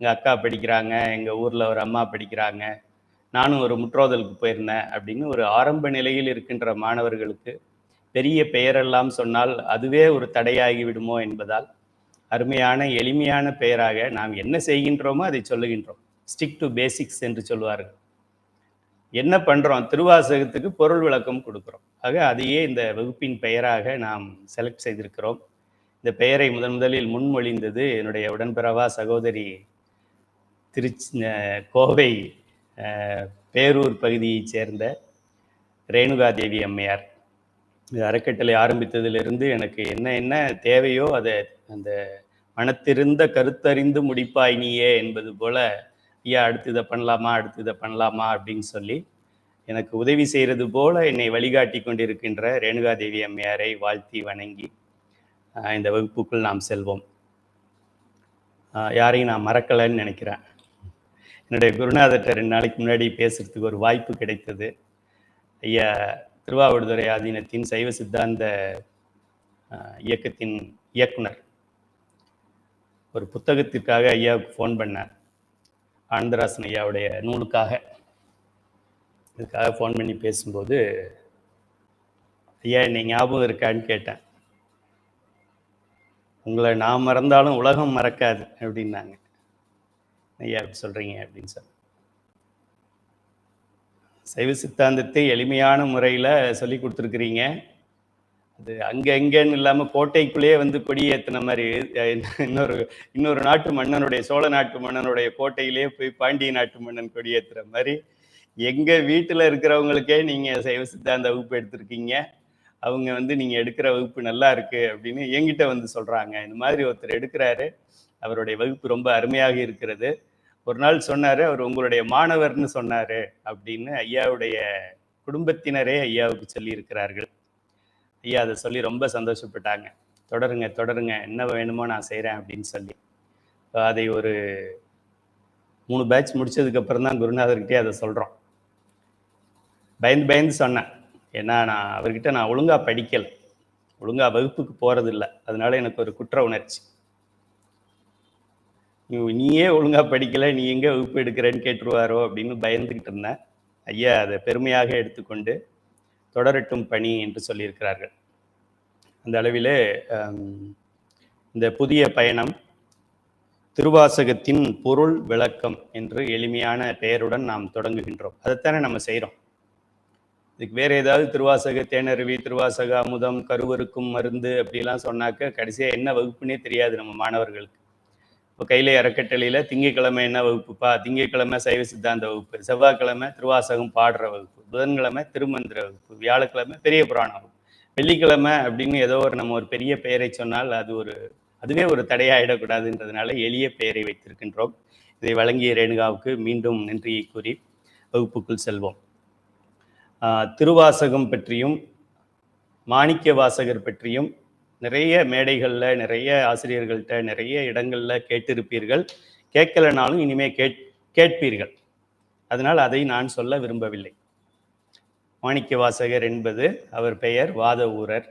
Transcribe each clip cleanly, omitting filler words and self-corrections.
எங்கள் அக்கா படிக்கிறாங்க, எங்கள் ஊரில் ஒரு அம்மா படிக்கிறாங்க, நானும் ஒரு முற்றோதலுக்கு போயிருந்தேன் அப்படின்னு ஒரு ஆரம்ப நிலையில் இருக்கின்ற மாணவர்களுக்கு பெரிய பெயரெல்லாம் சொன்னால் அதுவே ஒரு தடையாகி விடுமோ என்பதால் அருமையான எளிமையான பெயராக நாம் என்ன செய்கின்றோமோ அதை சொல்லுகின்றோம். ஸ்டிக் டு பேசிக்ஸ் என்று சொல்வார்கள். என்ன பண்றோம்? திருவாசகத்துக்கு பொருள் விளக்கம் கொடுக்கிறோம். ஆக அதையே இந்த வகுப்பின் பெயராக நாம் செலக்ட் செய்திருக்கிறோம். இந்த பெயரை முதலில் முன்மொழிந்தது என்னுடைய உடன்பிறவா சகோதரி கோவை பேரூர் பகுதியைச் சேர்ந்த ரேணுகாதேவி அம்மையார். அறக்கட்டளை ஆரம்பித்ததிலிருந்து எனக்கு என்ன தேவையோ அதை அந்த மனத்திருந்த கருத்தறிந்து முடிப்பாய் நீயே என்பது போல, ஐயா அடுத்து இதை பண்ணலாமா அப்படின்னு சொல்லி எனக்கு உதவி செய்கிறது போல என்னை வழிகாட்டி கொண்டிருக்கின்ற ரேணுகாதேவி அம்மையாரை வாழ்த்தி வணங்கி இந்த வகுப்புக்குள் நாம் செல்வோம். யாரையும் நான் மறக்கலைன்னு நினைக்கிறேன். என்னுடைய குருநாதர்கிட்ட 2 நாளைக்கு முன்னாடி பேசுறதுக்கு ஒரு வாய்ப்பு கிடைத்தது. ஐயா திருவாவடுதுறை ஆதீனத்தின் சைவ சித்தாந்த இயக்கத்தின் இயக்குனர் ஒரு புத்தகத்திற்காக ஐயாவுக்கு ஃபோன் பண்ணார். ஆனந்தராசன் ஐயாவுடைய நூலுக்காக இதுக்காக ஃபோன் பண்ணி பேசும்போது, ஐயா என்னை ஞாபகம் இருக்கான்னு கேட்டேன். உங்களை நான் மறந்தாலும் உலகம் மறக்காது அப்படின்னாங்க. ஐயா அப்படி சொல்கிறீங்க அப்படின்னு சொன்னேன். சைவ சித்தாந்தத்தை எளிமையான முறையில் சொல்லி கொடுத்துருக்குறீங்க. அது அங்கன்னு இல்லாமல் கோட்டைக்குள்ளேயே வந்து கொடியேற்றின மாதிரி இன்னொரு நாட்டு மன்னனுடைய சோழ நாட்டு மன்னனுடைய கோட்டையிலேயே போய் பாண்டிய நாட்டு மன்னன் கொடியேற்றுற மாதிரி எங்கள் வீட்டில் இருக்கிறவங்களுக்கே நீங்கள் சைவ சித்தாந்த வகுப்பு எடுத்திருக்கீங்க, அவங்க வந்து நீங்கள் எடுக்கிற வகுப்பு நல்லா இருக்குது அப்படின்னு என்கிட்ட வந்து சொல்கிறாங்க. இந்த மாதிரி ஒருத்தர் எடுக்கிறாரு, அவருடைய வகுப்பு ரொம்ப அருமையாக இருக்கிறது. ஒரு நாள் சொன்னார், அவர் உங்களுடைய மாணவர்னு சொன்னார் அப்படின்னு ஐயாவுடைய குடும்பத்தினரே ஐயாவுக்கு சொல்லியிருக்கிறார்கள். ஐயா அதை சொல்லி ரொம்ப சந்தோஷப்பட்டாங்க. தொடருங்க என்ன வேணுமோ நான் செய்கிறேன் அப்படின்னு சொல்லி. அதை ஒரு 3 பேட்ச் முடிச்சதுக்கப்புறம் தான் குருநாதர்கிட்டே அதை சொல்கிறோம். பயந்து சொன்னேன். ஏன்னா அவர்கிட்ட நான் ஒழுங்காக படிக்கலை, ஒழுங்காக வகுப்புக்கு போகிறதில்லை. அதனால எனக்கு ஒரு குற்ற உணர்ச்சி. நீயே ஒழுங்காக படிக்கலை, நீ எங்கே வகுப்பு எடுக்கிறேன்னு கேட்டுருவாரோ அப்படின்னு பயந்துக்கிட்டு இருந்தேன். ஐயா அதை பெருமையாக எடுத்துக்கொண்டு தொடரட்டும் பணி என்று சொல்லியிருக்கிறார்கள். அந்த அளவிலே இந்த புதிய பயணம் திருவாசகத்தின் பொருள் விளக்கம் என்று எளிமையான பெயருடன் நாம் தொடங்குகின்றோம். அதைத்தானே நம்ம செய்கிறோம். இதுக்கு வேறு ஏதாவது திருவாசக தேனருவி, திருவாசக அமுதம், கருவருக்கும் மருந்து அப்படிலாம் சொன்னாக்க கடைசியாக என்ன வகுப்புன்னே தெரியாது நம்ம மாணவர்களுக்கு. இப்போ கையிலே அறக்கட்டளையில் திங்கட்கிழமை என்ன வகுப்புப்பா? திங்கட்கிழமை சைவ சித்தாந்த வகுப்பு, செவ்வாய்க்கிழமை திருவாசகம் பாடுற வகுப்பு, புதன்கிழமை திருமந்திர வகுப்பு, வியாழக்கிழமை பெரிய புராண வகுப்பு, வெள்ளிக்கிழமை அப்படின்னு ஏதோ நம்ம ஒரு பெரிய பெயரை சொன்னால் அதுவே ஒரு தடையாயிடக்கூடாதுன்றதுனால எளிய பெயரை வைத்திருக்கின்றோம். இதை வழங்கிய ரேணுகாவுக்கு மீண்டும் நன்றியை கூறி வகுப்புக்குள் செல்வோம். திருவாசகம் பற்றியும் மாணிக்க வாசகர் பற்றியும் நிறைய மேடைகளில், நிறைய ஆசிரியர்கள்ட்ட, நிறைய இடங்களில் கேட்டிருப்பீர்கள். கேட்கலனாலும் இனிமே கேட்பீர்கள். அதனால் அதை நான் சொல்ல விரும்பவில்லை. மாணிக்க வாசகர் என்பது அவர் பெயர் வாத ஊரர்.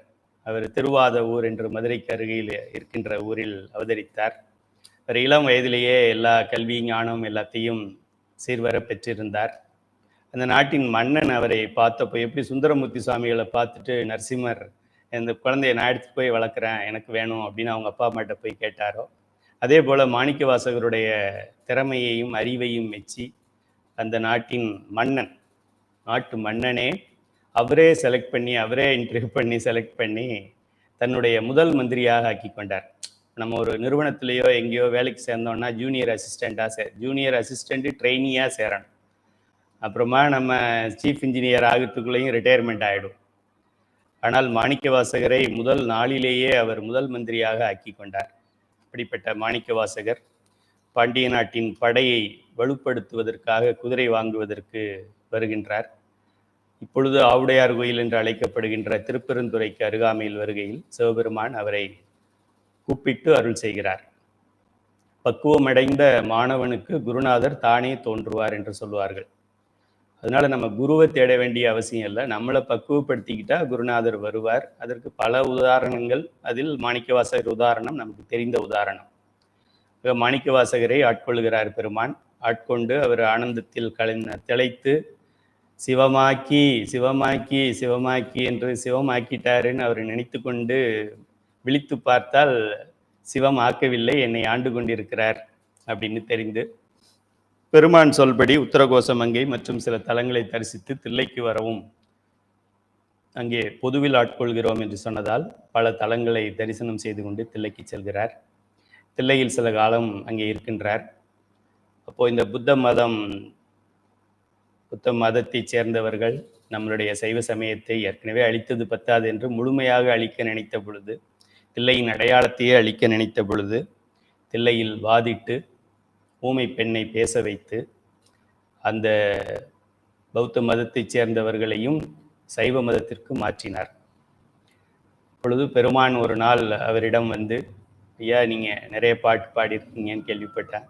அவர் திருவாத ஊர் என்று மதுரைக்கு அருகில் இருக்கின்ற ஊரில் அவதரித்தார். அவர் இளம் வயதிலேயே எல்லா கல்வி ஞானம் எல்லாத்தையும் சீர்வர பெற்றிருந்தார். அந்த நாட்டின் மன்னன் அவரை பார்த்தப்போ, எப்படி சுந்தரமூர்த்தி சுவாமிகளை பார்த்துட்டு நரசிம்மர் இந்த குழந்தைய நான் எடுத்து போய் வளர்க்குறேன், எனக்கு வேணும் அப்படின்னு அவங்க அப்பா அம்மாட்ட போய் கேட்டாரோ, அதே போல் மாணிக்க வாசகருடைய திறமையையும் அறிவையும் மெச்சி அந்த நாட்டின் மன்னன், நாட்டு மன்னனே அவரே செலக்ட் பண்ணி, அவரே இன்டர்வியூ பண்ணி செலக்ட் பண்ணி தன்னுடைய முதல் மந்திரியாக ஆக்கி கொண்டார். நம்ம ஒரு நிறுவனத்திலேயோ எங்கேயோ வேலைக்கு சேர்ந்தோம்னா ஜூனியர் அசிஸ்டண்ட்டு ட்ரெயினியாக சேரணும். அப்புறமா நம்ம சீஃப் இன்ஜினியர் ஆகிறதுக்குள்ளேயும் ரிட்டையர்மெண்ட் ஆகிடும். ஆனால் மாணிக்க வாசகரை முதல் நாளிலேயே அவர் முதல் மந்திரியாக ஆக்கி கொண்டார். அப்படிப்பட்ட மாணிக்க வாசகர் பாண்டிய நாட்டின் படையை வலுப்படுத்துவதற்காக குதிரை வாங்குவதற்கு வருகின்றார். இப்பொழுது ஆவுடையார் கோயில் என்று அழைக்கப்படுகின்ற திருப்பெருந்துறைக்கு அருகாமையில் வருகையில் சிவபெருமான் அவரை கூப்பிட்டு அருள் செய்கிறார். பக்குவமடைந்த மாணவனுக்கு குருநாதர் தானே தோன்றுவார் என்று சொல்வார்கள். அதனால நம்ம குருவை தேட வேண்டிய அவசியம் இல்லை. நம்மளை பக்குவப்படுத்திக்கிட்டா குருநாதர் வருவார். அதற்கு பல உதாரணங்கள், அதில் மாணிக்க வாசகர் உதாரணம் நமக்கு தெரிந்த உதாரணம். மாணிக்க வாசகரை ஆட்கொள்கிறார் பெருமான். ஆட்கொண்டு அவர் ஆனந்தத்தில் திளைத்து சிவமாக்கி சிவமாக்கி சிவமாக்கி என்று சிவமாக்கிட்டாருன்னு அவர் நினைத்து கொண்டு விழித்து பார்த்தால் சிவம் ஆக்கவில்லை, என்னை ஆண்டு கொண்டிருக்கிறார் அப்படின்னு தெரிந்து பெருமான் சொல்படி உத்தரகோச மங்கை மற்றும் சில தலங்களை தரிசித்து தில்லைக்கு வரவும் அங்கே பொதுவில் ஆட்கொள்கிறோம் என்று சொன்னதால் பல தலங்களை தரிசனம் செய்து கொண்டு தில்லைக்கு செல்கிறார். தில்லையில் சில காலம் அங்கே இருக்கின்றார். அப்போ இந்த புத்த மதத்தைச் சேர்ந்தவர்கள் நம்மளுடைய சைவ சமயத்தை ஏற்கனவே அழித்தது பத்தாது என்று முழுமையாக அழிக்க நினைத்த பொழுது, தில்லையின் அடையாளத்தையே அழிக்க நினைத்த பொழுது, தில்லையில் வாதிட்டு ஊமை பெண்ணை பேச வைத்து அந்த பௌத்த மதத்தைச் சேர்ந்தவர்களையும் சைவ மதத்திற்கு மாற்றினார். அப்பொழுது பெருமான் ஒரு நாள் அவரிடம் வந்து, ஐயா நீங்கள் நிறைய பாட்டு பாடியிருக்கீங்கன்னு கேள்விப்பட்டேன்,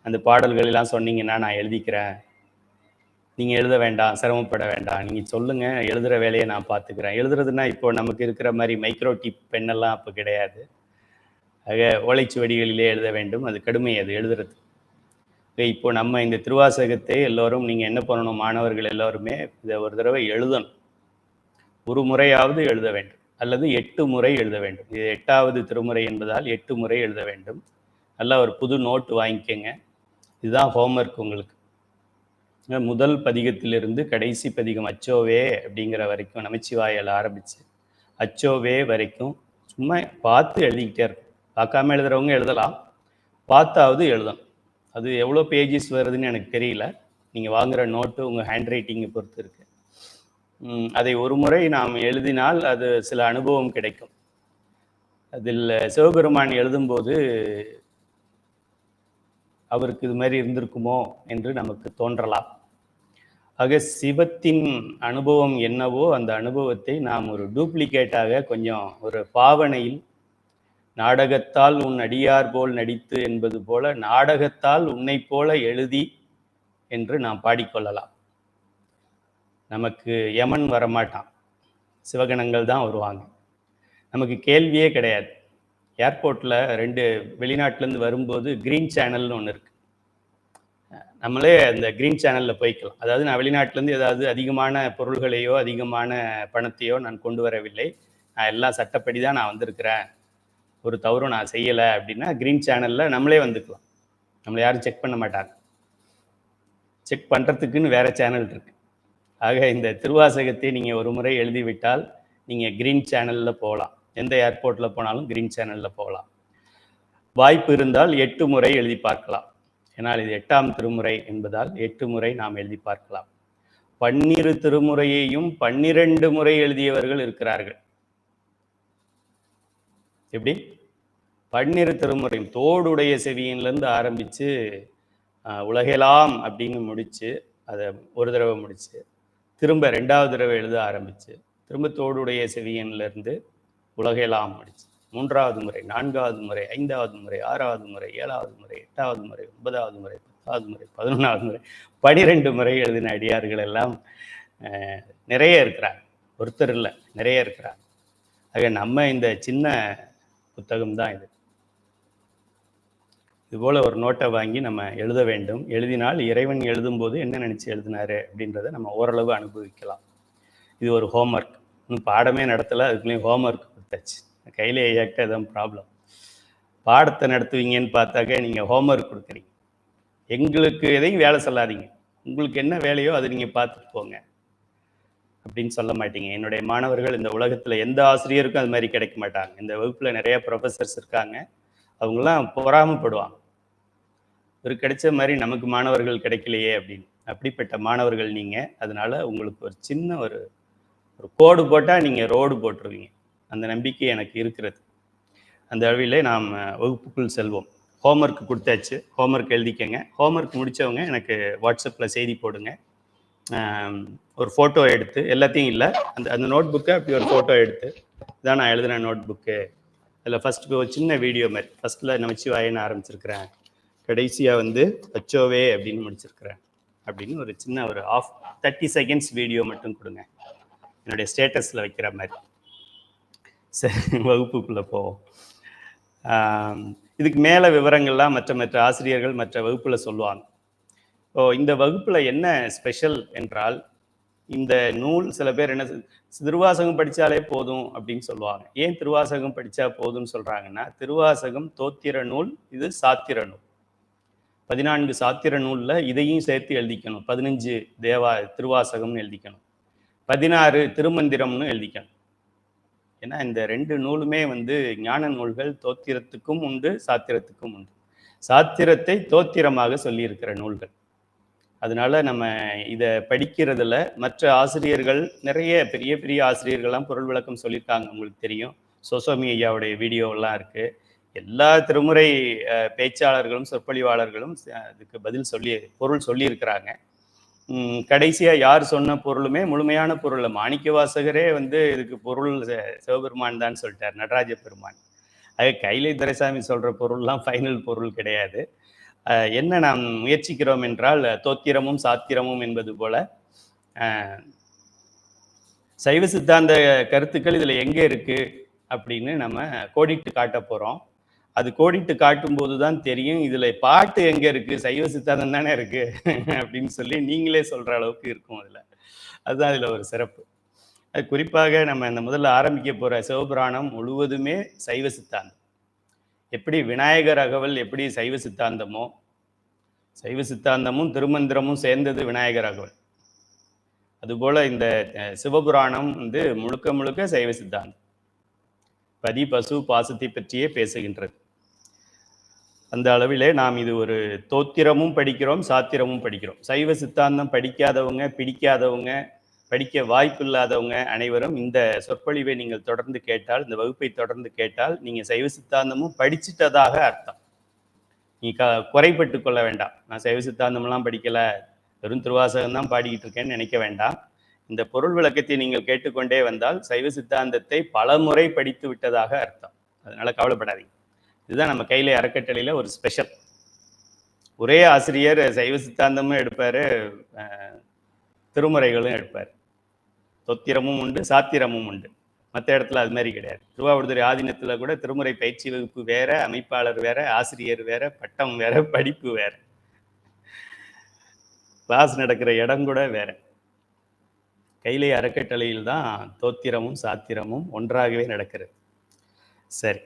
அந்த பாடல்கள் எல்லாம் சொன்னீங்கன்னா நான் எழுதிக்கிறேன், நீங்கள் எழுத வேண்டாம், சிரமப்பட வேண்டாம், நீங்கள் சொல்லுங்கள், எழுதுகிற வேலையை நான் பார்த்துக்கிறேன். எழுதுறதுன்னா இப்போ நமக்கு இருக்கிற மாதிரி மைக்ரோ டிப் பெண்ணெல்லாம் அப்போ கிடையாது. ஆக ஓலைச்சுவடிகளிலே எழுத வேண்டும், அது கடுமை அது எழுதுறது. இப்போ நம்ம இந்த திருவாசகத்தை எல்லோரும் நீங்கள் என்ன பண்ணணும், மாணவர்கள் எல்லோருமே இதை ஒரு தடவை எழுதணும். ஒரு முறையாவது எழுத வேண்டும், அல்லது 8 முறை எழுத வேண்டும். இது 8வது திருமுறை என்பதால் 8 முறை எழுத வேண்டும். நல்லா ஒரு புது நோட்டு வாங்கிக்கோங்க. இதுதான் ஹோம்ஒர்க் உங்களுக்கு. முதல் பதிகத்திலிருந்து கடைசி பதிகம் அச்சோவே அப்படிங்கிற வரைக்கும், நமச்சிவாயால் ஆரம்பித்து அச்சோவே வரைக்கும் சும்மா பார்த்து எழுதிக்கிட்டே இருக்கும். பார்க்காம எழுதுறவங்க எழுதலாம், பார்த்தாவது எழுதணும். அது எவ்வளோ பேஜஸ் வருதுன்னு எனக்கு தெரியல, நீங்கள் வாங்குகிற நோட்டு உங்கள் ஹேண்ட் ரைட்டிங்கை பொறுத்து இருக்குது. அதை ஒரு முறை நாம் எழுதினால் அது சில அனுபவம் கிடைக்கும். அதில் சிவபெருமான் எழுதும்போது அவருக்கு இது மாதிரி இருந்திருக்குமோ என்று நமக்கு தோன்றலாம். ஆக சிவத்தின் அனுபவம் என்னவோ அந்த அனுபவத்தை நாம் ஒரு டூப்ளிகேட்டாக கொஞ்சம் ஒரு பாவனையில், நாடகத்தால் உன் அடியார் போல் நடித்து என்பது போல நாடகத்தால் உன்னை போல எழுதி என்று நாம் பாடிக்கொள்ளலாம். நமக்கு யமன் வரமாட்டான், சிவகணங்கள் தான் வருவாங்க. நமக்கு கேள்வியே கிடையாது. ஏர்போர்ட்டில் 2 வெளிநாட்டிலேருந்து வரும்போது க்ரீன் சேனல்னு ஒன்று இருக்குது. நம்மளே அந்த க்ரீன் சேனலில் போய்க்கலாம். அதாவது நான் வெளிநாட்டிலேருந்து ஏதாவது அதிகமான பொருள்களையோ அதிகமான பணத்தையோ நான் கொண்டு வரவில்லை, நான் எல்லாம் சட்டப்படி தான் நான் வந்திருக்கிறேன், ஒரு தவறும் நான் செய்யலை அப்படின்னா க்ரீன் சேனலில் நம்மளே வந்துக்கலாம். நம்மளை யாரும் செக் பண்ண மாட்டாங்க. செக் பண்ணுறதுக்குன்னு வேறு சேனல் இருக்குது. ஆக இந்த திருவாசகத்தை நீங்கள் ஒரு முறை எழுதிவிட்டால் நீங்கள் க்ரீன் சேனலில் போகலாம். எந்த ஏர்போர்ட்டில் போனாலும் க்ரீன் சேனலில் போகலாம். வாய்ப்பு இருந்தால் 8 முறை எழுதி பார்க்கலாம். ஏன்னால் இது 8ஆம் திருமுறை என்பதால் 8 முறை நாம் எழுதி பார்க்கலாம். 12 திருமுறையையும் 12 முறை எழுதியவர்கள் இருக்கிறார்கள். எப்படி? 12 திருமுறையும் தோடுடைய செவியின்லேருந்து ஆரம்பித்து உலகெல்லாம் அப்படின்னு முடித்து, அதை ஒரு தடவை முடித்து திரும்ப 2வது தடவை எழுத ஆரம்பித்து திரும்ப தோடுடைய செவியன்லேருந்து உலகெல்லாம் முடிச்சு 3வது முறை, 4வது முறை, 5வது முறை, 6வது முறை, 7வது முறை, 8வது முறை, 9வது முறை, 10வது முறை, 11வது முறை, 12 முறை எழுதின அடியார்கள் எல்லாம் நிறைய இருக்கிறாங்க. ஒருத்தர் இல்லை, நிறைய இருக்கிறாங்க. ஆக நம்ம இந்த சின்ன புத்தகம் தான் இது. இதுபோல் ஒரு நோட்டை வாங்கி நம்ம எழுத வேண்டும். எழுதினால் இறைவன் எழுதும்போது என்ன நினச்சி எழுதினாரு அப்படின்றத நம்ம ஓரளவு அனுபவிக்கலாம். இது ஒரு ஹோம்ஒர்க். இன்னும் பாடமே நடத்தலை, அதுக்குள்ளேயும் ஹோம்ஒர்க் கொடுத்தாச்சு. கையில் ஏற்க எதுவும் ப்ராப்ளம். பாடத்தை நடத்துவீங்கன்னு பார்த்தாக்க நீங்கள் ஹோம்ஒர்க் கொடுக்குறீங்க. எங்களுக்கு எதையும் வேலை சொல்லாதீங்க, உங்களுக்கு என்ன வேலையோ அதை நீங்கள் பார்த்துட்டு போங்க அப்படின்னு சொல்ல மாட்டீங்க. என்னுடைய மாணவர்கள் இந்த உலகத்தில் எந்த ஆசிரியருக்கும் அது மாதிரி கிடைக்க மாட்டாங்க. இந்த வகுப்பில் நிறைய ப்ரொஃபஸர்ஸ் இருக்காங்க, அவங்களாம் பொறாமப்படுவாங்க, ஒரு கிடைச்ச மாதிரி நமக்கு மாணவர்கள் கிடைக்கலையே அப்படின்னு. அப்படிப்பட்ட மாணவர்கள் நீங்கள். அதனால் உங்களுக்கு ஒரு சின்ன ஒரு கோடு போட்டால் நீங்கள் ரோடு போட்டுருவீங்க, அந்த நம்பிக்கை எனக்கு இருக்கிறது. அந்த அளவிலே நாம் வகுப்புக்குள் செல்வோம். ஹோம்ஒர்க் கொடுத்தாச்சு, ஹோம்ஒர்க் எழுதிக்கங்க. ஹோம்ஒர்க் முடித்தவங்க எனக்கு வாட்ஸ்அப்பில் செய்தி போடுங்க. ஒரு ஃபோட்டோ எடுத்து, எல்லாத்தையும் இல்லை, அந்த நோட் புக்கை அப்படி ஒரு ஃபோட்டோ எடுத்து, இதான் நான் எழுதின நோட் புக்கு, அதில் ஃபஸ்ட்டு ஒரு சின்ன வீடியோ மாதிரி, ஃபஸ்ட்டில் நமச்சிவாயன்னு ஆரம்பிச்சிருக்கிறேன், கடைசியாக வந்து அச்சோவே அப்படின்னு முடிச்சிருக்கிறேன் அப்படின்னு ஒரு சின்ன ஒரு 30 செகண்ட்ஸ் வீடியோ மட்டும் கொடுங்க, என்னுடைய ஸ்டேட்டஸில் வைக்கிற மாதிரி. சரி, வகுப்புக்குள்ளே போவோம். இதுக்கு மேலே விவரங்கள்லாம் மற்ற மற்ற ஆசிரியர்கள் மற்ற வகுப்பில் சொல்லுவாங்க. இந்த வகுப்பில் என்ன ஸ்பெஷல் என்றால், இந்த நூல் சில பேர் என்ன திருவாசகம் படித்தாலே போதும் அப்படின்னு சொல்லுவாங்க. ஏன் திருவாசகம் படித்தா போதும்னு சொல்கிறாங்கன்னா, திருவாசகம் தோத்திர நூல், இது சாத்திர நூல். 14 சாத்திர நூலில் இதையும் சேர்த்து எழுதிக்கணும். 15 திருவாசகம்னு எழுதிக்கணும். 16 திருமந்திரம்னு எழுதிக்கணும். ஏன்னா இந்த 2 நூலுமே ஞான நூல்கள். தோத்திரத்துக்கும் உண்டு, சாத்திரத்துக்கும் உண்டு. சாத்திரத்தை தோத்திரமாக சொல்லியிருக்கிற நூல்கள். அதனால நம்ம இதை படிக்கிறதுல மற்ற ஆசிரியர்கள் நிறைய பெரிய பெரிய ஆசிரியர்கள்லாம் பொருள் விளக்கம் சொல்லியிருக்காங்க. உங்களுக்கு தெரியும், சோசோமி ஐயாவுடைய வீடியோலாம் இருக்குது. எல்லா திருமுறை பேச்சாளர்களும் சொற்பொழிவாளர்களும் அதுக்கு பதில் பொருள் சொல்லியிருக்கிறாங்க. கடைசியாக யார் சொன்ன பொருளுமே முழுமையான பொருள். மாணிக்க வாசகரே இதுக்கு பொருள் சிவபெருமான் தான் சொல்லிட்டார், நடராஜ பெருமான். அது கைலை துரைசாமி சொல்கிற பொருள்லாம் ஃபைனல் பொருள் கிடையாது. என்ன நாம் முயற்சிக்கிறோம் என்றால், தோத்திரமும் சாத்திரமும் என்பது போல சைவ சித்தாந்த கருத்துக்கள் இதில் எங்கே இருக்குது அப்படின்னு நம்ம கோடிட்டு காட்ட போகிறோம். அது கோடிட்டு காட்டும்போது தான் தெரியும் இதில் பாட்டு எங்கே இருக்குது, சைவ சித்தாந்தம் தானே இருக்குது அப்படின்னு சொல்லி நீங்களே சொல்கிற அளவுக்கு இருக்கும். அதுதான் இதில் ஒரு சிறப்பு. அது குறிப்பாக நம்ம இந்த முதல்ல ஆரம்பிக்க போகிற சிவபுராணம் முழுவதுமே சைவ சித்தாந்தம். எப்படி விநாயகர் அகவல் எப்படி சைவ சித்தாந்தமோ, சைவ சித்தாந்தமும் திருமந்திரமும் சேர்ந்தது விநாயகர் அகவல். அதுபோல் இந்த சிவபுராணம் முழுக்க முழுக்க சைவ சித்தாந்தம். பதி பசு பாசத்தை பற்றியே பேசுகின்றது. அந்த அளவிலே நாம் இது ஒரு தோத்திரமும் படிக்கிறோம், சாத்திரமும் படிக்கிறோம். சைவ சித்தாந்தம் படிக்காதவங்க, பிடிக்காதவங்க, படிக்க வாய்ப்பு இல்லாதவங்க அனைவரும் இந்த சொற்பொழிவை நீங்கள் தொடர்ந்து கேட்டால், இந்த வகுப்பை தொடர்ந்து கேட்டால், நீங்கள் சைவ சித்தாந்தமும் படிச்சிட்டதாக அர்த்தம். நீ குறைப்பட்டு கொள்ள வேண்டாம். நான் சைவ சித்தாந்தம்லாம் படிக்கலை, வெறும் திருவாசகம் தான் பாடிக்கிட்டு இருக்கேன்னு நினைக்க வேண்டாம். இந்த பொருள் விளக்கத்தை நீங்கள் கேட்டுக்கொண்டே வந்தால் சைவ சித்தாந்தத்தை பல முறை படித்து விட்டதாக அர்த்தம். அதனால கவலைப்படாதீங்க. இதுதான் நம்ம கையில அறக்கட்டளையில் ஒரு ஸ்பெஷல். ஒரே ஆசிரியர் சைவ சித்தாந்தமும் எடுப்பார், திருமுறைகளும் எடுப்பார். தொத்திரமும் உண்டு, சாத்திரமும் உண்டு. மற்ற இடத்துல அது மாதிரி கிடையாது. திருவாவடுதுறை ஆதீனத்தில் கூட திருமுறை பயிற்சி வகுப்பு வேற, அமைப்பாளர் வேற, ஆசிரியர் வேற, பட்டம் வேற, படிப்பு வேற, கிளாஸ் நடக்கிற இடம் கூட வேற. கையிலே அறக்கட்டளையில் தான் தோத்திரமும் சாத்திரமும் ஒன்றாகவே நடக்கிறது. சரி,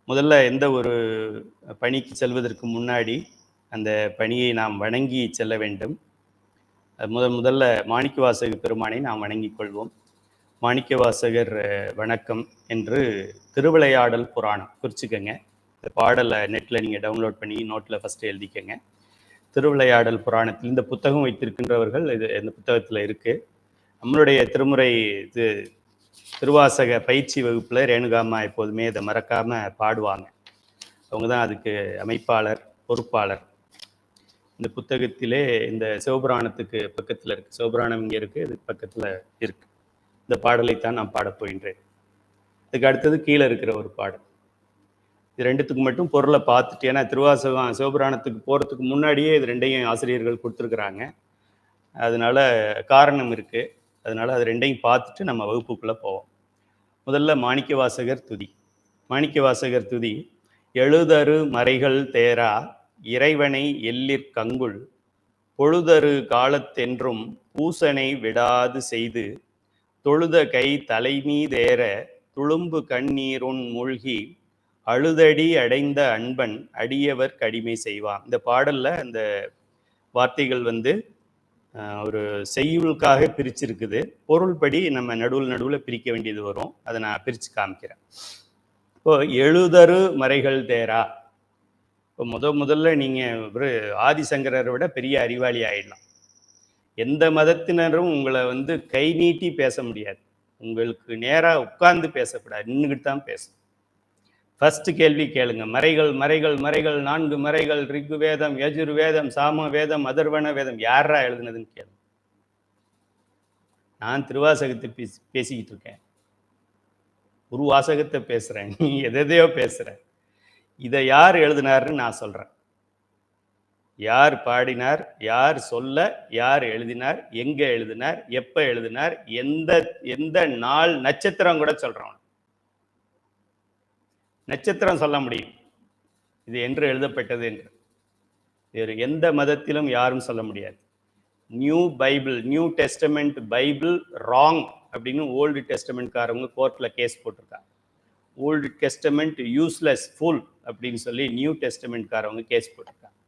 முதல்ல எந்த ஒரு பணிக்கு செல்வதற்கு முன்னாடி அந்த பணியை நாம் வணங்கி செல்ல வேண்டும். முதல்ல மாணிக்கவாசக பெருமானை நாம் வணங்கிக் கொள்வோம். மாணிக்கவாசகர் வணக்கம் என்று திருவிளையாடல் புராணம் குறிச்சிக்கங்க. இந்த பாடலை நெட்டில் நீங்கள் டவுன்லோட் பண்ணி நோட்டில் ஃபஸ்ட்டு எழுதிக்கங்க. திருவிளையாடல் புராணத்தில் இந்த புத்தகம் வைத்திருக்கின்றவர்கள் இந்த புத்தகத்தில் இருக்குது. நம்மளுடைய திருமுறை திருவாசக பயிற்சி வகுப்பில் ரேணுகாமா எப்போதுமே இதை மறக்காமல் பாடுவாங்க. அவங்க தான் அதுக்கு அமைப்பாளர், பொறுப்பாளர். இந்த புத்தகத்திலே இந்த சிவபுராணத்துக்கு பக்கத்தில் இருக்குது. சிவபுராணம் இங்கே இருக்குது, இதுக்கு பக்கத்தில் இருக்குது. இந்த பாடலைத்தான் நான் பாடப் போகின்றேன். இதுக்கு அடுத்தது கீழே இருக்கிற ஒரு பாடல். இது ரெண்டுத்துக்கு மட்டும் பொருளை பார்த்துட்டு, ஏன்னா திருவாசகம் சிவபுராணத்துக்கு போகிறதுக்கு முன்னாடியே இது ரெண்டையும் ஆசிரியர்கள் கொடுத்துருக்குறாங்க. அதனால காரணம் இருக்குது. அதனால அது ரெண்டையும் பார்த்துட்டு நம்ம வகுப்புக்குள்ளே போவோம். முதல்ல மாணிக்கவாசகர் துதி. மாணிக்கவாசகர் துதி. எழுதரு மறைகள் தேரா இறைவனை எல்லிற்கங்குள் பொழுதரு காலத்தென்றும் பூசனை விடாது செய்து தொழுத கை தலைமீதேற துளும்பு கண்ணீருன் மூழ்கி அழுதடி அடைந்த அன்பன் அடியவர் கடிமை செய்வான். இந்த பாடல்ல அந்த வார்த்தைகள் ஒரு செய்யுளுக்காக பிரிச்சிருக்குது. பொருள்படி நம்ம நடுவில் பிரிக்க வேண்டியது வரும். அதை நான் பிரித்து காமிக்கிறேன். இப்போ எழுதரு மறைகள் தேரா. இப்போ முதல்ல நீங்கள் ஒரு ஆதிசங்கரரை விட பெரிய அறிவாளி ஆயிடலாம். எந்த மதத்தினரும் உங்களை கை நீட்டி பேச முடியாது. உங்களுக்கு நேராக உட்கார்ந்து பேசக்கூடாது, நின்றுக்கிட்டு தான் பேசணும். ஃபர்ஸ்ட் கேள்வி கேளுங்க. மறைகள் மறைகள் மறைகள் 4 மறைகள், ரிக்கு வேதம், யஜுர் வேதம், சாம வேதம், அதர்வண வேதம் யாரா எழுதுனதுன்னு கேளுங்க. நான் திருவாசகத்தை பேசிக்கிட்டு இருக்கேன், ஒரு வாசகத்தை பேசுறேன், நீ எதையோ பேசுற. இதை யார் எழுதினார்னு நான் சொல்றேன். யார் பாடினார், யார் சொல்ல, யார் எழுதினார், எங்க எழுதினார், எப்ப எழுதினார், எந்த நாள், நட்சத்திரம் கூட சொல்றோம். நட்சத்திரம் சொல்ல முடியும். இது என்று எழுதப்பட்டது என்று வேறு எந்த மதத்திலும் யாரும் சொல்ல முடியாது. New Bible, new testament Bible wrong அப்படின்னு ஓல்டு டெஸ்டமெண்ட்காரவங்க கோர்ட்ல கேஸ் போட்டிருக்காங்க. ஓல்டு டெஸ்டமெண்ட் யூஸ்லெஸ் ஃபுல் அப்படின்னு சொல்லி நியூ டெஸ்டமெண்ட்காரவங்க கேஸ் போட்டிருக்காங்க.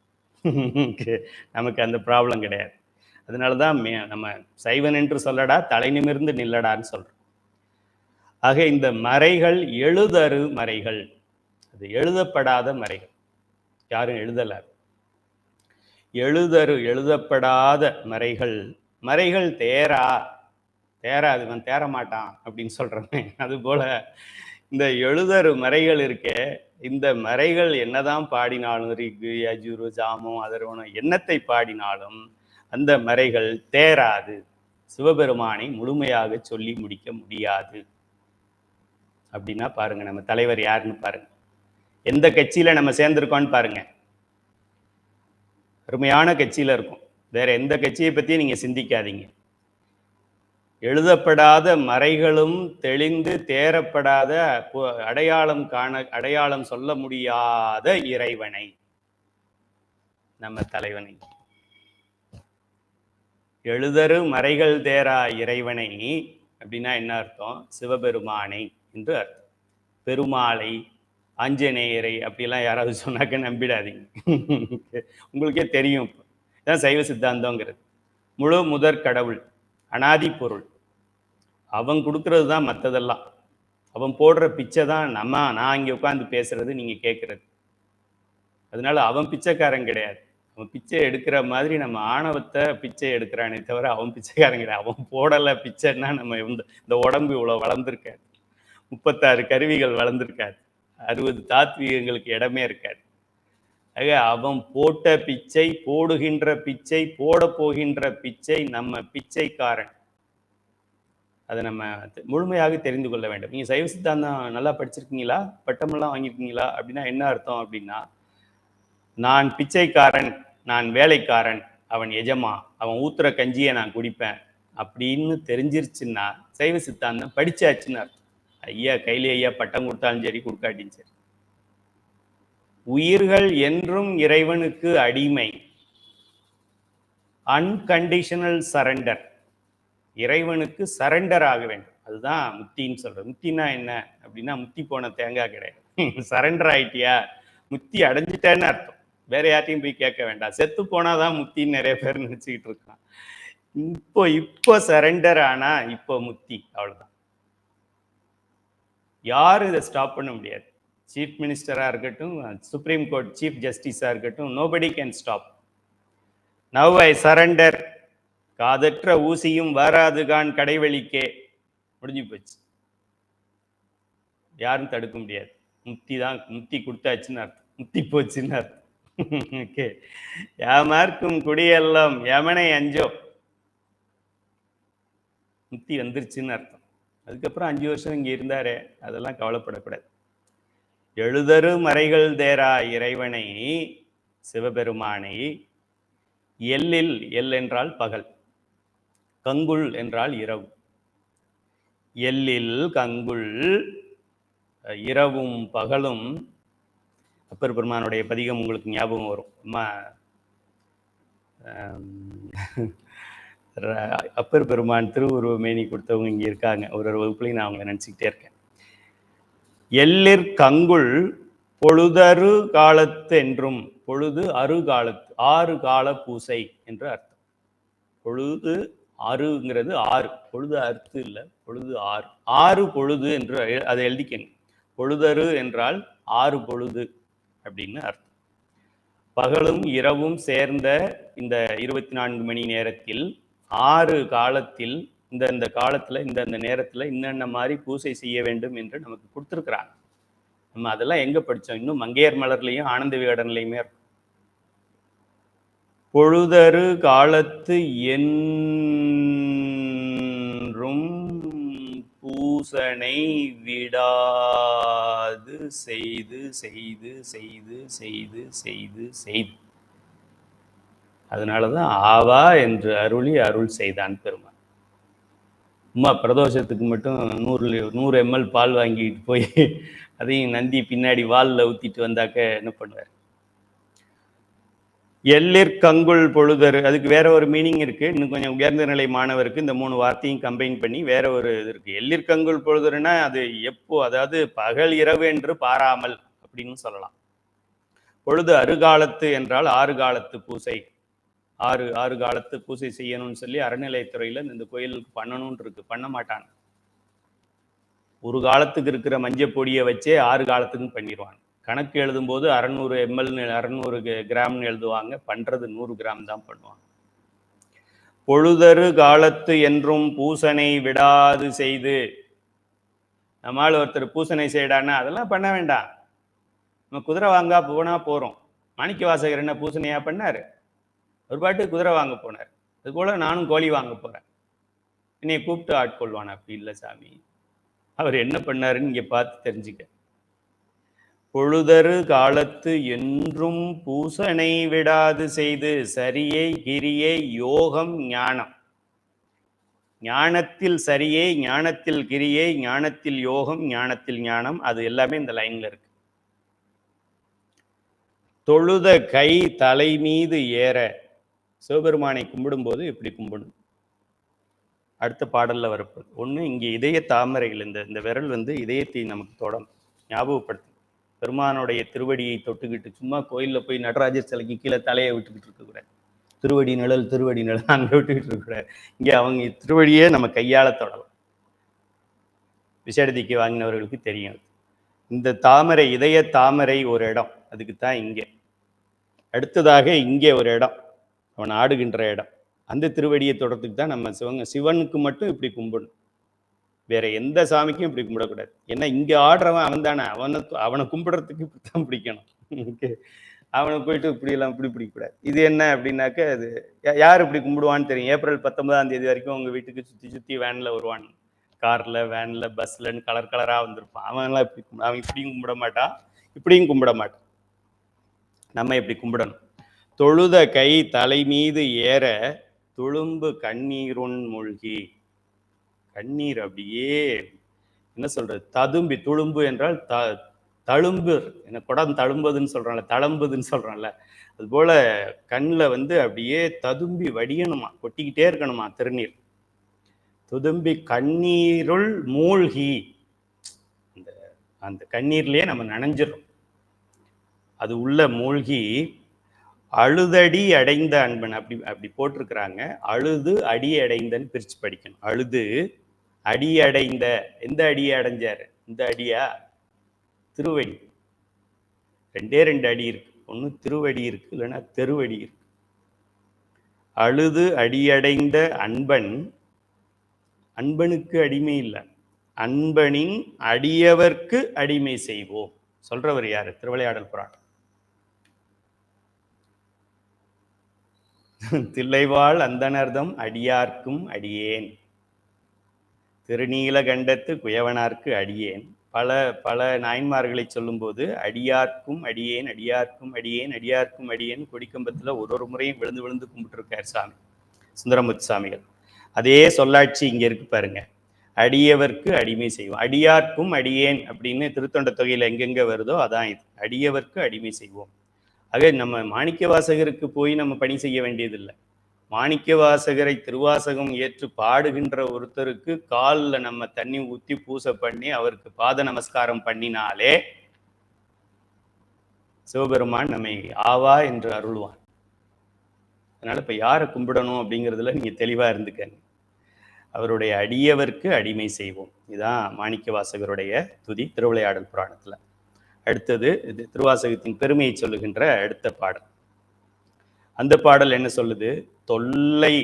நமக்கு அந்த ப்ராப்ளம் கிடையாது. அதனால தான் நம்ம சைவன் என்று சொல்லடா தலை நிமிர்ந்து நில்லடான்னு சொல்றோம். ஆக இந்த மறைகள் எழுதரு மறைகள், அது எழுதப்படாத மறைகள், யாரும் எழுதல. எழுதப்படாத மறைகள், மறைகள் தேராது, இவன் தேர மாட்டான் அப்படின்னு சொல்றேன். அது போல இந்த எழுதரு மறைகள் இருக்கே, இந்த மறைகள் என்னதான் பாடினாலும் ரிக்கு யஜுரு ஜாமம் அதர்வனம் என்னத்தை பாடினாலும் அந்த மறைகள் தேராது, சிவபெருமானை முழுமையாக சொல்லி முடிக்க முடியாது. அப்படின்னா பாருங்க நம்ம தலைவர் யாருன்னு பாருங்க, எந்த கட்சியில நம்ம சேர்ந்திருக்கோம்னு பாருங்க. அருமையான கட்சியில இருக்கும், வேற எந்த கட்சியை பத்தி நீங்க சிந்திக்காதீங்க. எழுதப்படாத மறைகளும் தெளிந்து தேரப்படாத அடையாளம் சொல்ல முடியாத இறைவனை, நம்ம தலைவனை, எழுதரு மறைகள் தேரா இறைவனை அப்படின்னா என்ன அர்த்தம்? சிவபெருமானை என்று அர்த்தம். பெருமாளை, ஆஞ்சநேயரை அப்படிலாம் யாராவது சொன்னாக்க நம்பிடாதீங்க. உங்களுக்கே தெரியும், இதுதான் சைவ சித்தாந்தங்கிறது. முழு முதற் கடவுள், அனாதி பொருள், அவன் கொடுக்கறது தான் மற்றதெல்லாம். அவன் போடுற பிச்சை தான் நான் இங்கே உட்காந்து பேசுறது நீங்க கேட்கறது. அதனால அவன் பிச்சைக்காரன் கிடையாது. அவன் பிச்சை எடுக்கிற மாதிரி நம்ம ஆணவத்தை பிச்சை எடுக்கிறானே தவிர அவன் பிச்சைக்காரன் கிடையாது. அவன் போடலை பிச்சைன்னா நம்ம இந்த உடம்பு இவ்வளோ வளர்ந்துருக்காது, 36 கருவிகள் வளர்ந்துருக்காது, 60 தாத்வீகங்களுக்கு இடமே இருக்காது. ஆக அவன் போட்ட பிச்சை, போடுகின்ற பிச்சை, போட போகின்ற பிச்சை நம்ம பிச்சைக்காரன். அதை நம்ம முழுமையாக தெரிந்து கொள்ள வேண்டும். நீங்கள் சைவ சித்தாந்தம் நல்லா படிச்சிருக்கீங்களா, பட்டமெல்லாம் வாங்கியிருக்கீங்களா அப்படின்னா என்ன அர்த்தம் அப்படின்னா, நான் பிச்சைக்காரன், நான் வேலைக்காரன், அவன் எஜமா, அவன் ஊத்துற கஞ்சியை நான் குடிப்பேன் அப்படின்னு தெரிஞ்சிருச்சுன்னா சைவ சித்தாந்தம் படிச்சாச்சுன்னு அர்த்தம். ஐயா கையிலே ஐயா பட்டம் கொடுத்தாலும் சரி கொடுக்காட்டியும் சரி. உயிர்கள் என்றும் இறைவனுக்கு அடிமை, அன்கண்டிஷனல் சரண்டர், இறைவனுக்கு சரண்டர் ஆக வேண்டும். அதுதான் முத்தின்னு சொல்றது. முத்தினா என்ன அப்படின்னா, முத்தி போன தேங்காய் கிடையாது. சரண்டர் ஆயிட்டியா, முத்தி அடைஞ்சிட்டேன்னு அர்த்தம். வேற யார்ட்டையும் போய் கேட்க வேண்டாம். செத்து போனாதான் முத்தின்னு நிறைய பேர் நினைச்சுக்கிட்டு இருக்கான். இப்போ சரண்டர் ஆனா இப்போ முத்தி, அவ்வளவுதான். யாரும் இதை ஸ்டாப் பண்ண முடியாது. சீஃப் மினிஸ்டரா இருக்கட்டும், சுப்ரீம் கோர்ட் சீஃப் ஜஸ்டிஸா இருக்கட்டும், nobody can stop. Now I surrender, காதற்ற ஊசியும் வராதுகான் கடைவெளிக்கே, முடிஞ்சு போச்சு. யாரும் தடுக்க முடியாது. முக்தி தான், முக்தி கொடுத்தாச்சுன்னு அர்த்தம், முக்தி போச்சுன்னு அர்த்தம். ஓகே, யாமார்க்கும் குடியெல்லாம் யமனை அஞ்சோ, முக்தி வந்துருச்சுன்னு அர்த்தம். அதுக்கப்புறம் 5 வருஷம் இங்க இருந்தாரே, அதெல்லாம் கவலைப்படக்கூடாது. எழுதரு மறைகள் தேரா இறைவனை, சிவபெருமானை, எல்லில், எல் என்றால் பகல், கங்குல் என்றால் இரவு, எல்லில் கங்குல், இரவும் பகலும். அப்பர் பெருமானுடைய பதிகம் உங்களுக்கு ஞாபகம் வரும். அப்பர் பெருமான் திருவுருவ மேனி கொடுத்தவங்க இங்கே இருக்காங்க. ஒரு வகுப்புலையும் நான் அவங்களை நினச்சிக்கிட்டே இருக்கேன். எல்லிற் கங்குல் பொழுதரு காலத்து என்றும், பொழுது அரு காலத்து, 6 கால பூசை என்று அர்த்தம். பொழுது அருங்கிறது 6, பொழுது அறுத்து இல்லை, பொழுது 6 பொழுது என்று அதை எழுதிக்கங்க. பொழுதரு என்றால் 6 பொழுது அப்படின்னு அர்த்தம். பகலும் இரவும் சேர்ந்த இந்த 24 மணி நேரத்தில் 6 காலத்தில், இந்த காலத்துல இந்த நேரத்துல இன்னென்ன மாதிரி பூசை செய்ய வேண்டும் என்று நமக்கு கொடுத்துருக்குறாங்க. நம்ம அதெல்லாம் எங்க படிச்சோம்? இன்னும் மங்கையர் மலர்லையும் ஆனந்த விகடன்லையுமே இருக்கும். பொழுதரு காலத்து என்றும் பூசனை விடாது செய்து செய்து செய்து செய்து செய்து செய்து, அதனாலதான் ஆவா என்று அருளி அருள் செய்தான் பெருமான். பிரதோஷத்துக்கு மட்டும் 100 ml பால் வாங்கிட்டு போய் அதையும் நந்தி பின்னாடி வால்ல ஊத்திட்டு வந்தாக்க என்ன பண்ணுவார்? எல்லிற்கங்குள் பொழுதரு, அதுக்கு வேற ஒரு மீனிங் இருக்கு. இன்னும் கொஞ்சம் உயர்ந்த நிலை மாணவருக்கு இந்த 3 வார்த்தையும் கம்பைன் பண்ணி வேற ஒரு இது இருக்கு. எல்லிற்கங்குள் பொழுதருன்னா அது எப்போ, அதாவது பகல் இரவு என்று பாராமல் அப்படின்னு சொல்லலாம். பொழுது அருகாலத்து என்றால் 6 காலத்து பூசை, 6 காலத்து பூசை செய்யணும்னு சொல்லி அறநிலையத்துறையில இந்த கோயிலுக்கு பண்ணணும்னு இருக்கு. பண்ண மாட்டாங்க. ஒரு காலத்துக்கு இருக்கிற மஞ்சள் பொடியை வச்சே 6 காலத்துக்கும் பண்ணிடுவாங்க. கணக்கு எழுதும்போது 600 ml 600 கிராம்னு எழுதுவாங்க, பண்றது 100 கிராம் தான் பண்ணுவாங்க. பொழுதரு காலத்து என்றும் பூசனை விடாது செய்து. நம்மால் ஒருத்தர் பூசனை செய்யடான்னா அதெல்லாம் பண்ண வேண்டாம், நம்ம குதிரை வாங்க போனா போறோம். மாணிக்க வாசகர் என்ன பூசணையா பண்ணாரு? ஒரு பாட்டு குதிரை வாங்க போனார். அது போல நானும் கோழி வாங்க போறேன், என்னை கூப்பிட்டு ஆட்கொள்வான். அப்படி இல்லை சாமி, அவர் என்ன பண்ணாருன்னு இங்க பார்த்து தெரிஞ்சுக்க. பொழுதரு காலத்து என்றும் பூசனை விடாது செய்து சரியை கிரியை யோகம் ஞானம். ஞானத்தில் சரியை, ஞானத்தில் கிரியை, ஞானத்தில் யோகம், ஞானத்தில் ஞானம், அது எல்லாமே இந்த லைன்ல இருக்கு. தொழுத கை தலை மீது ஏற, சிவபெருமானை கும்பிடும் போது இப்படி கும்பிடும். அடுத்த பாடல்ல வரப்போகுது. ஒண்ணு இங்கே இதய தாமரைகள், இந்த விரல் இதயத்தை நமக்கு தொடரும், ஞாபகப்படுத்தும். பெருமானுடைய திருவடியை தொட்டுக்கிட்டு சும்மா கோயிலில் போய் நடராஜர் சிலைக்கு கீழே தலையை விட்டுக்கிட்டு இருக்கக்கூடாது. திருவடி நிழல் திருவடி நிழல் அங்கே விட்டுக்கிட்டு இருக்கக்கூடாது. இங்கே அவங்க திருவடியே நம்ம கையால தொடலாம். விசேடதிக்கு வாங்கினவர்களுக்கு தெரியும். இந்த தாமரை, இதய தாமரை ஒரு இடம், அதுக்கு தான் இங்கே. அடுத்ததாக இங்கே ஒரு இடம், அவன் ஆடுகின்ற இடம். அந்த திருவடியை தொடர்றதுக்கு தான் நம்ம சிவனுக்கு மட்டும் இப்படி கும்பிடணும், வேற எந்த சாமிக்கும் இப்படி கும்பிடக்கூடாது. ஏன்னா இங்க ஆடுறவன் அவன் தானே, அவனை கும்பிடுறதுக்கு இப்படித்தான் பிடிக்கணும். அவனை போயிட்டு இப்படி பிடிக்கக்கூடாது. இது என்ன அப்படின்னாக்க, அது யார் இப்படி கும்பிடுவான்னு தெரியும். ஏப்ரல் 19ஆம் தேதி வரைக்கும் உங்க வீட்டுக்கு சுத்தி வேன்ல வருவான், கார்ல வேன்ல பஸ்லன்னு கலர் கலரா வந்திருப்பான். அவன்லாம் அவன் இப்படியும் கும்பிட மாட்டான், இப்படியும் கும்பிட மாட்டான். நம்ம இப்படி கும்பிடணும். தொழுத கை தலை மீது ஏற துளும்பு கண்ணீருன் மூழ்கி. கண்ணீர் அப்படியே என்ன சொல்றது, ததும்பி. துளும்பு என்றால் தழும்பு, என்ன குடம் தழும்புதுன்னு சொல்றான்ல, தளம்புதுன்னு சொல்றான்ல, அது போல கண்ணில் அப்படியே ததும்பி வடியணுமா, கொட்டிக்கிட்டே இருக்கணுமா திருநீர். துதும்பி கண்ணீருள் மூழ்கி, அந்த கண்ணீர்லயே நம்ம நனைஞ்சிடும், அது உள்ள மூழ்கி. அழுதடி அடைந்த அன்பன், அப்படி போட்டிருக்கிறாங்க. அழுது அடி அடைந்தன்னு பிரிச்சு படிக்கணும். அழுது அடி அடைந்த, எந்த அடியை அடைஞ்சாரு? இந்த அடியா? திருவடி. 2 அடி இருக்கு, ஒன்று திருவடி இருக்கு, இல்லைன்னா தெருவடி இருக்கு. அழுது அடியடைந்த அன்பன், அன்பனுக்கு அடிமை இல்லை, அன்பனின் அடியவர்க்கு அடிமை செய்வோம். சொல்றவர் யாரு? திருவிளையாடல் புராணம். தில்லைவாழ் அந்தனர்தம் அடியார்க்கும் அடியேன், திருநீலகண்டத்து குயவனார்க்கு அடியேன். பல நாயன்மார்களை சொல்லும்போது அடியார்க்கும் அடியேன், அடியார்க்கும் அடியேன், அடியார்க்கும் அடியேன் கொடிக்கம்பத்தில் ஒரு முறையும் விழுந்து கும்பிட்டுருக்கார் சாமி சுந்தரமுத்து சாமிகள். அதே சொல்லாட்சி இங்க இருக்கு பாருங்க, அடியவர்க்கு அடிமை செய்வோம். அடியார்க்கும் அடியேன் அப்படின்னு திருத்தொண்ட தொகையில எங்கெங்க வருதோ அதான் இது, அடியவர்க்கு அடிமை செய்வோம். ஆக நம்ம மாணிக்க வாசகருக்கு போய் நம்ம பணி செய்ய வேண்டியதில்லை. மாணிக்க வாசகரை திருவாசகம் ஏற்று பாடுகின்ற ஒருத்தருக்கு காலில் நம்ம தண்ணி ஊற்றி பூசை பண்ணி அவருக்கு பாத நமஸ்காரம் பண்ணினாலே சிவபெருமான் நம்மை ஆவா என்று அருள்வான். அதனால இப்ப யாரை கும்பிடணும் அப்படிங்கிறதுல நீங்க தெளிவா இருந்துக்கங்க. அவருடைய அடியவர்க்கு அடிமை செய்வோம், இதுதான் மாணிக்க வாசகருடைய துதி திருவிளையாடல் புராணத்துல. அடுத்தது இது திருவாசகத்தின் பெருமையை சொல்லுகின்ற அடுத்த பாடல். அந்த பாடல் என்ன சொல்லுது? தொல்லை.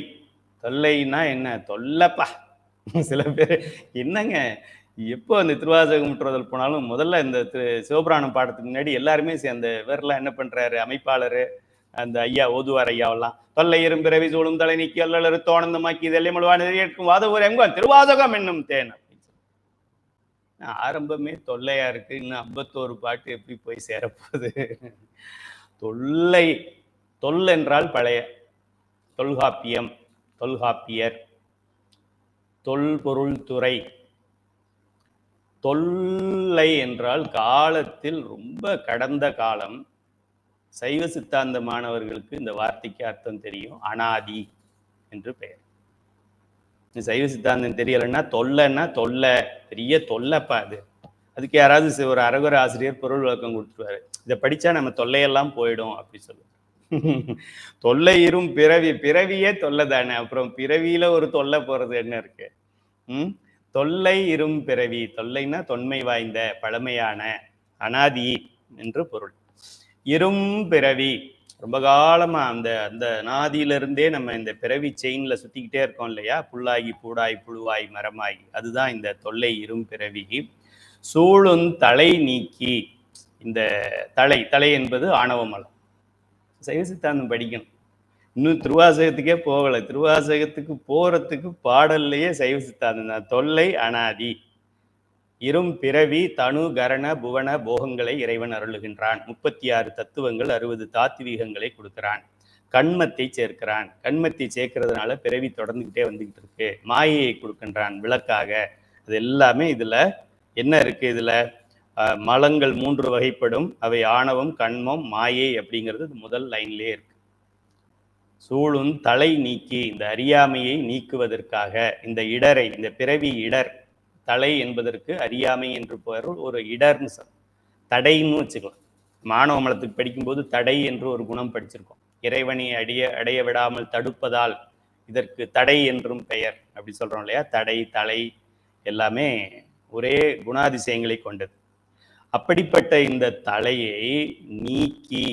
தொல்லைன்னா என்ன? தொல்லப்பா. சில பேர் என்னங்க எப்போ அந்த திருவாசகம் முற்றுதல் போனாலும் முதல்ல இந்த சிவபுராணம் பாடத்துக்கு முன்னாடி எல்லாருமே அந்த வேறெல்லாம் என்ன பண்றாரு, அமைப்பாளர் அந்த ஐயா ஓதுவார் ஐயாவெல்லாம், தொல்லை இரும்பிறவி சூழும் தலை நீக்கி அல்லலரு தோணந்தமாக்கி இதெல்லாம் முழுவான இருக்கும் வாதவூர் எங்கோ திருவாசகம் என்னும் தேன். ஆரம்பமே தொல்லையா இருக்கு, இன்னும் 51 பாட்டு எப்படி போய் சேரப்போகுது? தொல்லை. தொல் என்றால் பழைய, தொல்காப்பியம், தொல்காப்பியர், தொல்பொருள் துறை. தொல்லை என்றால் காலத்தில் ரொம்ப கடந்த காலம். சைவ சித்தாந்த மாணவர்களுக்கு இந்த வார்த்தைக்கு அர்த்தம் தெரியும். அனாதி என்று பெயர். சைவ சித்தாந்தம் தெரியலைன்னா தொல்லைன்னா தொல்லை, பெரிய தொல்லைப்பா அது. அதுக்கு யாராவது ஒரு அரகுர ஆசிரியர் பொருள் விளக்கம் கொடுத்துருவாரு. இதை படிச்சா நம்ம தொல்லையெல்லாம் போயிடும் அப்படி சொல்லுவார். தொல்லை இரும் பிறவி, பிறவியே தொல்லை தானே, அப்புறம் பிறவியில ஒரு தொல்லை போறது என்ன இருக்கு? தொல்லை இரும் பிறவி, தொல்லைன்னா தொன்மை வாய்ந்த பழமையான அனாதி என்று பொருள். இரும் பிறவி, ரொம்ப காலமா அந்த அந்த அனாதியிலிருந்தே நம்ம இந்த பிறவி செயின்ல சுத்திக்கிட்டே இருக்கோம் இல்லையா, புல்லாகி பூடாய் புழுவாய் மரமாகி, அதுதான் இந்த தொல்லை இரும் பிறவி. சூழும் தலை நீக்கி, இந்த தலை என்பது ஆணவ மலம். சைவ சித்தாந்தம் படிக்கணும், இன்னும் திருவாசகத்துக்கே போகலை. திருவாசகத்துக்கு போறதுக்கு பாடல்லையே சைவ சித்தாந்தம் தான். தொல்லை அனாதி, இரும் பிறவி தனு கரண புவன போகங்களை இறைவன் அருளுகின்றான். 36 தத்துவங்கள் 60 தாத்வீகங்களை கொடுக்கிறான். கண்மத்தை சேர்க்கிறான். கண்மத்தை சேர்க்கிறதுனால பிறவி தொடர்ந்துகிட்டே வந்துகிட்டு இருக்கு. மாயையை கொடுக்கின்றான் விளக்காக. அது எல்லாமே இதுல என்ன இருக்கு? இதுல மலங்கள் 3 வகைப்படும். அவை ஆணவம், கண்மம், மாயை அப்படிங்கிறது முதல் லைன்லயே இருக்கு. சூழும் தலை நீக்கி, இந்த அறியாமையை நீக்குவதற்காக, இந்த இடரை, இந்த பிறவி இடர், தலை என்பதற்கு அறியாமை என்று பொருள், ஒரு இடர்னு தடைன்னு வச்சுக்கலாம். மாணவ மலத்துக்கு படிக்கும்போது தடை என்று ஒரு குணம் படிச்சிருக்கோம். இறைவனை அடைய விடாமல் தடுப்பதால் இதற்கு தடை என்றும் பெயர் அப்படி சொல்றோம் இல்லையா. தடை, தலை எல்லாமே ஒரே குணாதிசயங்களை கொண்டது. அப்படிப்பட்ட இந்த தலையை நீக்கி,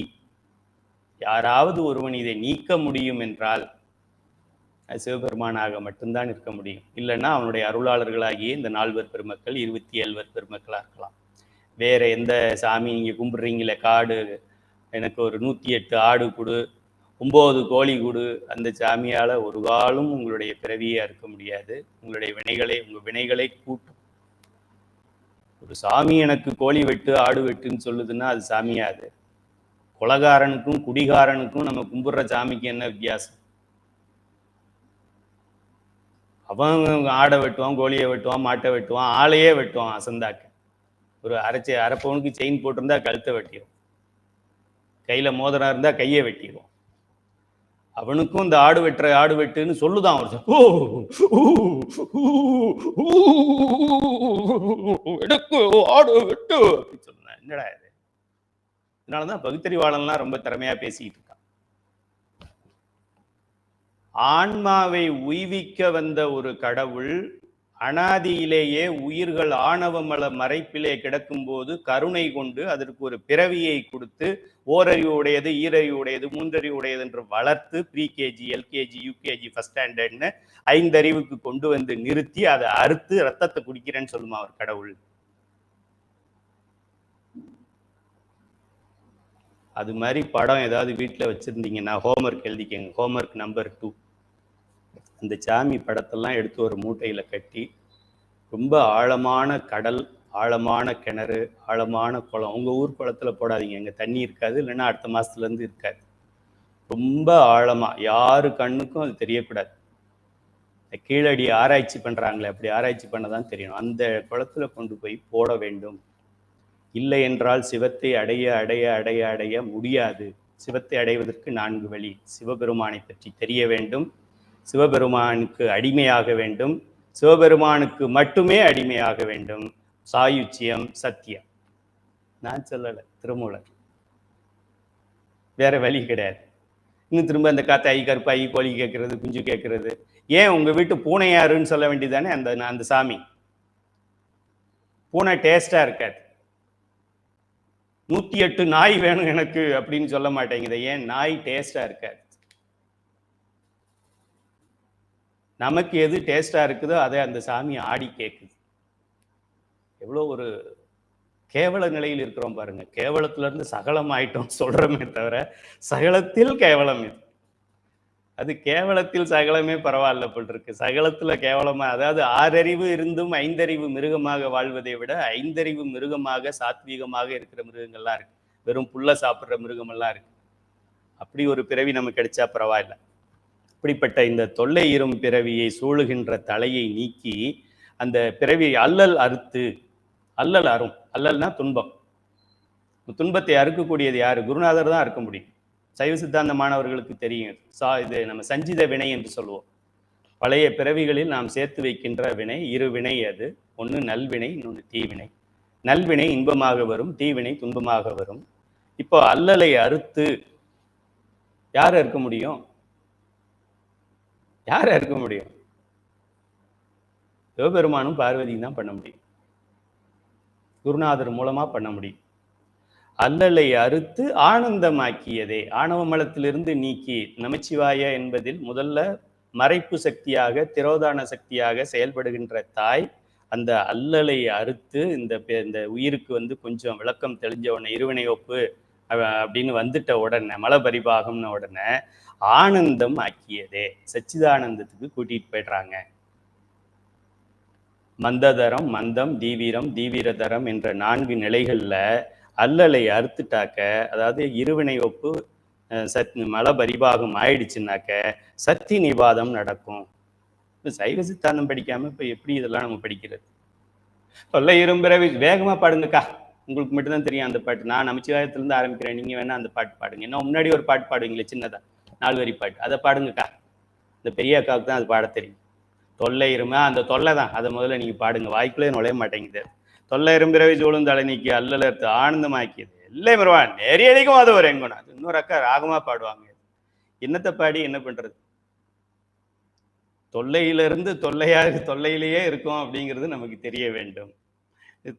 யாராவது ஒருவன் இதை நீக்க முடியும் என்றால் சிவபெருமானாக மட்டும்தான் இருக்க முடியும். இல்லைன்னா அவனுடைய அருளாளர்களாகிய இந்த 4 பெருமக்கள், 27 பெருமக்களாக இருக்கலாம். வேற எந்த சாமி நீங்க கும்பிடுறீங்களே, காடு எனக்கு ஒரு 108 ஆடு கொடு, 9 கோழி கொடு, அந்த சாமியால ஒரு காலம் உங்களுடைய பிறவியா இருக்க முடியாது. உங்களுடைய உங்க வினைகளை கூட்டும். ஒரு சாமி எனக்கு கோழி வெட்டு ஆடு வெட்டுன்னு சொல்லுதுன்னா அது சாமியாது. கொலகாரனுக்கும் குடிகாரனுக்கும் நம்ம கும்பிடுற சாமிக்கு என்ன வித்தியாசம்? அவன் ஆடை வெட்டுவான், கோழியை வெட்டுவான், மாட்டை வெட்டுவான், ஆளையே வெட்டுவான் அசந்தாக்க. ஒரு அரைப்பவனுக்கு செயின் போட்டிருந்தா கழுத்தை வெட்டிடும், கையில மோதிரம் இருந்தா கையை வெட்டிடுவோம். அவனுக்கும் இந்த ஆடு வெட்டுன்னு சொல்லுதான் ஒரு ஆடு வெட்டு அப்படின்னு சொன்ன. என்னடா இது? இதனாலதான் பகுத்தறிவாளன்லாம் ரொம்ப திறமையா பேசிக்கிட்டு இருக்கான். ஆன்மாவை உய்விக்க வந்த ஒரு கடவுள் அனாதியிலேயே உயிர்கள் ஆணவமல மறைப்பிலே கிடக்கும் போது கருணை கொண்டு அதற்கு ஒரு பிறவியை கொடுத்து, ஓரறிவு உடையது, ஈரறிவு உடையது, 3 அறிவு உடையது என்று வளர்த்து, ப்ரீகேஜி, எல்கேஜி, யூகேஜி, ஃபர்ஸ்ட் ஸ்டாண்டர்ட்னு 5 அறிவுக்கு கொண்டு வந்து நிறுத்தி அதை அறுத்து ரத்தத்தை குடிக்கிறேன்னு சொல்லுமா அவர் கடவுள். அது மாதிரி படம் ஏதாவது வீட்டில் வச்சிருந்தீங்கன்னா ஹோம்ஒர்க் எழுதிக்கங்க. Homework number 2. அந்த சாமி படத்தெல்லாம் எடுத்து ஒரு மூட்டையில கட்டி, ரொம்ப ஆழமான கடல், ஆழமான கிணறு, ஆழமான குளம், உங்க ஊர் குளத்துல போடாதீங்க, எங்க தண்ணி இருக்காது, இல்லைன்னா அடுத்த மாசத்துல இருந்து இருக்காது. ரொம்ப ஆழமா, யாரு கண்ணுக்கும் அது தெரியக்கூடாது. கீழடி ஆராய்ச்சி பண்றாங்களே, அப்படி ஆராய்ச்சி பண்ணதான் தெரியணும். அந்த குளத்துல கொண்டு போய் போட வேண்டும். இல்லை என்றால் சிவத்தை அடைய அடைய அடைய அடைய முடியாது. சிவத்தை அடைவதற்கு 4 வழி. சிவபெருமானை பற்றி தெரிய வேண்டும், சிவபெருமானுக்கு அடிமையாக வேண்டும், சிவபெருமானுக்கு மட்டுமே அடிமையாக வேண்டும். சாயுச்சியம், சத்தியம். நான் சொல்லலை, திருமூலர். வேற வழி கிடையாது. இன்னும் திரும்ப அந்த காத்தாயி, கருப்பாயி, கோழி கேட்கறது, குஞ்சு கேட்கறது. ஏன் உங்க வீட்டு பூனை யாருன்னு சொல்ல வேண்டியதானே அந்த சாமி. பூனை டேஸ்டா இருக்காது. 108 நாய் வேணும் எனக்கு அப்படின்னு சொல்ல மாட்டேங்குது. ஏன்? நாய் டேஸ்டா இருக்காது. நமக்கு எது டேஸ்டா இருக்குதோ அதை அந்த சாமி ஆடி கேட்குது. எவ்வளோ ஒரு கேவல நிலையில் இருக்கிறோம் பாருங்க. கேவலத்துல இருந்து சகலம் ஆயிட்டோம் சொல்றோமே தவிர சகலத்தில் கேவலம் இது. அது கேவலத்தில் சகலமே பரவாயில்ல போல் இருக்கு. சகலத்துல கேவலமா, அதாவது 6 அறிவு இருந்தும் 5 அறிவு மிருகமாக வாழ்வதை விட 5 அறிவு மிருகமாக சாத்வீகமாக இருக்கிற மிருகங்கள்லாம் இருக்கு. வெறும் புல்ல சாப்பிட்ற மிருகமெல்லாம் இருக்கு. அப்படி ஒரு பிறவி நமக்கு கிடைச்சா பரவாயில்ல. இப்படிப்பட்ட இந்த தொல்லை இரும் பிறவியை சூழுகின்ற தலையை நீக்கி அந்த பிறவியை அல்லல் அறுத்து அல்லல் அரும். அல்லல்னா துன்பம். துன்பத்தை அறுக்கக்கூடியது யாரு? குருநாதர் தான் அறுக்க முடியும். சைவ சித்தாந்த மாணவர்களுக்கு தெரியும். இது நம்ம சஞ்சித வினை என்று சொல்லுவோம். பழைய பிறவிகளில் நாம் சேர்த்து வைக்கின்ற வினை, இரு வினை. அது ஒன்று நல்வினை, இன்னொன்று தீவினை. நல்வினை இன்பமாக வரும், தீவினை துன்பமாக வரும். இப்போ அல்லலை அறுத்து யார் அறுக்க முடியும்? யார் அறுக்க முடியும்? சிவபெருமானும் பார்வதியும் தான் பண்ண முடியும். குருநாதர் மூலமா பண்ண முடியும். அல்லலை அறுத்து ஆனந்தமாக்கியதே. ஆணவ மலத்திலிருந்து நீக்கி நமச்சிவாய என்பதில் முதல்ல மறைப்பு சக்தியாக, திரோதான சக்தியாக செயல்படுகின்ற தாய் அந்த அல்லலை அறுத்து இந்த உயிருக்கு கொஞ்சம் விளக்கம் தெளிஞ்ச உடனே, இருவினை ஒப்பு அப்படின்னு வந்துட்ட உடனே, மலபரிபாகம்னு உடனே ஆனந்தம் ஆக்கியதே. சச்சிதானந்தத்துக்கு கூட்டிட்டு போயிடுறாங்க. மந்ததரம், மந்தம், தீவிரம், தீவிரதரம் என்ற 4 நிலைகள்ல அல்லலை அறுத்துட்டாக்க, அதாவது இருவினை ஒப்பு மலபரிபாகம் ஆயிடுச்சுன்னாக்க சக்தி நிவாதம் நடக்கும். சைவ சித்தாந்தம் படிக்காம இப்ப எப்படி இதெல்லாம் நம்ம படிக்கிறது? தொல்லை இரும்பிறவி வேகமா பாடுங்கக்கா, உங்களுக்கு மட்டும்தான் தெரியும் அந்த பாட்டு. நான் நமச்சிவாயத்திலிருந்து ஆரம்பிக்கிறேன், நீங்க வேணா அந்த பாட்டு பாடுங்க. என்ன முன்னாடி ஒரு பாட்டு பாடுவீங்களே சின்னதா, 4 வரி பாட்டு, அதை பாடுங்கக்கா. இந்த பெரிய அக்காவுக்கு தான் அது பாட தெரியும். தொல்லை இருமா, அந்த தொல்லை தான், அதை முதல்ல நீங்க பாடுங்க. வாய்க்குள்ளே நுழைய மாட்டேங்குது. தொல்லை இரும்பிறவி சூழும் தலை நீக்கி அல்லலர்த்து ஆனந்தமாக்கியது இல்லை மருவான் நெறியடிக்கும் அது ஒரு எங்கணும். அது இன்னொரு அக்கா ராகமா பாடுவாங்க. என்னத்தை பாடி என்ன பண்றது? தொல்லையிலிருந்து தொல்லையிலேயே இருக்கும் அப்படிங்கிறது நமக்கு தெரிய வேண்டும்.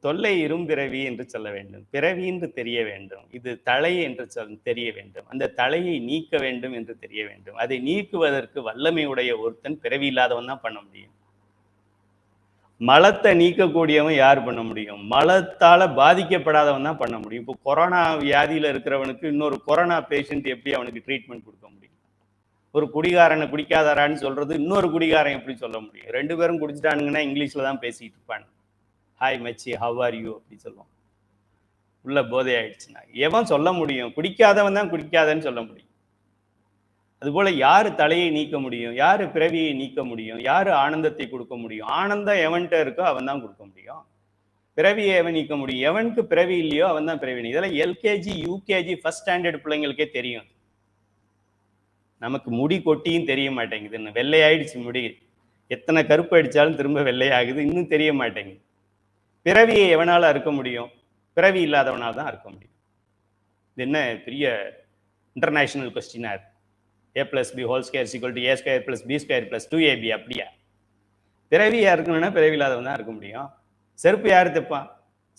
தொல்லை இரும்பிறவி என்று சொல்ல வேண்டும், பிறவி என்று தெரிய வேண்டும், இது தலை என்று தெரிய வேண்டும், அந்த தலையை நீக்க வேண்டும் என்று தெரிய வேண்டும். அதை நீக்குவதற்கு வல்லமை உடைய ஒருத்தன் பிறவி இல்லாதவன் தான் பண்ண முடியும். மலத்தை நீக்கக்கூடியவன் யார் பண்ண முடியும்? மலத்தால பாதிக்கப்படாதவன் தான் பண்ண முடியும். இப்போ கொரோனா வியாதியில இருக்கிறவனுக்கு இன்னொரு கொரோனா பேஷண்ட் எப்படி அவனுக்கு ட்ரீட்மெண்ட் கொடுக்க முடியும்? ஒரு குடிகாரனை குடிக்காதாரான்னு சொல்றது இன்னொரு குடிகாரன் எப்படி சொல்ல முடியும்? 2 பேரும் குடிச்சிட்டானுங்கன்னா இங்கிலீஷ்ல தான் பேசிட்டு இருப்பானு. ஹாய் மச்சி, ஹவ் ஆர் யூ அப்படி சொல்லுவோம். உள்ள போதை ஆயிடுச்சுன்னா எவன் சொல்ல முடியும்? குடிக்காதவன் தான் குடிக்காதன்னு சொல்ல முடியும். அதுபோல யாரு தலையை நீக்க முடியும்? யாரு பிறவியை நீக்க முடியும்? யாரு ஆனந்தத்தை கொடுக்க முடியும்? ஆனந்தம் எவன்கிட்ட இருக்கோ அவன் தான் கொடுக்க முடியும். பிறவியை எவன் நீக்க முடியும்? எவனுக்கு பிறவி இல்லையோ அவன் தான் பிறவி. இதெல்லாம் எல்கேஜி, யூகேஜி, ஃபர்ஸ்ட் ஸ்டாண்டர்ட் பிள்ளைங்களுக்கே தெரியும். நமக்கு முடி கொட்டியும் தெரிய மாட்டேங்குது. வெள்ளையாயிடுச்சு முடி, எத்தனை கருப்பு அடிச்சாலும் திரும்ப வெள்ளையாகுது, இன்னும் தெரிய மாட்டேங்குது. பிறவியை எவனால அறுக்க முடியும்? பிறவி இல்லாதவனால் தான் அறுக்க முடியும். இது என்ன பெரிய இன்டர்நேஷனல் கொஸ்டினா இருக்கு. a+b whole square = a² + b² + 2ab. அப்படியா? பிறவி யாருக்குன்னா பிறவி இல்லாதவன் தான் இருக்க முடியும். செருப்பு யாரு தைப்பான்?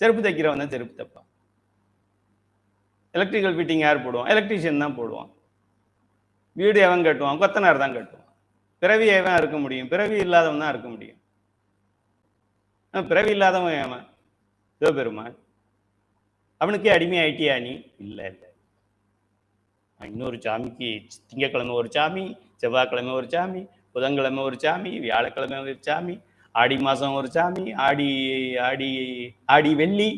செருப்பு தைக்கிறவன் தான் செருப்பு தைப்பான். எலக்ட்ரிக்கல் ஃபிட்டிங் யார் போடுவான்? எலக்ட்ரீஷியன் தான் போடுவான். வீடு எவன் கட்டுவான்? கொத்தனார் தான் கட்டுவான். பிறவி எவன் இருக்க முடியும்? பிறவி இல்லாதவன் தான் இருக்க முடியும். பிறவி இல்லாதவன் ஏவன்? சிவபெருமான். அவனுக்கே அடிமை ஆயிட்டியா நீ? இல்லை இல்லை. இன்னொரு சாமிக்கு திங்கக்கிழமை ஒரு சாமி, செவ்வாய்க்கிழமை ஒரு சாமி, புதன்கிழமை ஒரு சாமி, வியாழக்கிழமை ஒரு சாமி, ஆடி மாதம் ஒரு சாமி, ஆடி வெள்ளி,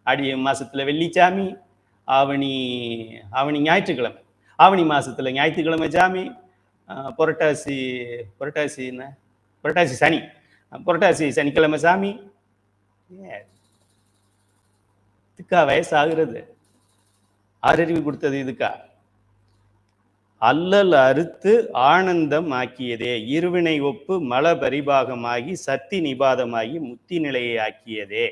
ஆடி மாதத்தில் வெள்ளிச்சாமி, ஆவணி ஞாயிற்றுக்கிழமை, ஆவணி மாதத்தில் ஞாயிற்றுக்கிழமை சாமி, புரட்டாசி சனி, புரட்டாசி சனிக்கிழமை சாமி. இதுக்கா வயசாகிறது? ஆறறிவு கொடுத்தது இதுக்கா? அல்லல் அறுத்து ஆனந்தம் ஆக்கியதே. இருவினை ஒப்பு மல பரிபாகமாகி சக்தி நிபாதமாகி முத்தி நிலையை ஆக்கியதே.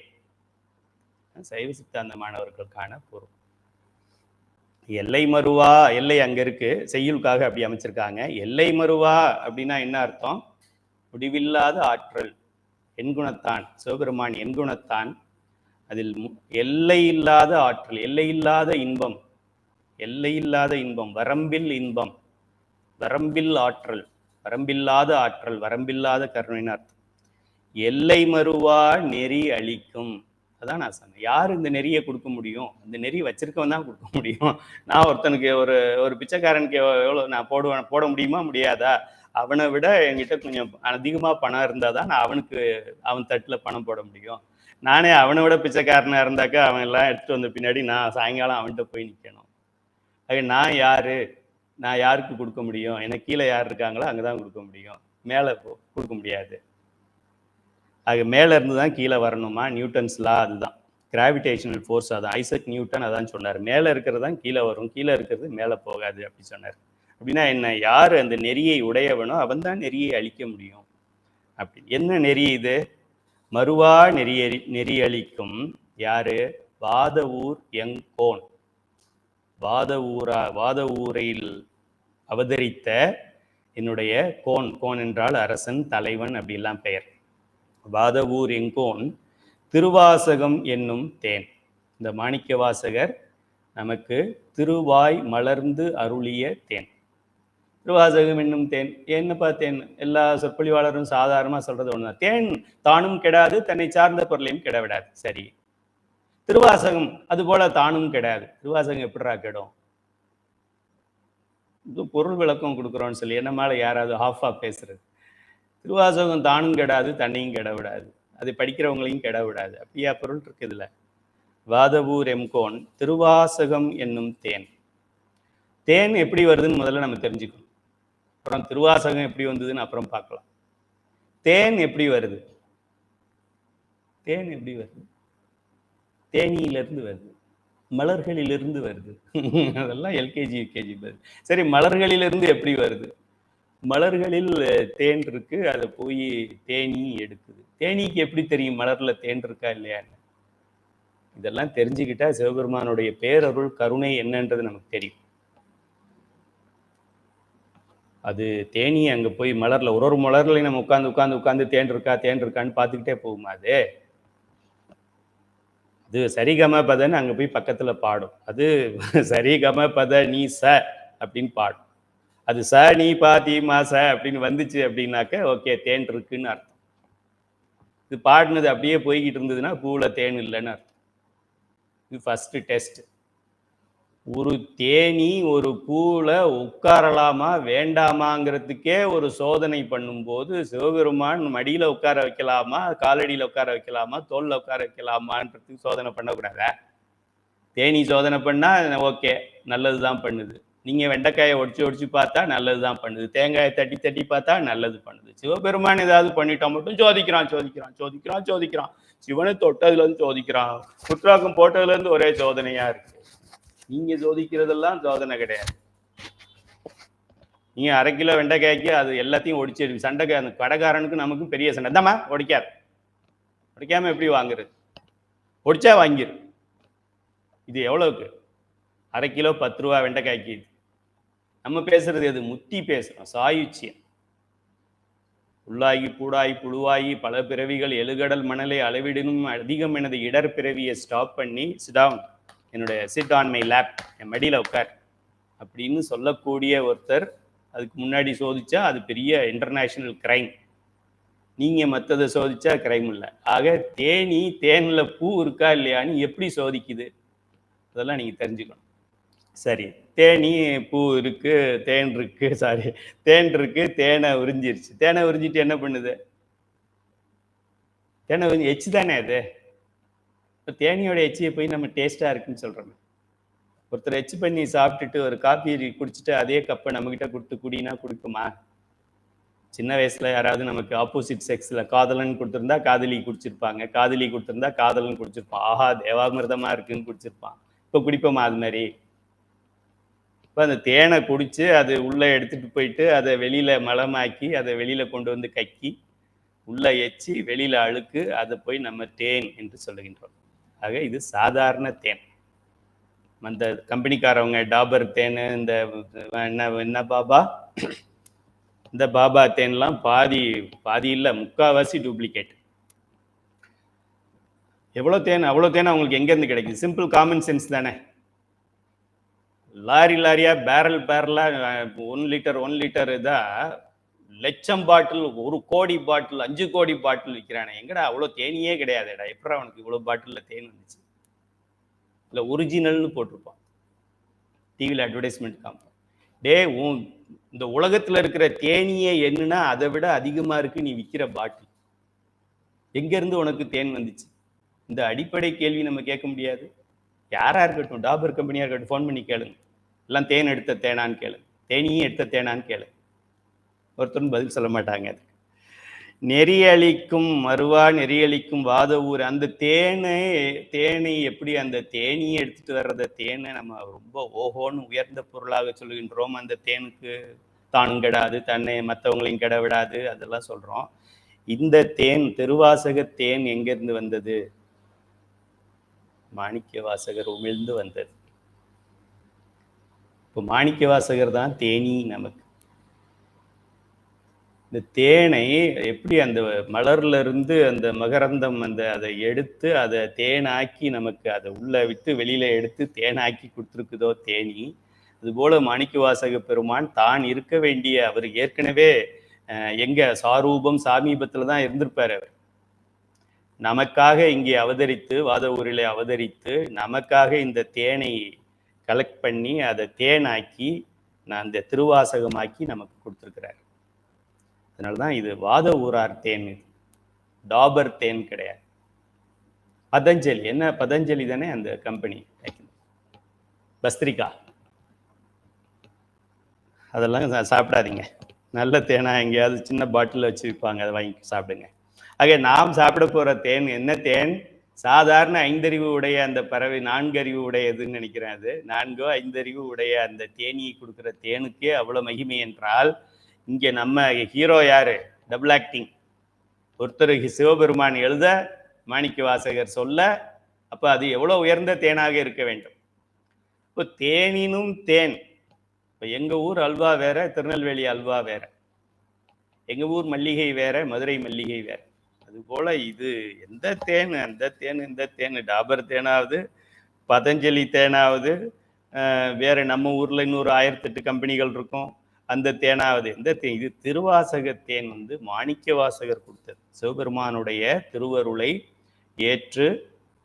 சைவ சித்தாந்த மாணவர்களுக்கான பொருள். எல்லை மறுவா, எல்லை அங்க இருக்கு, செய்யுளுக்காக அப்படி அமைச்சிருக்காங்க. எல்லை மறுவா அப்படின்னா என்ன அர்த்தம்? முடிவில்லாத ஆற்றல், எண்குணத்தான். சிவபெருமான் எண்குணத்தான். அதில் எல்லை இல்லாத ஆற்றல், எல்லை இல்லாத இன்பம், எல்லை இல்லாத இன்பம், வரம்பில் இன்பம், வரம்பில் ஆற்றல், வரம்பில்லாத ஆற்றல், வரம்பில்லாத கருணைன்னு அர்த்தம். எல்லை மறுவா நெறி அளிக்கும். அதான் நான் சொன்னேன். யார் இந்த நெறியை கொடுக்க முடியும்? இந்த நெறி வச்சிருக்கவன் தான் கொடுக்க முடியும். நான் ஒருத்தனுக்கு ஒரு பிச்சைக்காரனுக்கு எவ்வளோ நான் போட முடியுமா முடியாதா? அவனை விட என்கிட்ட கொஞ்சம் அதிகமாக பணம் இருந்தால் தான் நான் அவன் தட்டில் பணம் போட முடியும். நானே அவனை விட பிச்சைக்காரனாக இருந்தாக்கா அவன் எல்லாம் எடுத்துட்டு வந்த பின்னாடி நான் சாயங்காலம் அவன்கிட்ட போய் நிற்கணும். அது நான் யாரு? நான் யாருக்கு கொடுக்க முடியும்? எனக்கு கீழே யார் இருக்காங்களோ அங்கதான் கொடுக்க முடியும், மேலே கொடுக்க முடியாது. அது மேல இருந்து தான் கீழே வரணுமா? நியூட்டன்ஸ் லா அதுதான். Gravitational force. அதான் ஐசக் நியூட்டன் அதான் சொன்னார். மேலே இருக்கிறது தான் கீழே வரும், கீழே இருக்கிறது மேலே போகாது அப்படி சொன்னார். அப்படின்னா என்ன? யார் அந்த நெறியை உடையவனோ அவன் தான் நெறியை அழிக்க முடியும். அப்படி என்ன நெறி இது? மறுவா நெறியளிக்கும் யாரு? வாத ஊர் எங்கோன். வாத ஊரில் அவதரித்த என்னுடைய கோன் என்றால் அரசன், தலைவன் அப்படிலாம் பெயர். வாத ஊர் எங்கோன் திருவாசகம் என்னும் தேன். இந்த மாணிக்க வாசகர் நமக்கு திருவாய் மலர்ந்து அருளிய தேன். திருவாசகம் என்னும் தேன். என்னப்பா தேன்? எல்லா சொற்பொழிவாளரும் சாதாரணமாக சொல்றது ஒண்ணுதான். தேன் தானும் கெடாது, தன்னை சார்ந்த பொருளையும் கெடவிடாது. சரி, திருவாசகம் அது போல தானும் கெடாது. திருவாசகம் எப்படிரா கெடும்? இது பொருள் விளக்கம் கொடுக்குறோன்னு சொல்லி என்ன மேலே யாராவது ஹாஃபா பேசுறது. திருவாசகம் தானும் கெடாது, தன்னையும் கெட விடாது, அதை படிக்கிறவங்களையும் கெட விடாது. அப்படியா பொருள் இருக்கு இதுல. வாதவூர் எம்கோன் திருவாசகம் என்னும் தேன். தேன் எப்படி வருதுன்னு முதல்ல நம்ம தெரிஞ்சுக்கணும். அப்புறம் திருவாசகம் எப்படி வந்ததுன்னு அப்புறம் பார்க்கலாம். தேன் எப்படி வருது? தேன் எப்படி வருது? தேனியிலிருந்து வருது, மலர்களிலிருந்து வருது. அதெல்லாம் எல்கேஜி யூகேஜி வருது. சரி, மலர்களிலிருந்து எப்படி வருது? மலர்களில் தேன் இருக்கு, அதை போய் தேனி எடுக்குது. தேனிக்கு எப்படி தெரியும் மலர்ல தேன் இருக்கா இல்லையான்னு? இதெல்லாம் தெரிஞ்சுக்கிட்டா சிவபெருமானுடைய பேரருள் கருணை என்னன்றது நமக்கு தெரியும். அது தேனி அங்க போய் மலர்ல ஒரு மலர்ல நம்ம உட்காந்து தேன் இருக்கான்னு பார்த்துக்கிட்டே போகுமா? அது சரிகம பதன்னு அங்க போய் பக்கத்துல பாடும். அது சரிகம பத நீ ச அப்படின்னு பாடும். அது ச நீ பாத்தி மாச அப்படின்னு வந்துச்சு அப்படின்னாக்க ஓகே தேன் இருக்குன்னு அர்த்தம். இது பாடினது அப்படியே போய்கிட்டு இருந்ததுன்னா பூவுல தேன் இல்லைன்னு அர்த்தம். இது ஃபர்ஸ்ட் டெஸ்ட். ஒரு தேனி ஒரு பூவில் உட்காரலாமா வேண்டாமாங்கிறதுக்கே ஒரு சோதனை பண்ணும்போது சிவபெருமான் மடியில் உட்கார வைக்கலாமா, காலடியில் உட்கார வைக்கலாமா, தோளில் உட்கார வைக்கலாமான்றதுக்கு சோதனை பண்ணக்கூடாதா? தேனி சோதனை பண்ணால் ஓகே நல்லது தான் பண்ணுது. நீங்கள் வெண்டைக்காயை ஒடிச்சு பார்த்தா நல்லது தான் பண்ணுது. தேங்காயை தட்டி பார்த்தா நல்லது பண்ணுது. சிவபெருமான் ஏதாவது பண்ணிட்டா மட்டும் சோதிக்கிறான். சிவனை தொட்டதுலேருந்து சோதிக்கிறான், புத்ராக்கம் போட்டதுலேருந்து ஒரே சோதனையாக இருக்கு. நீங்க சோதிக்கிறதெல்லாம் சோதனை கிடையாது. நீங்க 1/2 கிலோ வெண்டைக்காய்க்கு அது எல்லாத்தையும் ஒடிச்சு சண்டைக்கு அந்த கடைக்காரனுக்கு நமக்கும் பெரிய சண்டை. தாம்மா ஒடிக்காம எப்படி வாங்குறது? ஒடிச்சா வாங்கிரு. இது எவ்வளவுக்கு? 1/2 கிலோ 10 ரூபா வெண்டைக்காய்க்கு. நம்ம பேசுறது எது? முத்தி பேசுறோம், சாயுச்சியம். உள்ளாகி பூடாய் புழுவாயி பல பிறவிகள் எழுகடல் மணலை அளவிடனும் அதிகம் எனது இடர் பிறவியை ஸ்டாப் பண்ணி சிடவுன், என்னுடைய சிட் ஆன் மை லேப், என் மடியில் உட்கார் அப்படின்னு சொல்லக்கூடிய ஒருத்தர் அதுக்கு முன்னாடி சோதிச்சா அது பெரிய இன்டர்நேஷனல் கிரைம். நீங்கள் மற்றதை சோதிச்சா கிரைம் இல்லை. ஆக தேனில் பூ இருக்கா இல்லையான்னு எப்படி சோதிக்குது அதெல்லாம் நீங்கள் தெரிஞ்சுக்கணும். சரி, தேனி பூ இருக்கு, தேன் இருக்கு, தேனை உறிஞ்சிருச்சு. தேனை உறிஞ்சிட்டு என்ன பண்ணுது? தேனை உறிஞ்சி எச்சு தானே அது. இப்போ தேனியோட எச்சியை போய் நம்ம டேஸ்ட்டாக இருக்குன்னு சொல்கிறோம். ஒருத்தர் எச்சு பண்ணி சாப்பிட்டுட்டு ஒரு காப்பி குடிச்சிட்டு அதே கப்பை நம்மக்கிட்ட கொடுத்து குடினா குடிக்குமா? சின்ன வயசில் யாராவது நமக்கு ஆப்போசிட் செக்ஸில் காதலன் கொடுத்துருந்தா காதலி குடிச்சிருப்பாங்க, காதலி கொடுத்துருந்தா காதலன் குடிச்சிருப்பான். ஆஹா தேவாமிர்தமாக இருக்குன்னு குடிச்சிருப்பான். இப்போ குடிப்போமா அது மாதிரி? இப்போ அந்த தேனை குடித்து அதை உள்ளே எடுத்துகிட்டு போயிட்டு அதை வெளியில் மலமாக்கி அதை வெளியில் கொண்டு வந்து கக்கி உள்ளே எச்சி வெளியில் அழுக்கு, அதை போய் நம்ம தேன் என்று சொல்லுகின்றோம். ஆக இது சாதாரண தேன். அந்த கம்பெனிக்காரவங்க டாபர் தேன், இந்த என்ன பாபா, இந்த பாபா தேன்லாம் பாதி இல்லை, முக்கால்வாசி டூப்ளிகேட். எவ்வளோ தேன் அவ்வளோ தேன் அவங்களுக்கு எங்கேருந்து கிடைக்குது? சிம்பிள் காமன் சென்ஸ் தானே. லாரியா பேரலா 1 லிட்டர் இதாக லட்சம் பாட்டில், 1 கோடி பாட்டில், 5 கோடி பாட்டில் விற்கிறானே. எங்கடா அவ்வளோ தேனியே கிடையாதுடா, எப்படா அவனுக்கு இவ்வளோ பாட்டிலில் தேன் வந்துச்சு? இல்லை ஒரிஜினல்னு போட்டிருப்பான் டிவியில் அட்வர்டைஸ்மெண்ட் காமிப்பான். இந்த உலகத்தில் இருக்கிற தேனியே என்னன்னா அதை விட அதிகமாக இருக்கு நீ விற்கிற பாட்டில். எங்கேருந்து உனக்கு தேன் வந்துச்சு? இந்த அடிப்படை கேள்வி நம்ம கேட்க முடியாது. யாராக இருக்கட்டும், டாபர் கம்பெனியாக இருக்கட்டும், ஃபோன் பண்ணி கேளுங்க. எல்லாம் தேன் எடுத்த தேனான்னு கேளுங்க, தேனியும் எடுத்த தேனான்னு கேளுங்க. ஒருத்தரும் பதில் சொல்ல மாட்டாங்க. அதுக்கு நெறியளிக்கும் மறுவா நெறியளிக்கும் வாத ஊர். அந்த தேனை எப்படி அந்த தேனியை எடுத்துட்டு வர்றத தேனை நம்ம ரொம்ப ஓஹோன்னு உயர்ந்த பொருளாக சொல்லுகின்றோம். அந்த தேனுக்கு தானும் கெடாது, தன்னை மற்றவங்களையும் கெட விடாது, அதெல்லாம் சொல்றோம். இந்த தேன், திருவாசக தேன் எங்கிருந்து வந்தது? மாணிக்க வாசகர் உமிழ்ந்து வந்தது. இப்போ மாணிக்க வாசகர் தான் தேனி நமக்கு. இந்த தேனை எப்படி அந்த மலர்ல இருந்து அந்த மகரந்தம் அதை எடுத்து அதை தேனாக்கி நமக்கு அதை உள்ள விட்டு வெளியில எடுத்து தேனாக்கி கொடுத்துருக்குதோ தேனி, அதுபோல மாணிக்கவாசக பெருமான் தான் இருக்க வேண்டிய, அவர் ஏற்கனவே எங்க சாரூபம் சாமீபத்துல தான் இருந்திருப்பாரு. அவர் நமக்காக இங்கே அவதரித்து, வாத ஊரிலே அவதரித்து நமக்காக இந்த தேனை கலெக்ட் பண்ணி அதை தேனாக்கி அந்த திருவாசகமாக்கி நமக்கு கொடுத்துருக்கிறார். அதனால்தான் இது வாத ஊரார் தேன், டாபர் தேன் கிடையாது. பதஞ்சலி, என்ன பதஞ்சலி தானே அந்த கம்பெனி, பஸ்திரிகா, அதெல்லாம் சாப்பிடாதீங்க. நல்ல தேனா எங்கேயாவது சின்ன பாட்டில் வச்சு விற்பாங்க, அதை வாங்கி சாப்பிடுங்க. ஆக நாம் சாப்பிட போற தேன் என்ன தேன்? சாதாரண 5 அறிவு உடைய அந்த பறவை 4 அறிவு உடையதுன்னு நினைக்கிறேன். அது 4 5 அறிவு உடைய அந்த தேனியை கொடுக்குற தேனுக்கே அவ்வளவு மகிமை என்றால், இங்க நம்ம ஹீரோ யாரு? Double acting. ஒருத்தர் சிவபெருமான் எழுத, மாணிக்க வாசகர் சொல்ல, அப்ப அது எவ்வளவு உயர்ந்த தேனாக இருக்க வேண்டும். இப்போ தேனினும் தேன். இப்போ எங்க ஊர் அல்வா வேற, திருநெல்வேலி அல்வா வேற. எங்க ஊர் மல்லிகை வேற, மதுரை மல்லிகை வேற. அது போல இது எந்த தேன், அந்த தேன் இந்த தேன், டாபர் தேனாவது, பதஞ்சலி தேனாவது, வேற நம்ம ஊர்ல இன்னொரு 1008 கம்பெனிகள் இருக்கும், அந்த தேனாவது எந்த தேன்? இது திருவாசக தேன் மாணிக்க வாசகர் கொடுத்தது. சிவபெருமானுடைய திருவருளை ஏற்று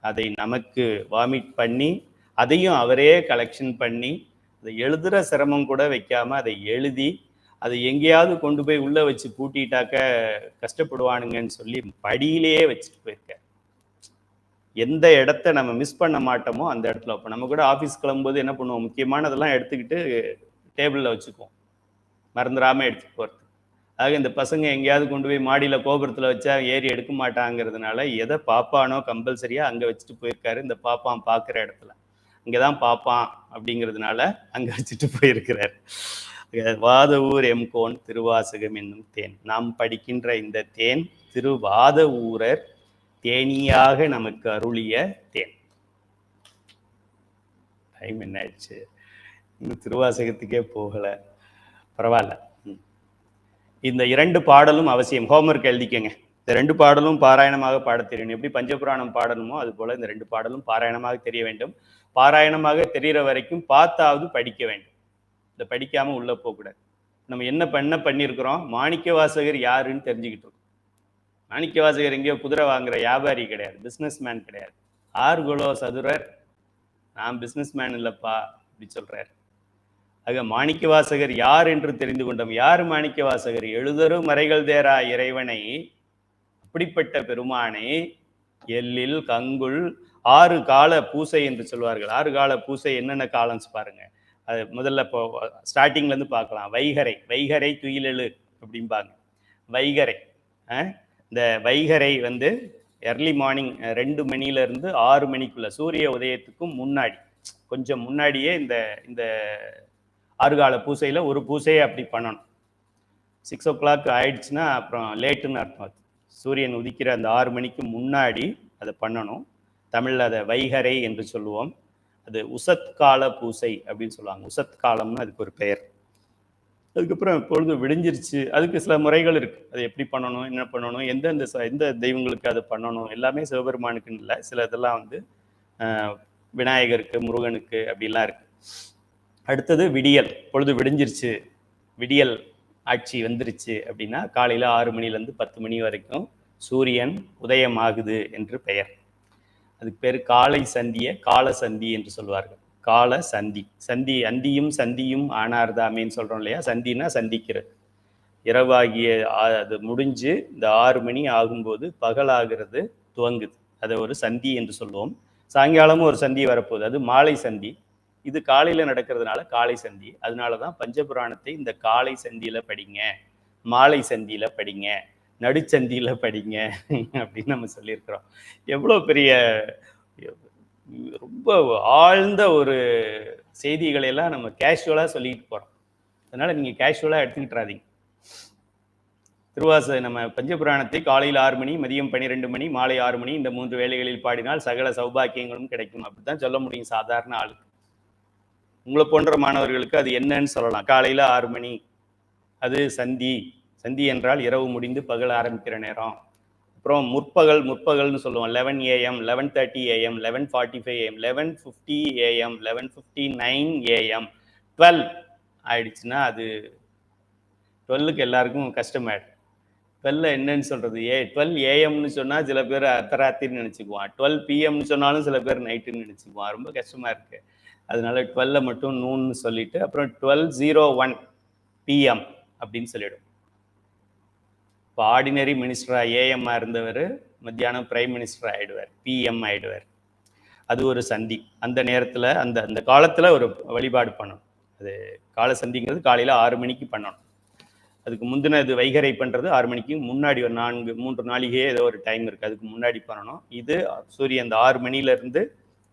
அதை நமக்கு வாமிட் பண்ணி, அதையும் அவரே கலெக்ஷன் பண்ணி, அதை எழுதுகிற சிரமம் கூட வைக்காம அதை எழுதி, அதை எங்கேயாவது கொண்டு போய் உள்ள வச்சு பூட்டிட்டாக்க கஷ்டப்படுவானுங்கன்னு சொல்லி படியிலேயே வச்சுட்டு போயிருக்க. எந்த இடத்த நம்ம மிஸ் பண்ண மாட்டோமோ அந்த இடத்துல. இப்போ நம்ம கூட ஆஃபீஸ் கிளம்பும்போது என்ன பண்ணுவோம், முக்கியமானதெல்லாம் எடுத்துக்கிட்டு டேபிளில் வச்சுக்குவோம், மறந்துடாமல் எடுத்துகிட்டு போகிறது. ஆக இந்த பசங்க எங்கேயாவது கொண்டு போய் மாடியில் கோபுரத்தில் வச்சா ஏறி எடுக்க மாட்டாங்கிறதுனால எதை பாப்பானோ கம்பல்சரியாக அங்கே வச்சுட்டு போயிருக்காரு. இந்த பாப்பான் பார்க்குற இடத்துல அங்கே தான் பார்ப்பான் அப்படிங்கிறதுனால அங்கே வச்சுட்டு போயிருக்கிறார். வாத ஊர் எம்கோன் திருவாசகம் என்னும் தேன். நாம் படிக்கின்ற இந்த தேன் திருவாத ஊரர் தேனியாக நமக்கு அருளிய தேன். டைம் என்ன ஆயிடுச்சு, இன்னும் திருவாசகத்துக்கே போகலை, பரவாயில்ல. இந்த 2 பாடலும் அவசியம், ஹோம்ஒர்க் எழுதிக்கங்க. இந்த 2 பாடலும் பாராயணமாக பாட தெரியணும். எப்படி பஞ்சபுராணம் பாடணுமோ அது போல இந்த 2 பாடலும் பாராயணமாக தெரிய வேண்டும். பாராயணமாக தெரிகிற வரைக்கும் பார்த்தாவது படிக்க வேண்டும். இந்த படிக்காம உள்ள போகக்கூடாது. நம்ம என்ன பண்ணியிருக்கிறோம், மாணிக்க வாசகர் யாருன்னு தெரிஞ்சுக்கிட்டு இருக்கோம். மாணிக்க வாசகர் எங்கேயோ குதிரை வாங்குற வியாபாரி கிடையாது, பிஸ்னஸ் மேன் கிடையாது. ஆர்குலோ சதுரர், நான் பிஸ்னஸ் மேன் இல்லப்பா அப்படி சொல்றாரு. ஆக மாணிக்க வாசகர் யார் என்று தெரிந்து கொண்டோம். யார் மாணிக்க வாசகர்? எழுதரும் மறைகள் தேரா இறைவனை, அப்படிப்பட்ட பெருமானை எல்லில் கங்குல் 6 கால பூசை என்று சொல்வார்கள். 6 கால பூசை என்னென்ன காலம்ஸ் பாருங்க. அது முதல்ல இப்போ ஸ்டார்டிங்ல இருந்து பார்க்கலாம். வைகரை துயிலெழு அப்படிம்பாங்க. வைகரை, இந்த வைகரை எர்லி மார்னிங் 2 மணிலேருந்து 6 மணிக்குள்ள, சூரிய உதயத்துக்கும் முன்னாடி, கொஞ்சம் முன்னாடியே இந்த 6 கால பூசையில் ஒரு பூசையை அப்படி பண்ணணும். 6 o'clock ஆயிடுச்சுன்னா அப்புறம் லேட்டுன்னு அர்த்தம். சூரியன் உதிக்கிற அந்த 6 மணிக்கு முன்னாடி அதை பண்ணணும். தமிழில் அதை வைகரை என்று சொல்லுவோம். அது உசத்கால பூசை அப்படின்னு சொல்லுவாங்க. உசத் காலம்னு அதுக்கு ஒரு பெயர். அதுக்கப்புறம் பொழுது விடிஞ்சிருச்சு, அதுக்கு சில முறைகள் இருக்கு. அது எப்படி பண்ணணும், என்ன பண்ணணும், எந்த தெய்வங்களுக்கு அதை பண்ணணும், எல்லாமே சிவபெருமானுக்குன்னு இல்லை. சில இதெல்லாம் விநாயகருக்கு, முருகனுக்கு அப்படிலாம் இருக்கு. அடுத்தது விடியல். பொழுது விடிஞ்சிருச்சு, விடியல் ஆட்சி வந்துருச்சு அப்படின்னா காலையில் 6 மணிலேருந்து 10 மணி வரைக்கும் சூரியன் உதயமாகுது என்று பெயர். அதுக்கு பேர் காலை சந்தியை கால சந்தி என்று சொல்வார்கள். கால சந்தி, சந்தி அந்தியும் சந்தியும் ஆனார்தாமேன்னு சொல்கிறோம் இல்லையா. சந்தினா சந்திக்கிறது. இரவாகிய அது முடிஞ்சு இந்த 6 மணி ஆகும்போது பகலாகிறது துவங்குது. அதை ஒரு சந்தி என்று சொல்லுவோம். சாயங்காலமும் ஒரு சந்தி வரப்போகுது, அது மாலை சந்தி. இது காலையில் நடக்கிறதுனால காலை சந்தி. அதனால தான் பஞ்சபுராணத்தை இந்த காலை சந்தியில் படிங்க, மாலை சந்தியில் படிங்க, நடுச்சந்தியில் படிங்க அப்படின்னு நம்ம சொல்லியிருக்கிறோம். எவ்வளோ பெரிய ரொம்ப ஆழ்ந்த ஒரு செய்திகளை எல்லாம் நம்ம கேஷுவலாக சொல்லிட்டு போகிறோம். அதனால் நீங்கள் கேஷுவலாக எடுத்துக்கிட்டுறாதீங்க. நம்ம பஞ்சபுராணத்தை காலையில் 6 மணி, மதியம் 12 மணி, மாலை 6 மணி இந்த 3 வேளைகளில் பாடினால் சகல சௌபாக்கியங்களும் கிடைக்கும். அப்படித்தான் சொல்ல முடியும் சாதாரண ஆளுக்கு. உங்களை போன்ற மாணவர்களுக்கு அது என்னன்னு சொல்லலாம். காலையில் 6 மணி அது சந்தி. சந்தி என்றால் இரவு முடிந்து பகல் ஆரம்பிக்கிற நேரம். அப்புறம் முற்பகல்னு சொல்லுவோம். 11 AM, 11:30 AM, 11:45 AM, 11:50 AM, 11:59 AM, 12 ஆயிடுச்சுன்னா அது 12க்கு எல்லாருக்கும் கஷ்டமாயிடும். 12 என்னன்னு சொல்றது? 12 AMன்னு சொன்னா சில பேர் அர்த்தராத்திரின்னு நினைச்சுக்குவான். 12 PMன்னு சொன்னாலும் சில பேர் நைட்டுன்னு நினைச்சுக்குவான். ரொம்ப கஷ்டமா இருக்கு. அதனால 12 மட்டும் நூன்னு சொல்லிட்டு அப்புறம் 12:01 PM அப்படின்னு சொல்லிடும். இப்போ ஆர்டினரி மினிஸ்டரா ஏஎம்மா இருந்தவர் மத்தியானம் பிரைம் மினிஸ்டர் ஆயிடுவார், பிஎம் ஆயிடுவார். அது ஒரு சந்தி. அந்த நேரத்தில் அந்த காலத்தில் ஒரு வழிபாடு பண்ணணும். அது கால சந்திங்கிறது காலையில் 6 மணிக்கு பண்ணணும். அதுக்கு முந்தினது வைகரை பண்ணுறது 6 மணிக்கு முன்னாடி ஒரு 3 நாளிகையே ஏதோ ஒரு டைம் இருக்குது, அதுக்கு முன்னாடி பண்ணணும். இது சூரியன் அந்த 6 மணிலேருந்து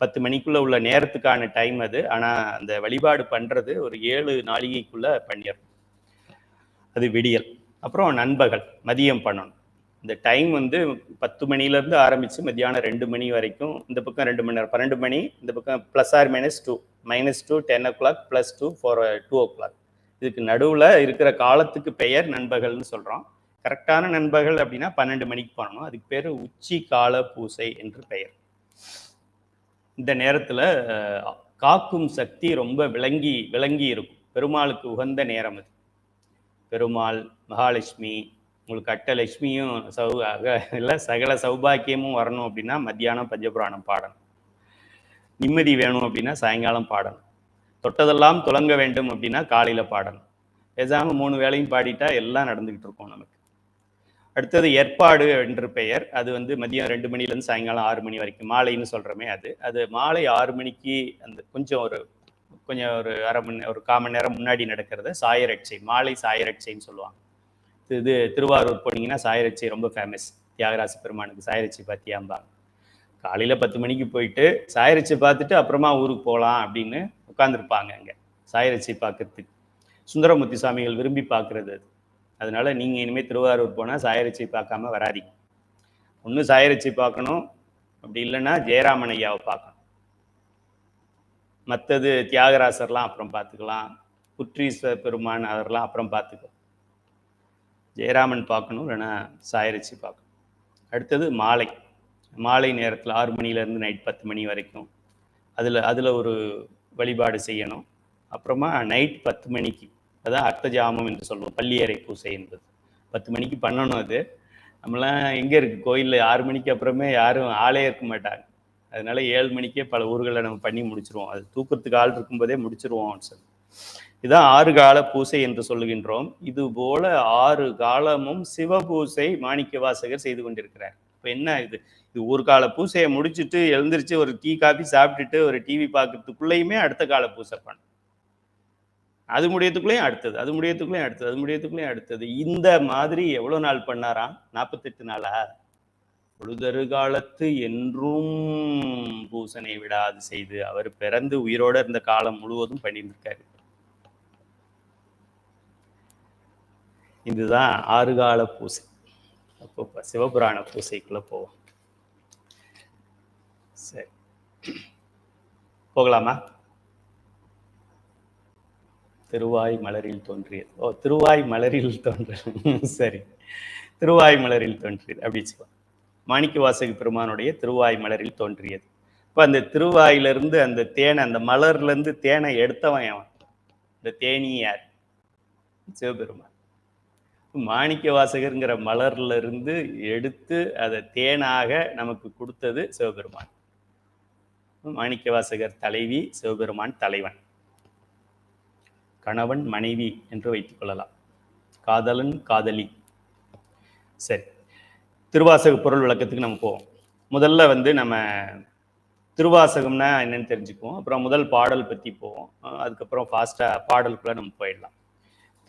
10 மணிக்குள்ளே உள்ள நேரத்துக்கான டைம் அது. ஆனால் அந்த வழிபாடு பண்ணுறது ஒரு 7 நாளிகைக்குள்ளே பண்ணிடணும். அது விடியல். அப்புறம் நண்பகல் மதியம் பண்ணணும். இந்த டைம் 10 மணிலேருந்து ஆரம்பித்து மத்தியானம் 2 மணி வரைக்கும். இந்த பக்கம் 2 மணி நேரம் 12 மணி, இந்த பக்கம் +or -2 10 o'clock +2 for 2 o'clock. இதுக்கு நடுவில் இருக்கிற காலத்துக்கு பெயர் நண்பகல்னு சொல்கிறோம். கரெக்டான நண்பகல் அப்படின்னா 12 மணிக்கு பண்ணணும். அதுக்கு பேர் உச்சி கால பூசை என்று பெயர். இந்த நேரத்தில் காக்கும் சக்தி ரொம்ப விளங்கி இருக்கும். பெருமாளுக்கு உகந்த நேரம் அது. பெருமாள், மகாலட்சுமி, உங்களுக்கு அட்டலட்சுமியும் இல்லை சகல சௌபாக்கியமும் வரணும் அப்படின்னா மத்தியானம் பஞ்சபுராணம் பாடணும். நிம்மதி வேணும் அப்படின்னா சாயங்காலம் பாடணும். தொட்டதெல்லாம் துலங்க வேண்டும் அப்படின்னா காலையில் பாடணும். பேசாமல் 3 வேளையும் பாடிட்டா எல்லாம் நடந்துக்கிட்டு இருக்கும் நமக்கு. அடுத்தது ஏற்பாடு என்று பெயர். அது மதியம் 2 மணிலேருந்து சாயங்காலம் 6 மணி வரைக்கும் மாலைன்னு சொல்கிறோமே அது மாலை 6 மணிக்கு அந்த கொஞ்சம் ஒரு அரை மணி ஒரு 1/4 மணி நேரம் முன்னாடி நடக்கிறது சாயரட்சை, மாலை சாயரட்சைன்னு சொல்லுவாங்க. இது திருவாரூர் போனீங்கன்னா சாயரட்சை ரொம்ப ஃபேமஸ். தியாகராச பெருமானுக்கு சாயரட்சை பார்த்தியாம்பாங்க. காலையில் 10 மணிக்கு போயிட்டு சாயரட்சை பார்த்துட்டு அப்புறமா ஊருக்கு போகலாம் அப்படின்னு உட்காந்துருப்பாங்க. அங்கே சாயரட்சை பார்க்கறதுக்கு சுந்தரமூர்த்தி சுவாமிகள் விரும்பி பார்க்குறது அது. அதனால நீங்கள் இனிமேல் திருவாரூர் போனால் சாயரட்சை பார்க்காம வராதிங்க. ஒன்று சாயரட்சை பார்க்கணும், அப்படி இல்லைன்னா ஜெயராமன் ஐயாவை பார்க்கணும். மற்றது தியாகராசர்லாம் அப்புறம் பார்த்துக்கலாம், புற்றீஸ்வர பெருமான் அவர்லாம் அப்புறம் பார்த்துக்கலாம். ஜெயராமன் பார்க்கணும், இல்லைன்னா சாயரட்சி பார்க்கணும். அடுத்தது மாலை நேரத்தில் 6 மணிலேருந்து நைட் 10 மணி வரைக்கும் அதில் ஒரு வழிபாடு செய்யணும். அப்புறமா நைட் 10 மணிக்கு அதான் அர்த்தஜாமம் என்று சொல்லுவோம், பள்ளியறை பூசை என்பது 10 மணிக்கு பண்ணணும். அது நம்மளாம் எங்கே இருக்குது கோயிலில் 6 மணிக்கு அப்புறமே யாரும் ஆளே இருக்க மாட்டாங்க. அதனால 7 மணிக்கே பல ஊர்களில் நம்ம பண்ணி முடிச்சிருவோம். அது தூக்கத்துக்கு ஆள் இருக்கும்போதே முடிச்சிருவோம் சொல்லி. இதுதான் 6 கால பூசை என்று சொல்லுகின்றோம். இது போல 6 காலமும் சிவபூசை மாணிக்க வாசகர் செய்து கொண்டிருக்கிறார். இப்போ என்ன இது ஒரு கால பூசையை முடிச்சுட்டு எழுந்திரிச்சு ஒரு டீ காஃபி சாப்பிட்டுட்டு ஒரு டிவி பார்க்கறதுக்குள்ளேயுமே அடுத்த கால பூசை பண்ணும். அது முடியத்துக்குள்ளேயும் அடுத்தது, அது முடியத்துக்குள்ளேயும் அடுத்தது, அது முடியத்துக்குள்ளேயும் அடுத்தது. இந்த மாதிரி எவ்வளோ நாள் பண்ணாராம்? 48 நாளா? பொழுதரு காலத்து என்றும் பூசனை விடாது செய்து அவர் பிறந்து உயிரோட இருந்த காலம் முழுவதும் பண்ணியிருக்காரு. இதுதான் 6 கால பூசை. அப்போ சிவபுராண பூசைக்குள்ள போவோம். சரி, போகலாமா? திருவாய் மலரில் தோன்றியது. திருவாய் மலரில் தோன்றியது. சரி, திருவாய் மலரில் தோன்றியது அப்படி சொல்லுவாங்க. மாணிக்க வாசக பெருமானுடைய திருவாய் மலரில் தோன்றியது. இப்போ அந்த திருவாயிலிருந்து அந்த தேனை, அந்த மலர்லேருந்து தேனை எடுத்தவன் அவன். இந்த தேனி யார்? சிவபெருமான். மாணிக்க வாசகருங்கிற மலர்ல இருந்து எடுத்து அதை தேனாக நமக்கு கொடுத்தது சிவபெருமான். மாணிக்க வாசகர் தலைவி, சிவபெருமான் தலைவன். கணவன் மனைவி என்று வைத்துக் கொள்ளலாம். காதலன் காதலி. சரி, திருவாசக பொருள் விளக்கத்துக்கு நம்ம போவோம். முதல்ல நம்ம திருவாசகம்னா என்னன்னு தெரிஞ்சுக்குவோம். அப்புறம் முதல் பாடல் பற்றி போவோம். அதுக்கப்புறம் ஃபாஸ்ட்டாக பாடலுக்குள்ள நம்ம போயிடலாம்.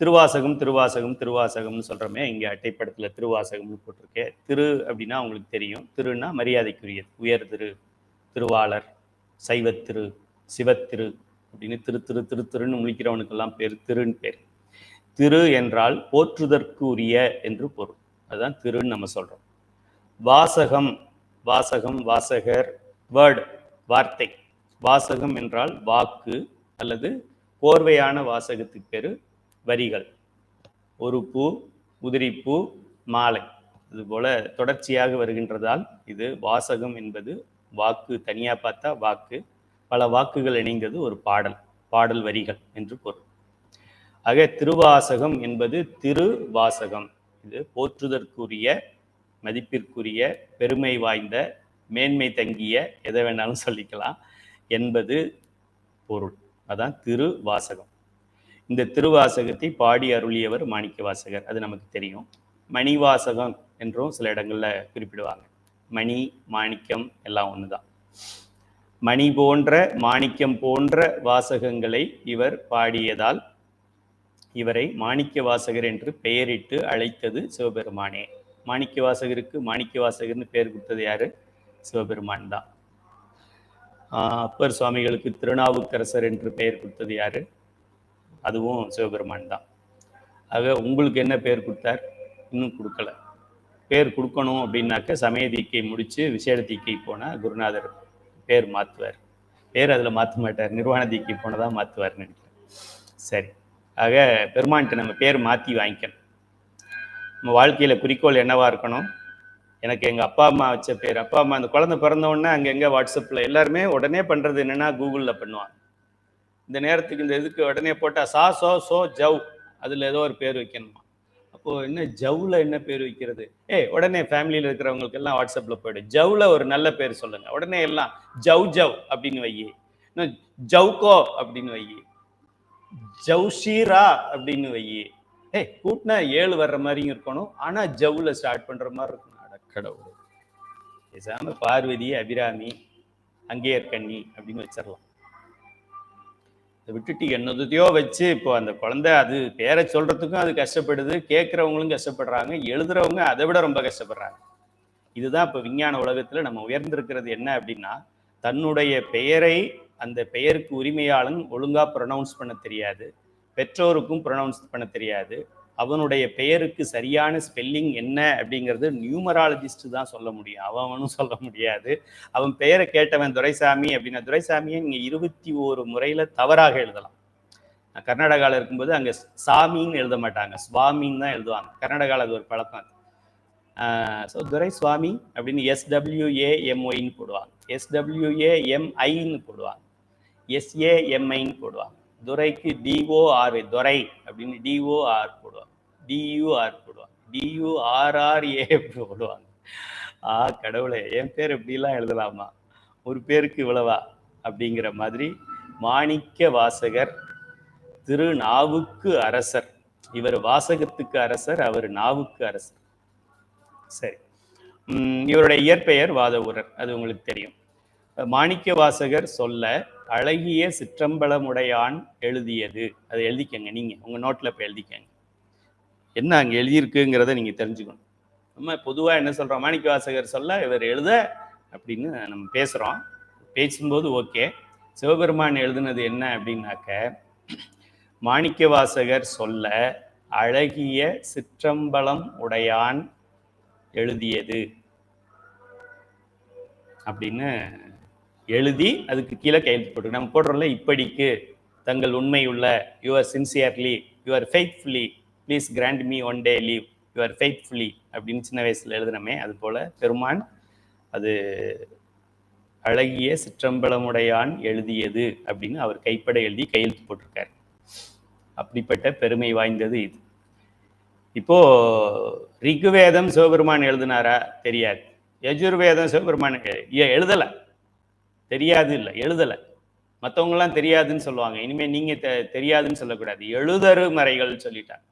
திருவாசகம் திருவாசகம் திருவாசகம்னு சொல்கிறோமே, இங்கே அட்டைப்படத்தில் திருவாசகம்னு போட்டிருக்கேன். திரு அப்படின்னா உங்களுக்கு தெரியும். திருன்னா மரியாதைக்குரியது. உயர் திரு, திருவாளர், சைவத்திரு, சிவத்திரு அப்படின்னு திரு திரு திரு திருன்னு முழிக்கிறவனுக்கெல்லாம் பேர் திருன்னு பேர். திரு என்றால் போற்றுதற்கு உரிய என்று பொருள். அதுதான் திருன்னு நம்ம சொல்கிறோம். வாசகம், வாசகம், வாசகர், வேர்டு, வார்த்தை. வாசகம் என்றால் வாக்கு அல்லது கோர்வையான வாசகத்துக்கு பேரு வரிகள். ஒரு பூ, உதிரிப்பூ, மாலை, இதுபோல தொடர்ச்சியாக வருகின்றதால் இது வாசகம் என்பது வாக்கு. தனியாக பார்த்தா வாக்கு, பல வாக்குகள் இணைந்தது ஒரு பாடல், பாடல் வரிகள் என்று பொருள். ஆக திருவாசகம் என்பது திருவாசகம். இது போற்றுதற்குரிய, மதிப்பிற்குரிய, பெருமை வாய்ந்த, மேன்மை தங்கிய, எதை வேணாலும் சொல்லிக்கலாம் என்பது பொருள். அதான் திருவாசகம். இந்த திருவாசகத்தை பாடி அருளியவர் மாணிக்கவாசகர், அது நமக்கு தெரியும். மணிவாசகம் என்றும் சில இடங்களில் குறிப்பிடுவாங்க. மணி, மாணிக்கம் எல்லாம் ஒன்று தான். மணி போன்ற, மாணிக்கம் போன்ற வாசகங்களை இவர் பாடியதால் இவரை மாணிக்க வாசகர் என்று பெயரிட்டு அழைத்தது சிவபெருமானே. மாணிக்க வாசகருக்கு மாணிக்க வாசகர்னு பெயர் கொடுத்தது யாரு? சிவபெருமான் தான். அப்பர் சுவாமிகளுக்கு திருநாவுக்கரசர் என்று பெயர் கொடுத்தது யாரு? அதுவும் சிவபெருமான் தான். ஆக உங்களுக்கு என்ன பேர் கொடுத்தார்? இன்னும் கொடுக்கல. பேர் கொடுக்கணும் அப்படின்னாக்க சமய தீக்கை முடித்து விசேட தீக்கை போனால் குருநாதர் பேர் மாற்றுவார். பேர் அதில் மாற்ற மாட்டார், நிர்வாண தீக்கை போனதான் மாற்றுவார்னு நினைக்கிறேன். சரி, ஆக பெருமான்கிட்ட நம்ம பேர் மாற்றி வாங்கிக்கணும். நம்ம வாழ்க்கையில் குறிக்கோள் என்னவா இருக்கணும்? எனக்கு எங்கள் அப்பா அம்மா வச்ச பேர், அப்பா அம்மா அந்த குழந்தை பிறந்தவுடனே அங்கங்கே வாட்ஸ்அப்பில் எல்லாருமே உடனே பண்ணுறது என்னென்னா கூகுளில் பண்ணுவாங்க. இந்த நேரத்துக்கு இந்த இதுக்கு உடனே போட்டால் சா சோ சோ ஜவ், அதில் ஏதோ ஒரு பேர் வைக்கணுமா? அப்போது என்ன ஜவ்வில் என்ன பேர் வைக்கிறது? உடனே ஃபேமிலியில் இருக்கிறவங்களுக்கு எல்லாம் வாட்ஸ்அப்பில் போய்டும், ஜவ்வில் ஒரு நல்ல பேர் சொல்லுங்கள். உடனே எல்லாம் ஜவ் ஜவ் அப்படின்னு வை, இன்னும் ஜவ்கோ அப்படின்னு வை, ஜவ்ஷீரா அப்படின்னு வை. கூட்டினா 7 வர்ற மாதிரியும் இருக்கணும், ஆனால் ஜவ்வில் ஸ்டார்ட் பண்ணுற மாதிரி இருக்கணும். அடக்கடவுள், பேசாமல் பார்வதி, அபிராமி, அங்கேயர்கண்ணி அப்படின்னு வச்சிடலாம். விட்டுட்டு என்னதையோ வச்சு இப்போ அந்த குழந்தை அது பேரை சொல்றதுக்கும் அது கஷ்டப்படுது, கேட்குறவங்களும் கஷ்டப்படுறாங்க, எழுதுறவங்க அதை விட ரொம்ப கஷ்டப்படுறாங்க. இதுதான் இப்போ விஞ்ஞான உலகத்தில் நம்ம உயர்ந்திருக்கிறது என்ன அப்படின்னா, தன்னுடைய பெயரை அந்த பெயருக்கு உரிமையாளன் ஒழுங்காக ப்ரொனவுன்ஸ் பண்ண தெரியாது, பெற்றோருக்கும் ப்ரொனவுன்ஸ் பண்ண தெரியாது. அவனுடைய பெயருக்கு சரியான ஸ்பெல்லிங் என்ன அப்படிங்கிறது நியூமராலஜிஸ்ட் தான் சொல்ல முடியும், அவனும் சொல்ல முடியாது. அவன் பெயரை கேட்டவன் துரைசாமி அப்படின்னா, துரைசாமியை நீங்கள் 21 முறையில் தவறாக எழுதலாம். கர்நாடகாவில் இருக்கும்போது அங்கே சாமின்னு எழுத மாட்டாங்க, சுவாமின்னு தான் எழுதுவாங்க. கர்நாடகாவில் அது ஒரு பழக்கம். ஸோ துரை சுவாமி அப்படின்னு SWAMYன்னு போடுவாங்க, SWAMIன்னு போடுவாங்க, SAMIன்னு போடுவாங்க. துரைக்கு DOR, துரை அப்படின்னு DOR போடுவாங்க, DUR போடுவாங்க, DURRA போடுவாங்க. கடவுளே, என் பேர் எப்படிலாம் எழுதலாமா, ஒரு பேருக்கு இவ்வளவா அப்படிங்கிற மாதிரி மாணிக்க வாசகர் திரு நாவுக்கு அரசர். இவர் வாசகத்துக்கு அரசர், அவர் நாவுக்கு அரசர். சரி, இவருடைய இயற்பெயர் வாதவூரர், அது உங்களுக்கு தெரியும். மாணிக்க வாசகர் சொல்ல அழகிய சிற்றம்பலமுடையான் எழுதியது, அதை எழுதிக்கங்க. நீங்கள் உங்கள் நோட்டில் இப்போ எழுதிக்கங்க, என்ன அங்கே எழுதியிருக்குங்கிறத நீங்கள் தெரிஞ்சுக்கணும். நம்ம பொதுவாக என்ன சொல்கிறோம், மாணிக்க வாசகர் சொல்ல இவர் எழுத அப்படின்னு நம்ம பேசுகிறோம். பேசும்போது ஓகே. சிவபெருமான் எழுதுனது என்ன அப்படின்னாக்க, மாணிக்க வாசகர் சொல்ல அழகிய சிற்றம்பலம் உடையான் எழுதியது அப்படின்னு எழுதி அதுக்கு கீழே கையெழுத்து போட்டு நம்ம போடுறோம்ல, இப்படிக்கு தங்கள் உண்மையுள்ள, your sincerely, your faithfully, please grant me one day leave, your faithfully அப்படின்னு சின்ன வயசில் எழுதுனமே, அது போல் பெருமான் அது அழகிய சிற்றம்பலமுடையான் எழுதியது அப்படின்னு அவர் கைப்பட எழுதி கையெழுத்து போட்டிருக்கார். அப்படிப்பட்ட பெருமை வாய்ந்தது இது. இப்போ ரிக்குவேதம் சிவபெருமான் எழுதினாரா? தெரியாது. யஜுர்வேதம் சிவபெருமான் எழுதலை, தெரியாது இல்லை, எழுதலை. மற்றவங்களாம் தெரியாதுன்னு சொல்லுவாங்க, இனிமேல் நீங்கள் தெரியாதுன்னு சொல்லக்கூடாது, எழுதரு மறைகள் சொல்லிட்டாங்க.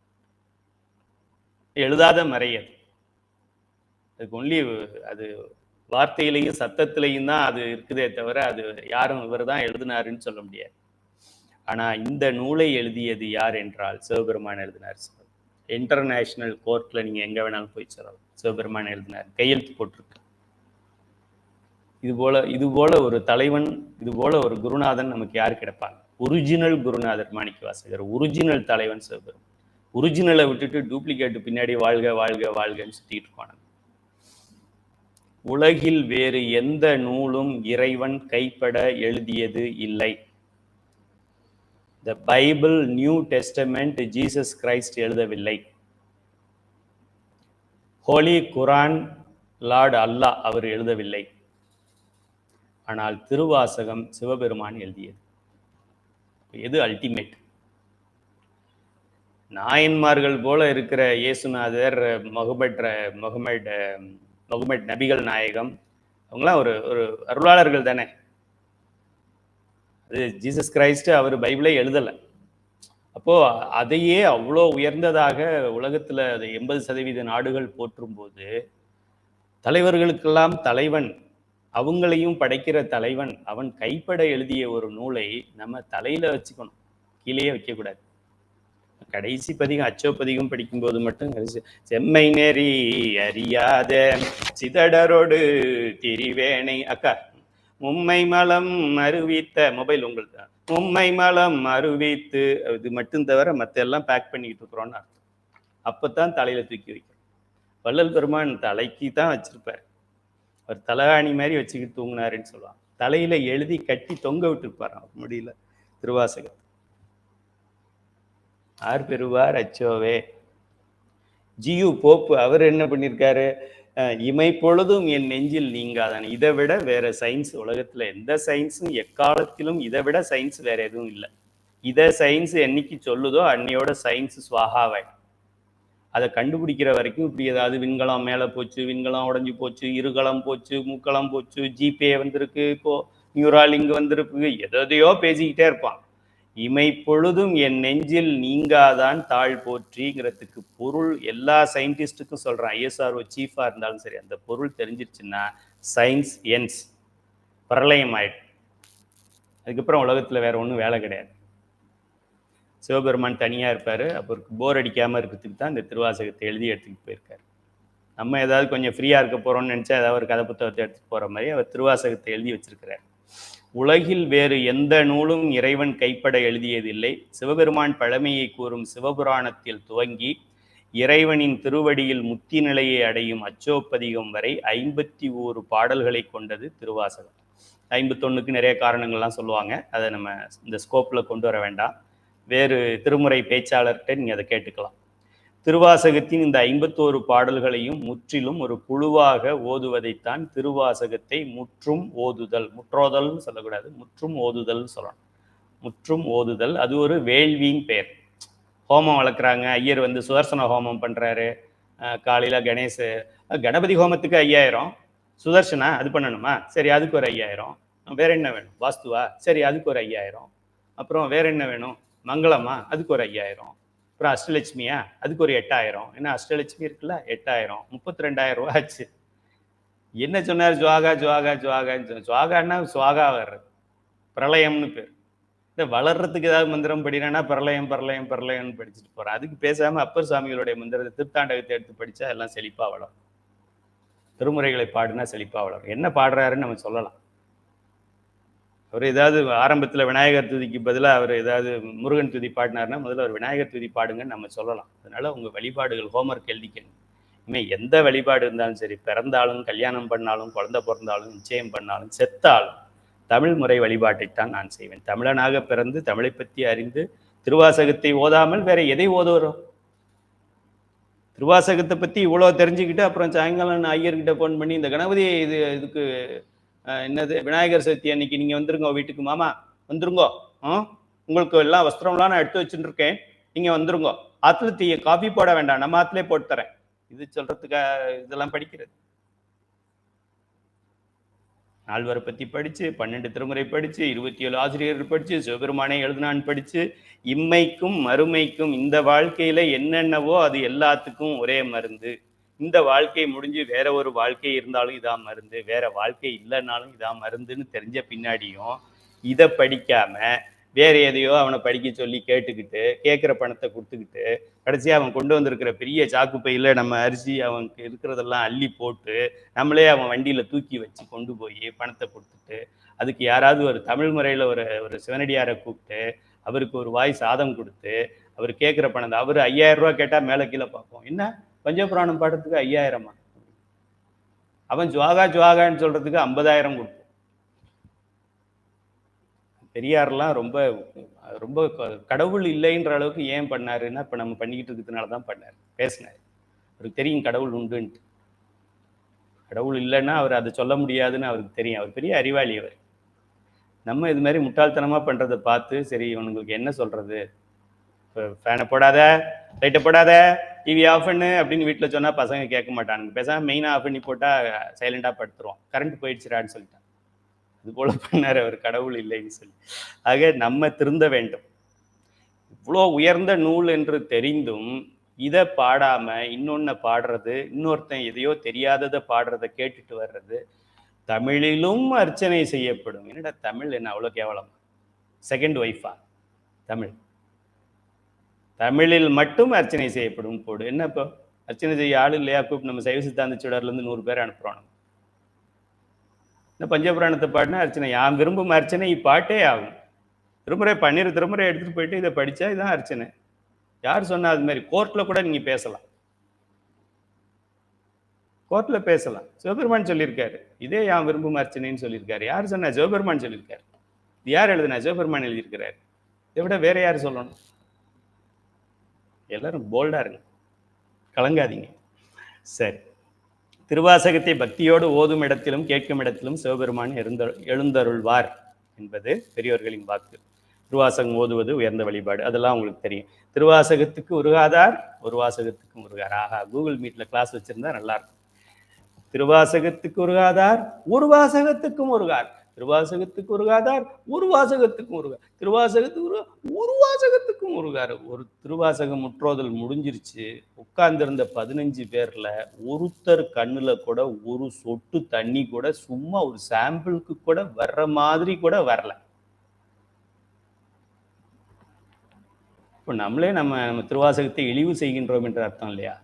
எழுதாத மறை அது. அதுக்கு ஒன்லி அது வார்த்தையிலையும் சத்தத்திலையும் தான் அது இருக்குதே தவிர அது யாரும் இவர் தான் எழுதினாருன்னு சொல்ல முடியாது. ஆனா இந்த நூலை எழுதியது யார் என்றால் சிவபெருமான் எழுதினார். இன்டர்நேஷனல் கோர்ட்ல நீங்க எங்க வேணாலும் போய் சொல்லலாம், சிவபெருமான் எழுதினார், கையெழுத்து போட்டிருக்கு. இது போல ஒரு தலைவன், இது போல ஒரு குருநாதன் நமக்கு யார் கிடைப்பாங்க? ஒரிஜினல் குருநாதர் மாணிக்கவாசகர், ஒரிஜினல் தலைவன் சிவபெருமான். ஒரிஜினலை விட்டுட்டு டூப்ளிகேட் பின்னாடி வாழ்க வாழ்க வாழ்கன்னு சுத்திட்டு இருப்பாங்க. உலகில் வேறு எந்த நூலும் இறைவன் கைப்பட எழுதியது இல்லை. The Bible, new testament Jesus Christ எழுதவில்லை. ஹோலி குரான் லார்ட் அல்லாஹ் அவர் எழுதவில்லை. ஆனால் திருவாசகம் சிவபெருமான் எழுதியது. எது அல்டிமேட்? நாயன்மார்கள் போல இருக்கிற இயேசுநாதர், முகமட் நபிகள் நாயகம், அவங்களாம் ஒரு ஒரு அருளாளர்கள் தானே. அது ஜீசஸ் கிரைஸ்ட் அவர் பைபிளை எழுதலை. அப்போ அதையே அவ்வளோ உயர்ந்ததாக உலகத்துல 80% நாடுகள் போற்றும் போது, தலைவர்களுக்கெல்லாம் தலைவன், அவங்களையும் படைக்கிற தலைவன், அவன் கைப்பட எழுதிய ஒரு நூலை நம்ம தலையில வச்சுக்கணும், கீழேயே வைக்கக்கூடாது. கடைசி பதிகம் அச்சோ பதிகம் படிக்கும்போது மட்டும் செம்மை நெறி அறியாத சிதடரோடு திரிவேணை, அக்கா மும்மை மலம் அறிவித்த மொபைல் உங்களுக்கு தான், மும்மை மலம் அறிவித்து இது மட்டும் தவிர மற்ற எல்லாம் பேக் பண்ணிக்கிட்டு இருக்கிறோன்னு அர்த்தம். அப்பதான் தலையில தூக்கி வைக்கிறோம். வள்ளல் பெருமான் தலைக்கு தான் வச்சிருப்பார், அவர் தலகாணி மாதிரி வச்சுக்கிட்டு தூங்கினாருன்னு சொல்லுவாங்க. தலையில எழுதி கட்டி தொங்க விட்டுருப்பார் முடியல. திருவாசகம் ஆர் பெறுவார் அச்சோவே. ஜியு போப்பு அவர் என்ன பண்ணியிருக்காரு? இமை பொழுதும் என் நெஞ்சில் நீங்காதான். இதை விட வேற சயின்ஸ் உலகத்துல எந்த சயின்ஸும் எக்காலத்திலும் இதை விட சயின்ஸ் வேற எதுவும் இல்லை. இதை சயின்ஸ் என்னைக்கு சொல்லுதோ அன்னையோட சயின்ஸ் சுவாகாவாய். அதை கண்டுபிடிக்கிற வரைக்கும் இப்படி ஏதாவது விண்கலம் மேலே போச்சு, விண்கலம் உடஞ்சி போச்சு, இருகலம் போச்சு, முக்களம் போச்சு, ஜிபே வந்திருக்கு, இப்போ நியூரால் இங்கே வந்திருக்கு, எதையோ பேசிக்கிட்டே இருப்பான். இமை பொழுதும் என் நெஞ்சில் நீங்காதான் தாழ் போற்றிங்கிறதுக்கு பொருள் எல்லா சயின்டிஸ்டுக்கும் சொல்றான். ஐஎஸ்ஆர்ஓ சீஃபா இருந்தாலும் சரி, அந்த பொருள் தெரிஞ்சிருச்சுன்னா சயின்ஸ் என்ஸ், பிரளயம் ஆயிடும். அதுக்கப்புறம் உலகத்துல வேற ஒன்றும் வேலை கிடையாது. சிவபெருமான் தனியா இருப்பாரு. அப்போ போர் அடிக்காம இருக்கிறதுக்கு தான் இந்த திருவாசகத்தை எழுதி எடுத்துக்கிட்டு போயிருக்காரு. நம்ம ஏதாவது கொஞ்சம் ஃப்ரீயா இருக்க போறோம்னு நினைச்சா ஏதாவது ஒரு கதை புத்தகத்தை எடுத்துட்டு போற மாதிரி அவர் திருவாசகத்தை எழுதி வச்சிருக்கிறார். உலகில் வேறு எந்த நூலும் இறைவன் கைப்பட எழுதியதில்லை. சிவபெருமான் பழமையை கூறும் சிவபுராணத்தில் துவங்கி இறைவனின் திருவடியில் முத்தி நிலையை அடையும் அச்சோப்பதிகம் வரை 51 பாடல்களை கொண்டது திருவாசகம். 51க்கு நிறைய காரணங்கள்லாம் சொல்லுவாங்க, அதை நம்ம இந்த ஸ்கோப்ல கொண்டு வர வேண்டாம். வேறு திருமுறை பேச்சாளர்கிட்ட நீங்க அதை கேட்டுக்கலாம். திருவாசகத்தின் இந்த 51 பாடல்களையும் முற்றிலும் ஒரு குழுவாக ஓதுவதைத்தான் திருவாசகத்தை முற்றும் ஓதுதல், முற்றோதல்னு சொல்லக்கூடாது, முற்றும் ஓதுதல் சொல்லணும். முற்றும் ஓதுதல் அது ஒரு வேள்வியின் பெயர். ஹோமம் வளர்க்குறாங்க, ஐயர் வந்து சுதர்சன ஹோமம் பண்றாரு, காலையில கணபதி ஹோமத்துக்கு 5000, சுதர்சனா அது பண்ணணுமா, சரி அதுக்கு ஒரு 5000, வேற என்ன வேணும், வாஸ்துவா, சரி அதுக்கு ஒரு 5000, அப்புறம் வேற என்ன வேணும், மங்களமா அதுக்கு ஒரு 5000, அப்புறம் அஷ்டலட்சுமியா அதுக்கு ஒரு 8000. ஏன்னா அஷ்டலட்சுமி இருக்குல்ல, 8000, 32,000 ரூபா ஆச்சு. என்ன சொன்னார்? ஜுவாகா ஜுவாகா ஜுவாகான்னு. ஜுவாகான்னா சுவாகா வர்றது, பிரளயம்னு பேர். இந்த வளர்றதுக்கு ஏதாவது மந்திரம் படினா பிரளயம் பிரளயம் பிரளயம்னு படிச்சுட்டு போறேன். அதுக்கு பேசாம அப்பர் சாமிகளுடைய மந்திரத்தை திருத்தாண்டகத்தை எடுத்து படிச்சா எல்லாம் செழிப்பா வளரும். திருமுறைகளை பாடுனா செழிப்பா வளரும். என்ன பாடுறாருன்னு நம்ம சொல்லலாம். அவர் ஏதாவது ஆரம்பத்தில் விநாயகர் துதிக்கு பதிலாக அவர் ஏதாவது முருகன் துதி பாடினார்னா முதல்ல ஒரு விநாயகர் துதி பாடுங்கன்னு நம்ம சொல்லலாம். அதனால உங்கள் வழிபாடுகள் ஹோம்ஒர்க் எழுதிக்கணும். இனிமேல் எந்த வழிபாடு இருந்தாலும் சரி, பிறந்தாலும் கல்யாணம் பண்ணாலும் குழந்தை பிறந்தாலும் நிச்சயம் பண்ணாலும் செத்தாலும் தமிழ் முறை வழிபாட்டைத்தான் நான் செய்வேன். தமிழனாக பிறந்து தமிழை பற்றி அறிந்து திருவாசகத்தை ஓதாமல் வேற எதை ஓதுறோம்? திருவாசகத்தை பற்றி இவ்வளோ தெரிஞ்சுக்கிட்டு அப்புறம் சாயங்காலம் ஐயர்கிட்ட ஃபோன் பண்ணி இந்த கணபதி இதுக்கு என்னது விநாயகர் சதுர்த்தி அன்னைக்கு நீங்க வந்துருங்க வீட்டுக்கு, மாமா வந்துருங்கோ, உங்களுக்கு எல்லாம் வஸ்திரம்லாம் நான் எடுத்து வச்சுட்டு இருக்கேன், நீங்க வந்துருங்க, ஆத்துல காஃபி போட வேண்டாம், நம்ம ஆத்துலேயே போட்டு தரேன். இது சொல்றதுக்கு இதெல்லாம் படிக்கிறது. நால்வரை பத்தி படிச்சு, 12 திருமுறை படிச்சு, 27 ஆசிரியர்கள் படிச்சு, சிவபெருமானை எழுதினான் படிச்சு, இம்மைக்கும் மறுமைக்கும் இந்த வாழ்க்கையில என்னென்னவோ அது எல்லாத்துக்கும் ஒரே மருந்து. இந்த வாழ்க்கை முடிஞ்சு வேற ஒரு வாழ்க்கை இருந்தாலும் இதான் மருந்து, வேற வாழ்க்கை இல்லைன்னாலும் இதான் மருந்துன்னு தெரிஞ்ச பின்னாடியும் இதை படிக்காம வேற எதையோ அவனை படிக்க சொல்லி கேட்டுக்கிட்டு கேட்குற பணத்தை கொடுத்துக்கிட்டு கடைசியாக அவன் கொண்டு வந்திருக்கிற பெரிய சாக்கு பையில நம்ம அரிசி அவனுக்கு இருக்கிறதெல்லாம் அள்ளி போட்டு நம்மளே அவன் வண்டியில் தூக்கி வச்சு கொண்டு போய் பணத்தை கொடுத்துட்டு அதுக்கு யாராவது ஒரு தமிழ் முறையில் ஒரு ஒரு சிவனடியாரை கூப்பிட்டு அவருக்கு ஒரு வாய் சாதம் கொடுத்து அவர் கேட்குற பணத்தை அவர் 5000 ரூபா கேட்டால் மேலே கீழே பார்ப்போம். என்ன பஞ்சபுராணம் பாடுறதுக்கு 5000மா? அவன் ஜுவாகா ஜுவாகான்னு சொல்றதுக்கு 50,000 கொடுப்போம். பெரியார்லாம் ரொம்ப ரொம்ப கடவுள் இல்லைன்ற அளவுக்கு ஏன் பண்ணாருன்னா இப்போ நம்ம பண்ணிக்கிட்டு இருக்கிறதுனால தான் பண்ணார், பேசினார். அவருக்கு தெரியும் கடவுள் உண்டுன்ட்டு. கடவுள் இல்லைன்னா அவர் அதை சொல்ல முடியாதுன்னு அவருக்கு தெரியும். அவர் பெரிய அறிவாளி. அவர் நம்ம இது மாதிரி முட்டாள்தனமாக பண்ணுறதை பார்த்து சரி இவனுங்களுக்கு என்ன சொல்கிறது, இப்போ ஃபேனை போடாத, லைட்டை போடாத, டிவி ஆஃப் பண்ணு அப்படின்னு வீட்டில் சொன்னால் பசங்க கேட்க மாட்டானுங்க. பேசாமல் மெயினாக ஆஃப் பண்ணி போட்டால் சைலண்டாக படுத்துருவோம். கரண்ட் போயிடுச்சுடான்னு சொல்லிட்டான். அது போல பண்ணார் அவர், கடவுள் இல்லைன்னு சொல்லி. ஆக நம்ம திருந்த வேண்டும். இவ்வளோ உயர்ந்த நூல் என்று தெரிந்தும் இதை பாடாம இன்னொன்னு பாடுறது, இன்னொருத்தன் எதையோ தெரியாததை பாடுறதை கேட்டுட்டு வர்றது. தமிழிலும் அர்ச்சனை செய்யப்படும். என்னடா தமிழ் என்ன அவ்வளோ கேவலம்? செகண்ட் ஒய்ஃபா தமிழ்? தமிழில் மட்டும் அர்ச்சனை செய்யப்படும் போடு. என்ன இப்போ அர்ச்சனை செய்ய ஆள் இல்லையா? கூப்பிட்டு நம்ம சைவ சித்தாந்த சுடர்லேருந்து 100 பேர் அனுப்புகிறோம். இந்த பஞ்சபுராணத்தை பாடினா அர்ச்சனை, யான் விரும்பும் அர்ச்சனை இப்பாட்டே ஆகும். திருமுறை 12 திருமுறை எடுத்துகிட்டு போயிட்டு இதை படித்தா இதுதான் அர்ச்சனை. யார் சொன்னால் அது மாதிரி? கோர்ட்டில் கூட நீங்கள் பேசலாம், கோர்ட்டில் பேசலாம். சிவபெருமான் சொல்லியிருக்காரு, இதே யான் விரும்பும் அர்ச்சனைன்னு சொல்லியிருக்காரு. யார் சொன்னா? சிவபெருமான் சொல்லியிருக்காரு. இது யார் எழுதுனா? சிவபெருமான் எழுதியிருக்கிறார். இதை விட வேற யார் சொல்லணும்? எல்லாரும் போல்டா இருங்க, கலங்காதீங்க. சரி, திருவாசகத்தை பக்தியோடு ஓதும் இடத்திலும் கேட்கும் இடத்திலும் சிவபெருமான் எழுந்தருள்வார் என்பது பெரியோர்களின் வாக்கு. திருவாசகம் ஓதுவது உயர்ந்த வழிபாடு, அதெல்லாம் உங்களுக்கு தெரியும். திருவாசகத்துக்கு உருகாதார் ஒரு வாசகத்துக்கும் உருகார். ஆகா, கூகுள் மீட்ல கிளாஸ் வச்சிருந்தா நல்லா இருக்கும். திருவாசகத்துக்கு உருகாதார் ஒரு வாசகத்துக்கும் உருகார், திருவாசகத்துக்கு உருகாதார் ஒரு வாசகத்துக்கும் உருகார், திருவாசகத்துக்கு ஒரு வாசகத்துக்கும் உருகார். ஒரு திருவாசகம் முற்றோதல் முடிஞ்சிருச்சு. உட்கார்ந்திருந்த 15 பேர்ல ஒருத்தர் கண்ணுல கூட ஒரு சொட்டு தண்ணி கூட சும்மா ஒரு சாம்பிளுக்கு கூட வர்ற மாதிரி கூட வரல. இப்போ நம்மளே நம்ம திருவாசகத்தை இழிவு செய்கின்றோம் என்ற அர்த்தம் இல்லையா?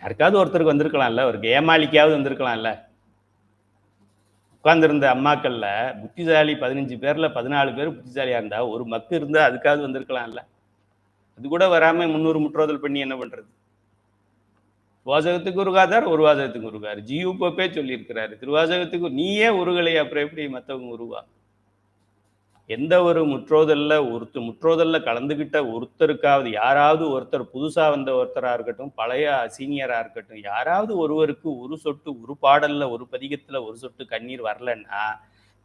யாருக்காவது ஒருத்தருக்கு வந்திருக்கலாம்ல, ஒரு ஏமாளிக்காவது வந்திருக்கலாம்ல. உட்கார்ந்துருந்த அம்மாக்கள்ல புத்திசாலி 15 பேர்ல 14 பேர் புத்திசாலியா இருந்தா ஒரு மக்கு இருந்தா அதுக்காவது வந்திருக்கலாம்ல. அது கூட வராம 300 முற்றோதல் பண்ணி என்ன பண்றது? வாசகத்துக்கு உருகாதார் ஒரு வாசகத்துக்கு உருகாரு. ஜியு போப்பே சொல்லியிருக்கிறாரு, திருவாசகத்துக்கு நீயே உருகலை, அப்புறம் எப்படி மற்றவங்க உருவா? எந்த ஒரு முற்றோதல்ல கலந்துகிட்ட ஒருத்தருக்காவது, யாராவது ஒருத்தர், புதுசா வந்த ஒருத்தரா இருக்கட்டும், பழைய சீனியரா இருக்கட்டும், யாராவது ஒருவருக்கு ஒரு சொட்டு, ஒரு பாடல்ல ஒரு பதிகத்துல ஒரு சொட்டு கண்ணீர் வரலன்னா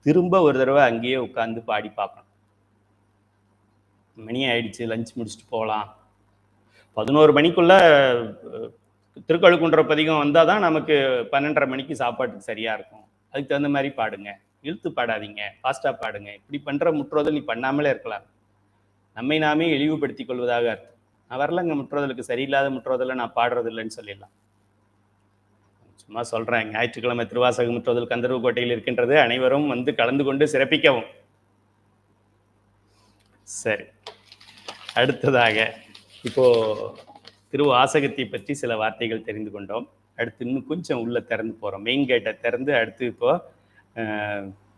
திரும்ப ஒரு தடவை அங்கேயே உட்கார்ந்து பாடி பார்க்கணும். மணி ஆயிடுச்சு, லஞ்ச் முடிச்சுட்டு போகலாம். 11 மணிக்குள்ள திருக்கழுக்குன்ற பதிகம் வந்தால் தான் நமக்கு 12:30 மணிக்கு சாப்பாட்டுக்கு சரியா இருக்கும். அதுக்கு தகுந்த மாதிரி பாடுங்க, இழுத்து பாடாதீங்க, ஃபாஸ்டா பாடுங்க. இப்படி பண்ற முற்றோதல் நீ பண்ணாமலே இருக்கலாம். நம்மை நாமே இழிவுபடுத்திக் கொள்வதாக அர்த்தம். நான் வரலங்க முற்றோதலுக்கு, சரியில்லாத முற்றோதலை நான் பாடுறது இல்லைன்னு சொல்லிடலாம். சும்மா சொல்றேன். ஞாயிற்றுக்கிழமை திருவாசக முற்றோதல் கந்தர்வ கோட்டையில் இருக்கின்றது. அனைவரும் வந்து கலந்து கொண்டு சிறப்பிக்கவும். சரி, அடுத்ததாக இப்போ திருவாசகத்தை பற்றி சில வார்த்தைகள் தெரிந்து கொண்டோம். அடுத்து இன்னும் கொஞ்சம் உள்ள திறந்து போறோம். மெயின் கேட்டை திறந்து அடுத்து இப்போ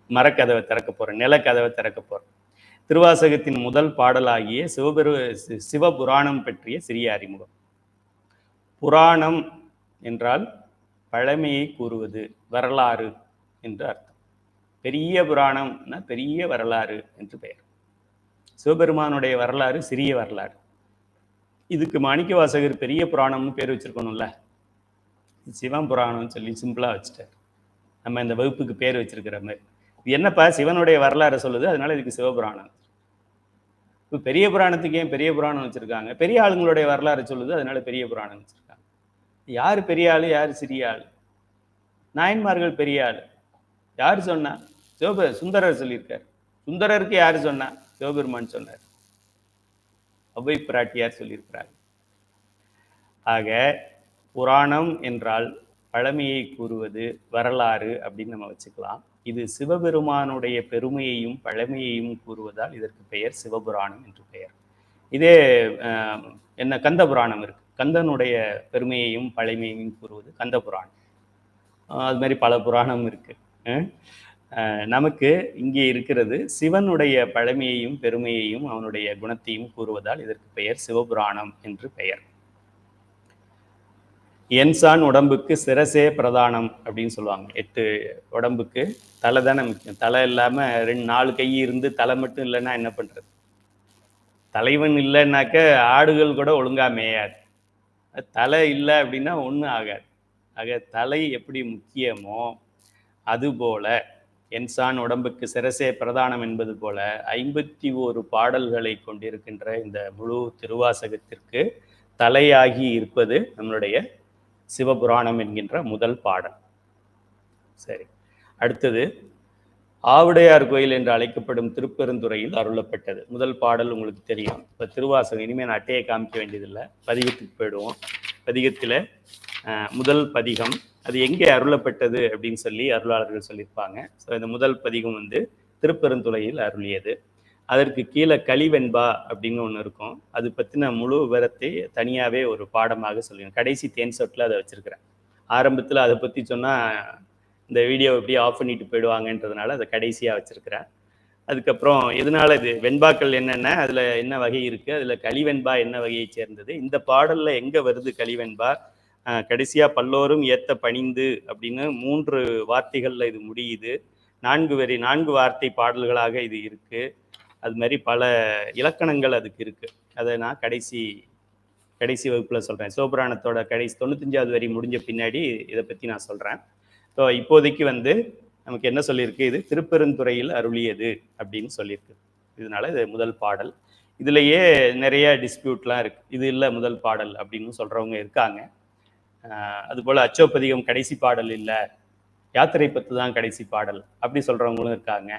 மரக்கதவை திறக்க போறோம், நிலக்கதவை திறக்க போறோம். திருவாசகத்தின் முதல் பாடலாகிய சிவபுராணம் பற்றிய சிறிய அறிமுகம். புராணம் என்றால் பழமையை கூறுவது, வரலாறு என்று அர்த்தம். பெரிய புராணம்னா பெரிய வரலாறு என்று பெயர். சிவபெருமானுடைய வரலாறு சிறிய வரலாறு. இதுக்கு மாணிக்கவாசகர் பெரிய புராணம்னு பேர் வச்சிருக்கணும்ல, சிவன் புராணம்னு சொல்லி சிம்பிளா வச்சுட்டார். நம்ம இந்த வகுப்புக்கு பேர் வச்சிருக்கிற மாதிரி. இது என்னப்பா சிவனுடைய வரலாறு சொல்லுது, அதனால இதுக்கு சிவபுராணம். இப்போ பெரிய புராணத்துக்கு ஏன் பெரிய புராணம் வச்சிருக்காங்க? பெரிய ஆளுங்களுடைய வரலாறு சொல்லுது, அதனால பெரிய புராணம் வச்சிருக்காங்க. யார் பெரிய ஆளு, யார் சிறிய ஆளு? நாயன்மார்கள் பெரிய ஆளு. யார் சொன்னா? சுந்தரர் சொல்லியிருக்கார். சுந்தரருக்கு யாரு சொன்னா? சிவபெருமான் சொன்னார். அவ்வை பிராட்டியார் சொல்லியிருக்கிறார். ஆக புராணம் என்றால் பழமையை கூறுவது, வரலாறு அப்படின்னு நம்ம வச்சுக்கலாம். இது சிவபெருமானுடைய பெருமையையும் பழமையையும் கூறுவதால் இதற்கு பெயர் சிவபுராணம் என்று பெயர். இதே என்ன கந்த புராணம் இருக்கு, கந்தனுடைய பெருமையையும் பழமையையும் கூறுவது கந்த புராணம். அது மாதிரி பல புராணம் இருக்கு. நமக்கு இங்கே இருக்கிறது சிவனுடைய பழமையையும் பெருமையையும் அவனுடைய குணத்தையும் கூறுவதால் இதற்கு பெயர் சிவபுராணம் என்று பெயர். என்சான் உடம்புக்கு சிரசே பிரதானம் அப்படின்னு சொல்லுவாங்க. 8 உடம்புக்கு தலை தானே முக்கியம். தலை இல்லாம 4 கை இருந்து தலை மட்டும் இல்லைன்னா என்ன பண்றது? தலைவன் இல்லைன்னாக்க ஆடுகள் கூட ஒழுங்கா மேயாது. தலை இல்லை அப்படின்னா ஒன்றும் ஆகாது. ஆக தலை எப்படி முக்கியமோ அதுபோல என்சான் உடம்புக்கு சிரசே பிரதானம் என்பது போல 51 பாடல்களை கொண்டிருக்கின்ற இந்த முழு திருவாசகத்திற்கு தலையாகி இருப்பது நம்மளுடைய சிவபுராணம் என்கின்ற முதல் பாடல். சரி, அடுத்தது ஆவுடையார் கோயில் என்று அழைக்கப்படும் திருப்பெருந்துறையில் அருளப்பட்டது. முதல் பாடல் உங்களுக்கு தெரியும். இப்போ திருவாசகம் இனிமேல் நான் அட்டையை காமிக்க வேண்டியதில்லை, பதிகத்துக்கு போயிடுவோம். பதிகத்தில் முதல் பதிகம் அது எங்கே அருளப்பட்டது அப்படின்னு சொல்லி அருளாளர்கள் சொல்லியிருப்பாங்க. ஸோ இந்த முதல் பதிகம் வந்து திருப்பெருந்துறையில் அருளியது. அதற்கு கீழே கலிவெண்பா அப்படின்னு ஒன்று இருக்கும். அது பற்றின முழு விவரத்தை தனியாகவே ஒரு பாடமாக சொல்லுவேன். கடைசி தேன் சொட்டில் அதை வச்சுருக்கிறேன். ஆரம்பத்தில் அதை பற்றி சொன்னால் இந்த வீடியோ எப்படி ஆஃப் பண்ணிட்டு போயிடுவாங்கன்றதுனால அதை கடைசியாக வச்சுருக்கிறேன். அதுக்கப்புறம் எதனால இது வெண்பாக்கள் என்னென்ன, அதில் என்ன வகை இருக்குது, அதில் கலிவெண்பா என்ன வகையை சேர்ந்தது, இந்த பாடலில் எங்கே வருது கலிவெண்பா, கடைசியாக பல்லோரும் ஏத்த பணிந்து அப்படின்னு 3 வார்த்தைகளில் இது முடியுது. 4 வார்த்தை பாடல்களாக இது இருக்குது. அது மாதிரி பல இலக்கணங்கள் அதுக்கு இருக்குது. அதை நான் கடைசி வகுப்பில் சொல்கிறேன். சிவபுராணத்தோட கடைசி 95வது வரி முடிஞ்ச பின்னாடி இதை பற்றி நான் சொல்கிறேன். ஸோ இப்போதைக்கு வந்து நமக்கு என்ன சொல்லியிருக்கு, இது திருப்பெருந்துறையில் அருளியது அப்படின்னு சொல்லியிருக்கு. இதனால இது முதல் பாடல். இதுலேயே நிறைய டிஸ்பியூட்லாம் இருக்குது. இது இல்லை முதல் பாடல் அப்படின்னு சொல்கிறவங்க இருக்காங்க. அதுபோல் அச்சோப்பதிகம் கடைசி பாடல் இல்லை, யாத்திரை பத்து தான் கடைசி பாடல் அப்படி சொல்கிறவங்களும் இருக்காங்க.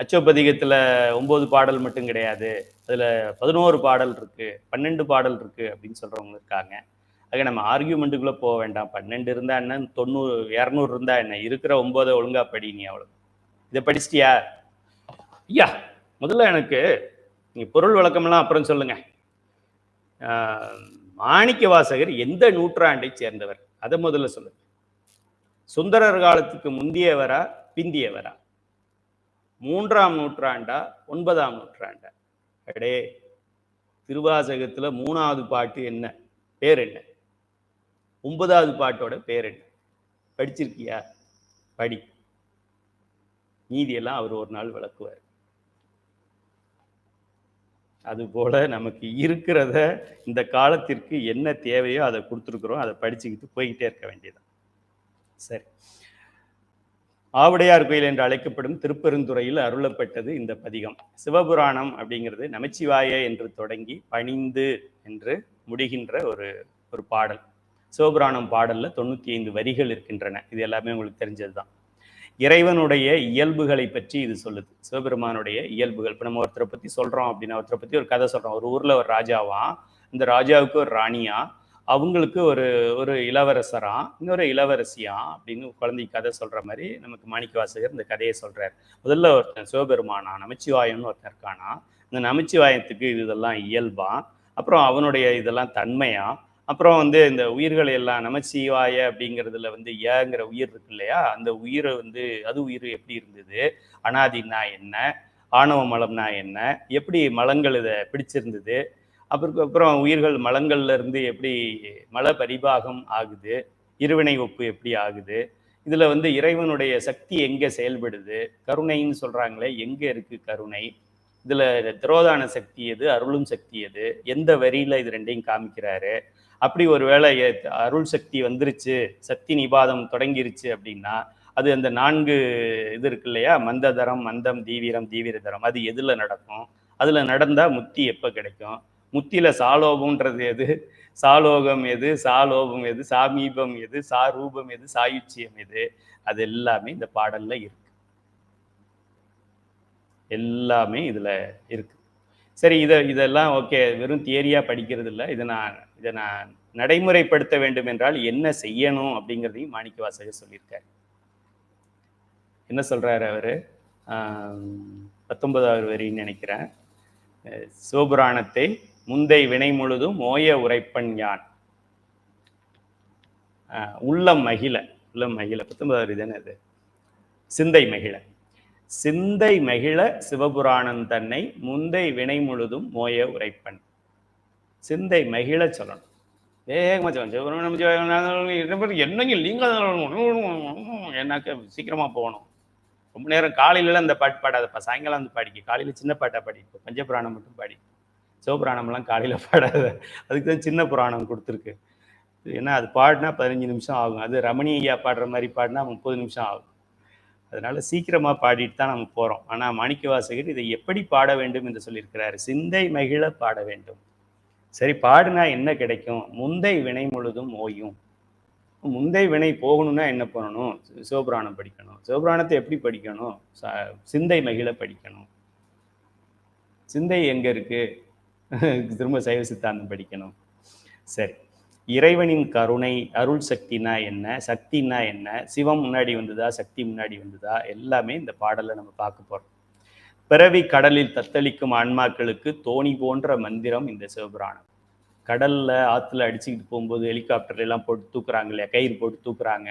அச்சோப்பதிகத்தில் 9 பாடல் மட்டும் கிடையாது, அதில் 11 பாடல் இருக்குது, 12 பாடல் இருக்குது அப்படின்னு சொல்கிறவங்களும் இருக்காங்க. ஆக நம்ம ஆர்கியூமெண்ட்டுக்குள்ளே போக வேண்டாம். 12 இருந்தால் என்ன, 90 200 இருந்தால் என்ன, இருக்கிற 9 ஒழுங்கா படி. நீ அவ்வளோ இதை படிச்சிட்டியா? ஐயா முதல்ல எனக்கு நீங்கள் பொருள் விளக்கமெல்லாம் அப்புறம் சொல்லுங்க. மாணிக்க வாசகர் எந்த நூற்றாண்டை சேர்ந்தவர் அதை முதல்ல சொல்லுங்க. சுந்தரர் காலத்துக்கு முந்தியவரா பிந்தியவரா? 3ஆம் நூற்றாண்டா 9ஆம் நூற்றாண்டா? அடே, திருவாசகத்துல 3வது பாட்டு என்ன பேர், என்ன 9வது பாட்டோட பேர் என்ன? படிச்சிருக்கியா? படி. நீதியெல்லாம் அவர் ஒரு நாள் விளக்குவார். அதுபோல நமக்கு இருக்கிறத இந்த காலத்திற்கு என்ன தேவையோ அதை கொடுத்துருக்குறோம். அதை படிச்சுக்கிட்டு போய்கிட்டே இருக்க வேண்டியதான். சரி, ஆவுடையார் கோயில் என்று அழைக்கப்படும் திருப்பெருந்துறையில் அருளப்பட்டது இந்த பதிகம். சிவபுராணம் அப்படிங்கிறது நமச்சிவாய என்று தொடங்கி பணிந்து என்று முடிகின்ற ஒரு பாடல். சிவபுராணம் பாடல்ல 95 வரிகள் இருக்கின்றன. இது எல்லாமே உங்களுக்கு தெரிஞ்சது தான். இறைவனுடைய இயல்புகளை பற்றி இது சொல்லுது. சிவபெருமானுடைய இயல்புகள். இப்போ நம்ம ஒருத்தரை பற்றி சொல்கிறோம் அப்படின்னா, ஒருத்தரை பற்றி ஒரு கதை சொல்கிறோம். ஒரு ஊரில் ஒரு ராஜாவாம், இந்த ராஜாவுக்கு ஒரு ராணியா, அவங்களுக்கு ஒரு இளவரசராம், இன்னொரு இளவரசியாம் அப்படின்னு குழந்தைக்கு கதை சொல்கிற மாதிரி நமக்கு மாணிக்கவாசகர் இந்த கதையை சொல்கிறார். முதல்ல ஒருத்தன் சிவபெருமானா, நமச்சிவாயம்னு ஒருத்தன் இருக்கானா. இந்த நமச்சிவாயத்துக்கு இதெல்லாம் இயல்பான், அப்புறம் அவனுடைய இதெல்லாம் தன்மையா, அப்புறம் வந்து இந்த உயிர்களை எல்லாம் நமச்சிவாய அப்படிங்கிறதுல வந்து ஏங்கிற உயிர் இருக்கு இல்லையா, அந்த உயிரை வந்து அது உயிர் எப்படி இருந்தது, அனாதினா என்ன, ஆணவ மலம்னா என்ன, எப்படி மலங்கள் இதை பிடிச்சிருந்தது, அப்புறம் உயிர்கள் மலங்கள்ல இருந்து எப்படி மல பரிபாகம் ஆகுது, இருவினை ஒப்பு எப்படி ஆகுது, இதுல வந்து இறைவனுடைய சக்தி எங்க செயல்படுது, கருணைன்னு சொல்றாங்களே எங்க இருக்கு கருணை, இதுல திரோதான சக்தி எது, அருளும் சக்தி எது, எந்த வரியில இது ரெண்டையும் காமிக்கிறாரு. அப்படி ஒரு வேளை அருள் சக்தி வந்துருச்சு, சக்தி நிபாதம் தொடங்கிருச்சு அப்படின்னா அது அந்த 4 இது இருக்கு இல்லையா, மந்ததரம், மந்தம், தீவிரம், தீவிரதரம், அது எதுல நடக்கும், அதுல நடந்தா முத்தி எப்ப கிடைக்கும், முத்தியில சாலோகம்ன்றது எது, சாலோகம் எது, சாலோபம் எது, சாமீபம் எது, சாரூபம் எது, சாயுச்சியம் எது, அது எல்லாமே இந்த பாடல்ல இருக்கு. எல்லாமே இதுல இருக்கு. சரி, இதெல்லாம் ஓகே, வெறும் தியரியா படிக்கிறது இல்லை. இதை நான் நடைமுறைப்படுத்த வேண்டும் என்றால் என்ன செய்யணும் அப்படிங்கிறதையும் மாணிக்கவாசகர் சொல்லியிருக்காரு. என்ன சொல்றாரு அவரு? 19வது வரின்னு நினைக்கிறேன். சிவபுராணத்தை முந்தை வினை முழுதும் மோய உரைப்பன் யான். உள்ளம் மகிழ 19வது தானே அது. சிந்தை மகிழ சிந்தை மகிழ சிவபுராணம் தன்னை முந்தை வினை முழுதும் மோய உரைப்பன். சிந்தை மகிழ சொல்லணும். வேகமா சொல்லணும். என்னங்க என்னாக்க சீக்கிரமா போகணும். ரொம்ப நேரம் காலையில அந்த பாட்டு பாடாதப்பா, சாயங்காலம் வந்து பாடிக்க. காலையில சின்ன பாட்டா பாடிப்போ, பஞ்சபுராணம் மட்டும் பாடி. சிவபுராணம்லாம் காலையில பாடாத. அதுக்கு தான் சின்ன புராணம் கொடுத்துருக்கு. ஏன்னா அது பாடினா 15 நிமிஷம் ஆகும். அது ரமணி ஐயா பாடுற மாதிரி பாடினா 30 நிமிஷம் ஆகும். அதனால சீக்கிரமா பாடிட்டு தான் நம்ம போறோம். ஆனா மாணிக்கவாசகர் இதை எப்படி பாட வேண்டும் என்று சொல்லியிருக்கிறாரு. சிந்தை மகிழ பாட வேண்டும். சரி, பாடுனா என்ன கிடைக்கும்? முந்தை வினை முழுதும் ஓயும். முந்தை வினை போகணும்னா என்ன பண்ணணும்? சிவபுராணம் படிக்கணும். சிவபுராணத்தை எப்படி படிக்கணும்? சிந்தை மகிழ படிக்கணும். சிந்தை எங்க இருக்கு? திரும்ப சைவ சித்தாந்தம் படிக்கணும். சரி, இறைவனின் கருணை அருள் சக்தினா என்ன, சக்தினா என்ன, சிவம் முன்னாடி வந்ததா சக்தி முன்னாடி வந்ததா, எல்லாமே இந்த பாடலை நம்ம பார்க்க போறோம். பிறவி கடலில் தத்தளிக்கும் ஆன்மாக்களுக்கு தோணி போன்ற மந்திரம் இந்த சிவபுராணம். கடல்ல ஆத்துல அடிச்சுக்கிட்டு போகும்போது ஹெலிகாப்டர்ல எல்லாம் போட்டு தூக்குறாங்க இல்லையா, கயிறு போட்டு தூக்குறாங்க.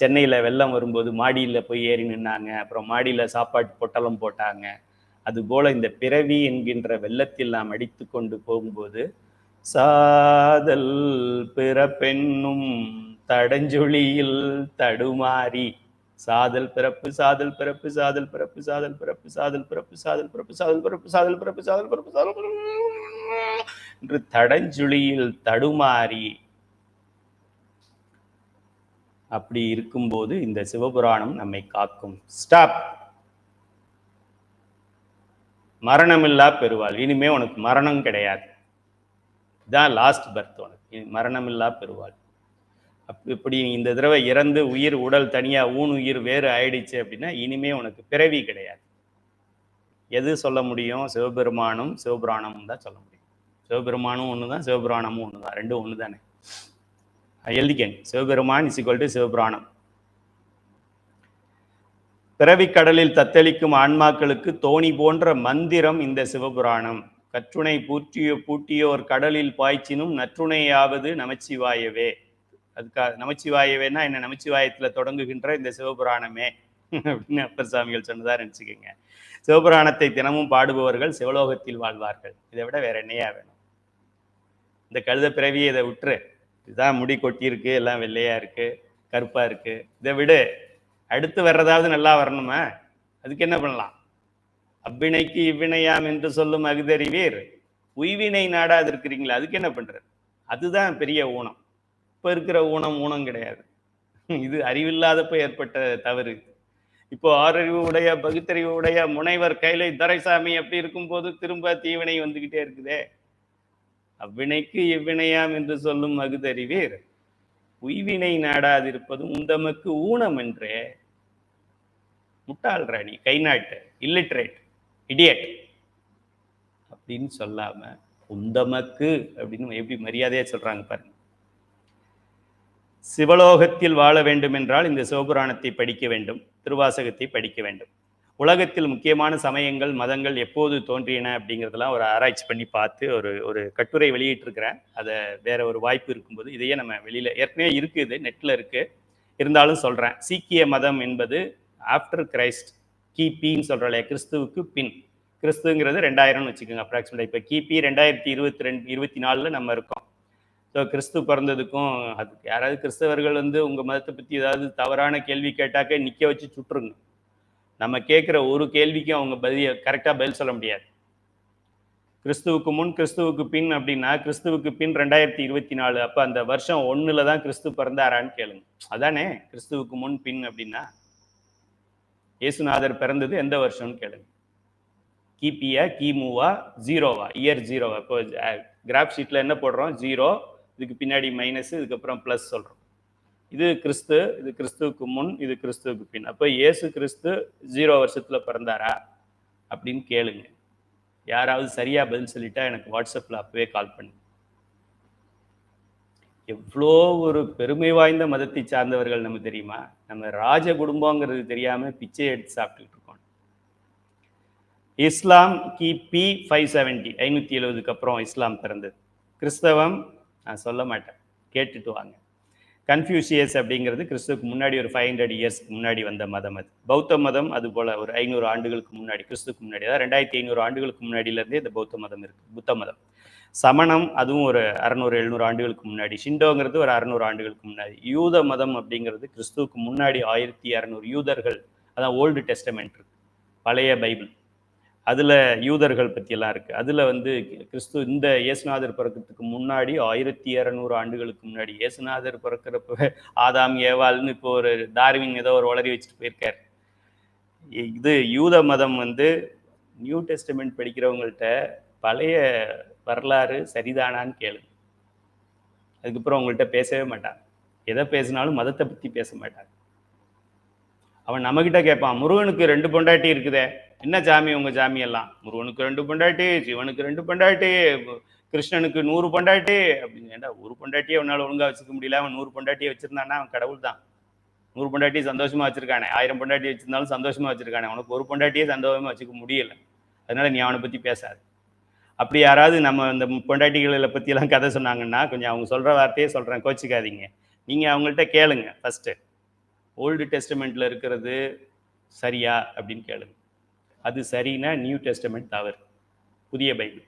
சென்னையில வெள்ளம் வரும்போது மாடியில போய் ஏறி நின்னாங்க, அப்புறம் மாடியில சாப்பாட்டு பொட்டலம் போட்டாங்க. அது போல இந்த பிறவி என்கின்ற வெள்ளத்தில் நாம் அடித்து கொண்டு போகும்போது சாதல் பிறப்பென்னும் தடஞ்சொலியில் தடுமாறி, சாதல் பிறப்பு சாதல் பிறப்பு சாதல் பிறப்பு சாதல் பிறப்பு சாதல் பிறப்பு சாதல் பிறப்பு சாதல் பிறப்பு சாதல் பிறப்பு சாதல் பிறப்பு சாதல் என்று தடஞ்சொலியில் தடுமாறி அப்படி இருக்கும்போது இந்த சிவபுராணம் நம்மை காக்கும். ஸ்டாப். மரணமில்லா பெருவாள். இனிமே உனக்கு மரணம் கிடையாது. இதான் லாஸ்ட் பர்த். உனக்கு மரணமில்லா பெருவாள். இப்படி இந்த தடவை இறந்து உயிர் உடல் தனியா ஊன் உயிர் வேறு ஆயிடுச்சு அப்படின்னா இனிமே உனக்கு பிறவி கிடையாது. எது சொல்ல முடியும்? சிவபெருமானும் சிவபுராணமும் தான் சொல்ல முடியும். சிவபெருமானும் ஒண்ணுதான், சிவபுராணமும் ஒண்ணுதான். ரெண்டும் ஒண்ணு தானே. எழுதிக்கேன். Sivaperuman is equal to Sivapuranam. பிறவி கடலில் தத்தளிக்கும் ஆன்மாக்களுக்கு தோணி போன்ற மந்திரம் இந்த சிவபுராணம். கற்றுணை பூட்டியோர் கடலில் பாய்ச்சினும் நற்றுணையாவது நமச்சிவாயவே. அதுக்காக நமச்சிவாயவேன்னா என்ன? நமச்சிவாயத்துல தொடங்குகின்ற இந்த சிவபுராணமே அப்படின்னு அப்பர் சாமிகள் சொன்னதா நினைச்சுக்கோங்க. சிவபுராணத்தை தினமும் பாடுபவர்கள் சிவலோகத்தில் வாழ்வார்கள். இதை விட வேற என்னையா வேணும்? இந்த கழுத பிறவியை இதை விட்டுரு. இதுதான் முடி கொட்டியிருக்கு, எல்லாம் வெள்ளையா இருக்கு, கருப்பா இருக்கு. இதை விடு. அடுத்து வர்றதாவது நல்லா வரணுமா? அதுக்கு என்ன பண்ணலாம்? அவ்வினைக்கு இவ்வினையாம் என்று சொல்லும் அகுதறிவீர், உய்வினை நாடாது இருக்கிறீங்களா? அதுக்கு என்ன பண்றது? அதுதான் பெரிய ஊனம். இப்ப இருக்கிற ஊனம் கிடையாது. இது அறிவில்லாதப்ப ஏற்பட்ட தவறு. இப்போ ஆறறிவு உடைய பகுத்தறிவு உடைய முனைவர் கைலை துரைசாமி அப்படி இருக்கும்போது திரும்ப தீவினை வந்துகிட்டே இருக்குதே. அவ்வினைக்கு இவ்வினையாம் என்று சொல்லும் அகுதறிவீர், உய்வினை நாடாதிருப்பது உந்தமக்கு ஊனம் என்றே. முட்டாள்ற நீ, கை நாட்டு, இல்லிட்ரேட், இடியட் அப்படின்னு சொல்லாம உந்தமக்கு அப்படின்னு எப்படி மரியாதையா சொல்றாங்க பாருங்க. சிவலோகத்தில் வாழ வேண்டும் என்றால் இந்த சிவபுராணத்தை படிக்க வேண்டும், திருவாசகத்தை படிக்க வேண்டும். உலகத்தில் முக்கியமான சமயங்கள் மதங்கள் எப்போது தோன்றின அப்படிங்கிறதெல்லாம் ஒரு ஆராய்ச்சி பண்ணி பார்த்து ஒரு கட்டுரை வெளியிட்டிருக்கிறேன். அதை வேற ஒரு வாய்ப்பு இருக்கும்போது, இதையே நம்ம வெளியில ஏற்கனவே இருக்குது, நெட்ல இருக்கு, இருந்தாலும் சொல்றேன். சீக்கிய மதம் என்பது ஆஃப்டர் கிரைஸ்ட், கிபின்னு சொல்றல, கிறிஸ்துவுக்கு பின். கிறிஸ்துங்கிறது 2000 வச்சுக்கோங்க அப்ராக்சிமேட்டா. இப்போ கிபி 2024 நம்ம இருக்கோம். ஸோ கிறிஸ்து பிறந்ததுக்கும் அதுக்கு யாராவது கிறிஸ்தவர்கள் உங்க மதத்தை பத்தி ஏதாவது தவறான கேள்வி கேட்டாக்க நிக்க வச்சு சுட்டுருங்க. நம்ம கேட்குற ஒரு கேள்விக்கும் அவங்க கரெக்டாக பதில் சொல்ல முடியாது. கிறிஸ்துவுக்கு முன் கிறிஸ்துவுக்கு பின் அப்படின்னா கிறிஸ்துவுக்கு பின் 2024. அப்போ அந்த வருஷம் 1ல் தான் கிறிஸ்து பிறந்தாரான்னு கேளுங்க. அதானே கிறிஸ்துவுக்கு முன் பின் அப்படின்னா? இயேசுநாதர் பிறந்தது எந்த வருஷம்னு கேளுங்க. கிபியா, கிமுவா, ஜீரோவா, இயர் ஜீரோவா? இப்போ கிராஃப் ஷீட்டில் என்ன போடுறோம்? 0, இதுக்கு பின்னாடி மைனஸ், இதுக்கப்புறம் ப்ளஸ் சொல்கிறோம். இது கிறிஸ்து, இது கிறிஸ்துவுக்கு முன், இது கிறிஸ்துவுக்கு பின். அப்போ இயேசு கிறிஸ்து 0 வருஷத்தில் பிறந்தாரா அப்படின்னு கேளுங்க. யாராவது சரியா பதில் சொல்லிட்டா எனக்கு வாட்ஸ்அப்பில் அப்பவே கால் பண்ணு. எவ்வளோ ஒரு பெருமை வாய்ந்த மதத்தை சார்ந்தவர்கள் நம்ம தெரியுமா? நம்ம ராஜ குடும்பங்கிறது தெரியாம பிச்சை எடுத்து சாப்பிட்டுட்டு இருக்கோம். இஸ்லாம் கிபி 570 570க்கு அப்புறம் இஸ்லாம் பிறந்தது. கிறிஸ்தவம் நான் சொல்ல மாட்டேன், கேட்டுட்டு வாங்க. கன்ஃபியூஷியஸ் அப்படிங்கிறது கிறிஸ்துவுக்கு முன்னாடி ஒரு 500 இயர்ஸ்க்கு முன்னாடி வந்த மதம் அது. பௌத்த மதம் அது போல ஒரு 500 ஆண்டுகளுக்கு முன்னாடி, கிறிஸ்துக்கு முன்னாடி, அதாவது 2500 ஆண்டுகளுக்கு முன்னாடியிலேருந்தே இந்த பௌத்த மதம் இருக்கு, புத்த மதம். சமணம் அதுவும் ஒரு 600 700 ஆண்டுகளுக்கு முன்னாடி, ஷிண்டோங்கிறது ஒரு 600 ஆண்டுகளுக்கு முன்னாடி. யூத மதம் அப்படிங்கிறது கிறிஸ்துவுக்கு முன்னாடி 1200 யூதர்கள், அதான் ஓல்டு டெஸ்டமெண்ட் இருக்கு, பழைய பைபிள், அதில் யூதர்கள் பற்றியெல்லாம் இருக்குது. அதில் வந்து கிறிஸ்து இந்த இயேசுநாதர் பிறக்கிறதுக்கு முன்னாடி 1200 ஆண்டுகளுக்கு முன்னாடி, இயேசுநாதர் பிறக்கிறப்ப ஆதாம் ஏவாள்னு இப்போ ஒரு டார்வின் ஏதோ ஒரு வளரி வச்சுட்டு போயிருக்கார். இது யூத மதம் வந்து நியூ டெஸ்டமெண்ட் படிக்கிறவங்கள்ட்ட பழைய வரலாறு சரிதானான்னு கேளு, அதுக்கப்புறம் அவங்கள்ட்ட பேசவே மாட்டாங்க. எதை பேசினாலும் மதத்தை பற்றி பேச மாட்டாங்க. அவன் நம்மகிட்ட கேட்பான், முருகனுக்கு 2 பொண்டாட்டி இருக்குதே, என்ன சாமி உங்க சாமி எல்லாம்? முருகனுக்கு 2 பொண்டாட்டி, சிவனுக்கு 2 பொண்டாட்டி, கிருஷ்ணனுக்கு 100 பொண்டாட்டி அப்படின்னு. ஏன்டா ஒரு பொண்டாட்டியே அவனால ஒழுங்கா வச்சுக்க முடியல, அவன் 100 பொண்டாட்டியை வச்சிருந்தானா அவன் கடவுள் தான். 100 பொண்டாட்டி சந்தோஷமா வச்சிருக்கானே, 1000 பொண்டாட்டி வச்சிருந்தாலும் சந்தோஷமா வச்சிருக்கானே, அவனுக்கு ஒரு பொண்டாட்டியே சந்தோஷமா வச்சுக்க முடியல, அதனால நீ அவனை பத்தி பேசாது. அப்படி யாராவது நம்ம இந்த பொண்டாட்டிகளை பத்தி எல்லாம் கதை சொன்னாங்கன்னா கொஞ்சம் அவங்க சொல்ற வார்த்தையே சொல்றேன், கோச்சிக்காதீங்க. நீங்க அவங்கள்ட்ட கேளுங்க, ஃபர்ஸ்ட் ஓல்டு டெஸ்டமெண்ட்ல இருக்கிறது சரியா அப்படின்னு கேளுங்க. அது சரின்னா நியூ டெஸ்டமெண்ட் தவறு, புதிய பைபிள்.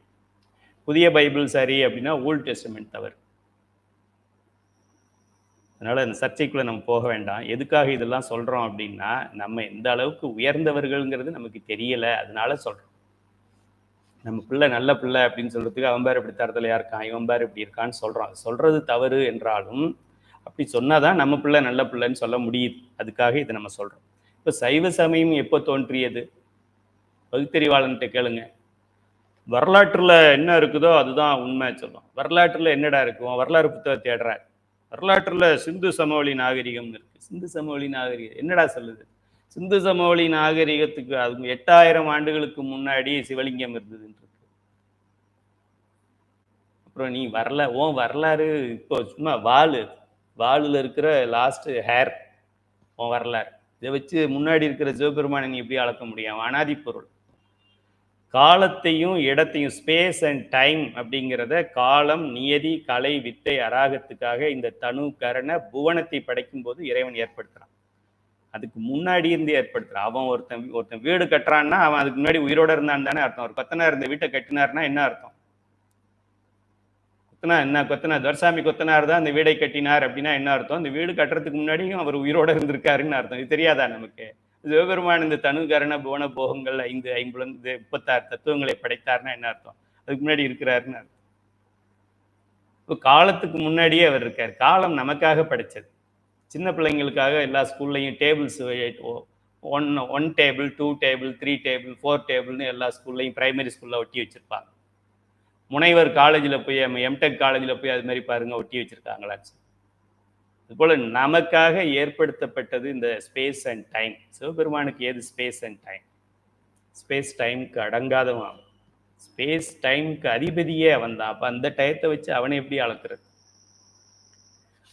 புதிய பைபிள் சரி அப்படின்னா ஓல்டு டெஸ்டமெண்ட் தவறு. அதனால அந்த சர்ச்சைக்குள்ள நம்ம போக வேண்டாம். எதுக்காக இதெல்லாம் சொல்றோம் அப்படின்னா, நம்ம எந்த அளவுக்கு உயர்ந்தவர்கள்ங்கிறது நமக்கு தெரியல, அதனால சொல்றோம். நம்ம பிள்ளை நல்ல பிள்ளை அப்படின்னு சொல்றதுக்கு அவன் பேர் இப்படி தரத்துலையா இருக்கான், இவன் பேர் இப்படி இருக்கான்னு சொல்றோம். சொல்றது தவறு என்றாலும் அப்படி சொன்னாதான் நம்ம பிள்ளை நல்ல பிள்ளைன்னு சொல்ல முடியுது. அதுக்காக இதை நம்ம சொல்றோம். இப்போ சைவ சமயம் எப்போ தோன்றியது? பகுத்தறிவாளன்ட்ட கேளுங்க. வரலாற்றுல என்ன இருக்குதோ அதுதான் உண்மை சொல்லும். வரலாற்றுல என்னடா இருக்கும்? வரலாறு புத்தகம் தேடுற, வரலாற்றுல சிந்து சமவெளி நாகரிகம் இருக்கு. சிந்து சமவெளி நாகரிகம் என்னடா சொல்லுது? சிந்து சமவெளி நாகரிகத்துக்கு அது 8000 ஆண்டுகளுக்கு முன்னாடி சிவலிங்கம் இருந்ததுன்னு இருக்கு. அப்புறம் நீ வரலாறு இப்போ சும்மா வாளுல இருக்கிற லாஸ்ட் ஹேர் உன் வரலாறு. இதை வச்சு முன்னாடி இருக்கிற சிவபெருமானை நீ எப்படி அளக்க முடியும்? அனாதி பொருள். காலத்தையும் இடத்தையும், ஸ்பேஸ் அண்ட் டைம் அப்படிங்கிறத, காலம், நியதி, கலை, வித்தை, அராகத்துக்காக இந்த தனு கரண புவனத்தை படைக்கும் போது இறைவன் ஏற்படுத்துறான். அதுக்கு முன்னாடி இருந்து ஏற்படுத்துறான். அவன் ஒருத்தன் வீடு கட்டுறான்னா அவன் அதுக்கு முன்னாடி உயிரோட இருந்தான்னு தானே அர்த்தம். ஒரு கொத்தனார் இந்த வீட்டை கட்டினார்னா என்ன அர்த்தம்? கொத்தனார் துரைசாமி கொத்தனார் தான் இந்த வீடை கட்டினார் அப்படின்னா என்ன அர்த்தம்? இந்த வீடு கட்டுறதுக்கு முன்னாடியும் அவர் உயிரோட இருந்திருக்காருன்னு அர்த்தம். இது தெரியாதா நமக்கு? சிவபெருமான் இந்த தனு கரண புவன போகங்கள் 5 ஐம்புலந்து 36 தத்துவங்களை படைத்தார்னா என்ன அர்த்தம்? அதுக்கு முன்னாடி இருக்கிறாருன்னு அர்த்தம். இப்போ காலத்துக்கு முன்னாடியே அவர் இருக்கார். காலம் நமக்காக படைச்சது. சின்ன பிள்ளைங்களுக்காக எல்லா ஸ்கூல்லையும் டேபிள்ஸ், 1 டேபிள் 2 டேபிள் 3 டேபிள் 4 டேபிள்னு எல்லா ஸ்கூல்லையும் பிரைமரி ஸ்கூல்ல ஒட்டி வச்சிருப்பாங்க. முனைவர் காலேஜில் போய் எம்டெக் காலேஜில் போய் அது மாதிரி பாருங்க ஒட்டி வச்சிருக்காங்களாச்சு. அதுபோல நமக்காக ஏற்படுத்தப்பட்டது இந்த ஸ்பேஸ் அண்ட் டைம். சிவபெருமானுக்கு ஏது ஸ்பேஸ் அண்ட் டைம்? ஸ்பேஸ் டைமுக்கு அடங்காதவன், ஸ்பேஸ் டைமுக்கு அதிபதியே அவன் தான். அப்ப அந்த டயத்தை வச்சு அவனை எப்படி அளக்குறது?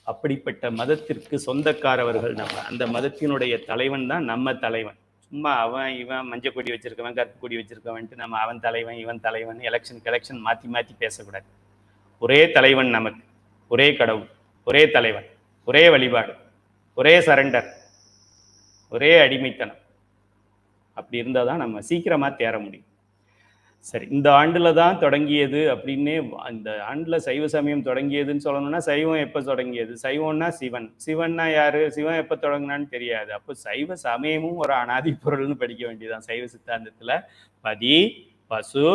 அப்படிப்பட்ட மதத்திற்கு சொந்தக்காரவர்கள் நம்ம. அந்த மதத்தினுடைய தலைவன் தான் நம்ம தலைவன். சும்மா அவன் இவன் மஞ்சள் கொடி வச்சிருக்கவன் கருப்பு கொடி வச்சிருக்கவன்ட்டு நம்ம அவன் தலைவன் இவன் தலைவன் எலெக்ஷன் மாற்றி பேசக்கூடாது. ஒரே தலைவன் நமக்கு, ஒரே கடவுள், ஒரே தலைவன், ஒரே வழிபாடு, ஒரே சரண்டர், ஒரே அடிமைத்தனம். அப்படி இருந்தால் தான் நம்ம சீக்கிரமா தேர முடியும். சரி, இந்த ஆண்டுல தான் தொடங்கியது அப்படின்னு, இந்த ஆண்டுல சைவ சமயம் தொடங்கியதுன்னு சொல்லணும்னா சைவம் எப்போ தொடங்கியது? சைவம்னா சிவன். சிவன்னா யாரு? சிவன் எப்போ தொடங்கினான்னு தெரியாது. அப்போ சைவ சமயமும் ஒரு அனாதி பொருள்னு படிக்க வேண்டியதுதான். சைவ சித்தாந்தத்துல பதி, பசு,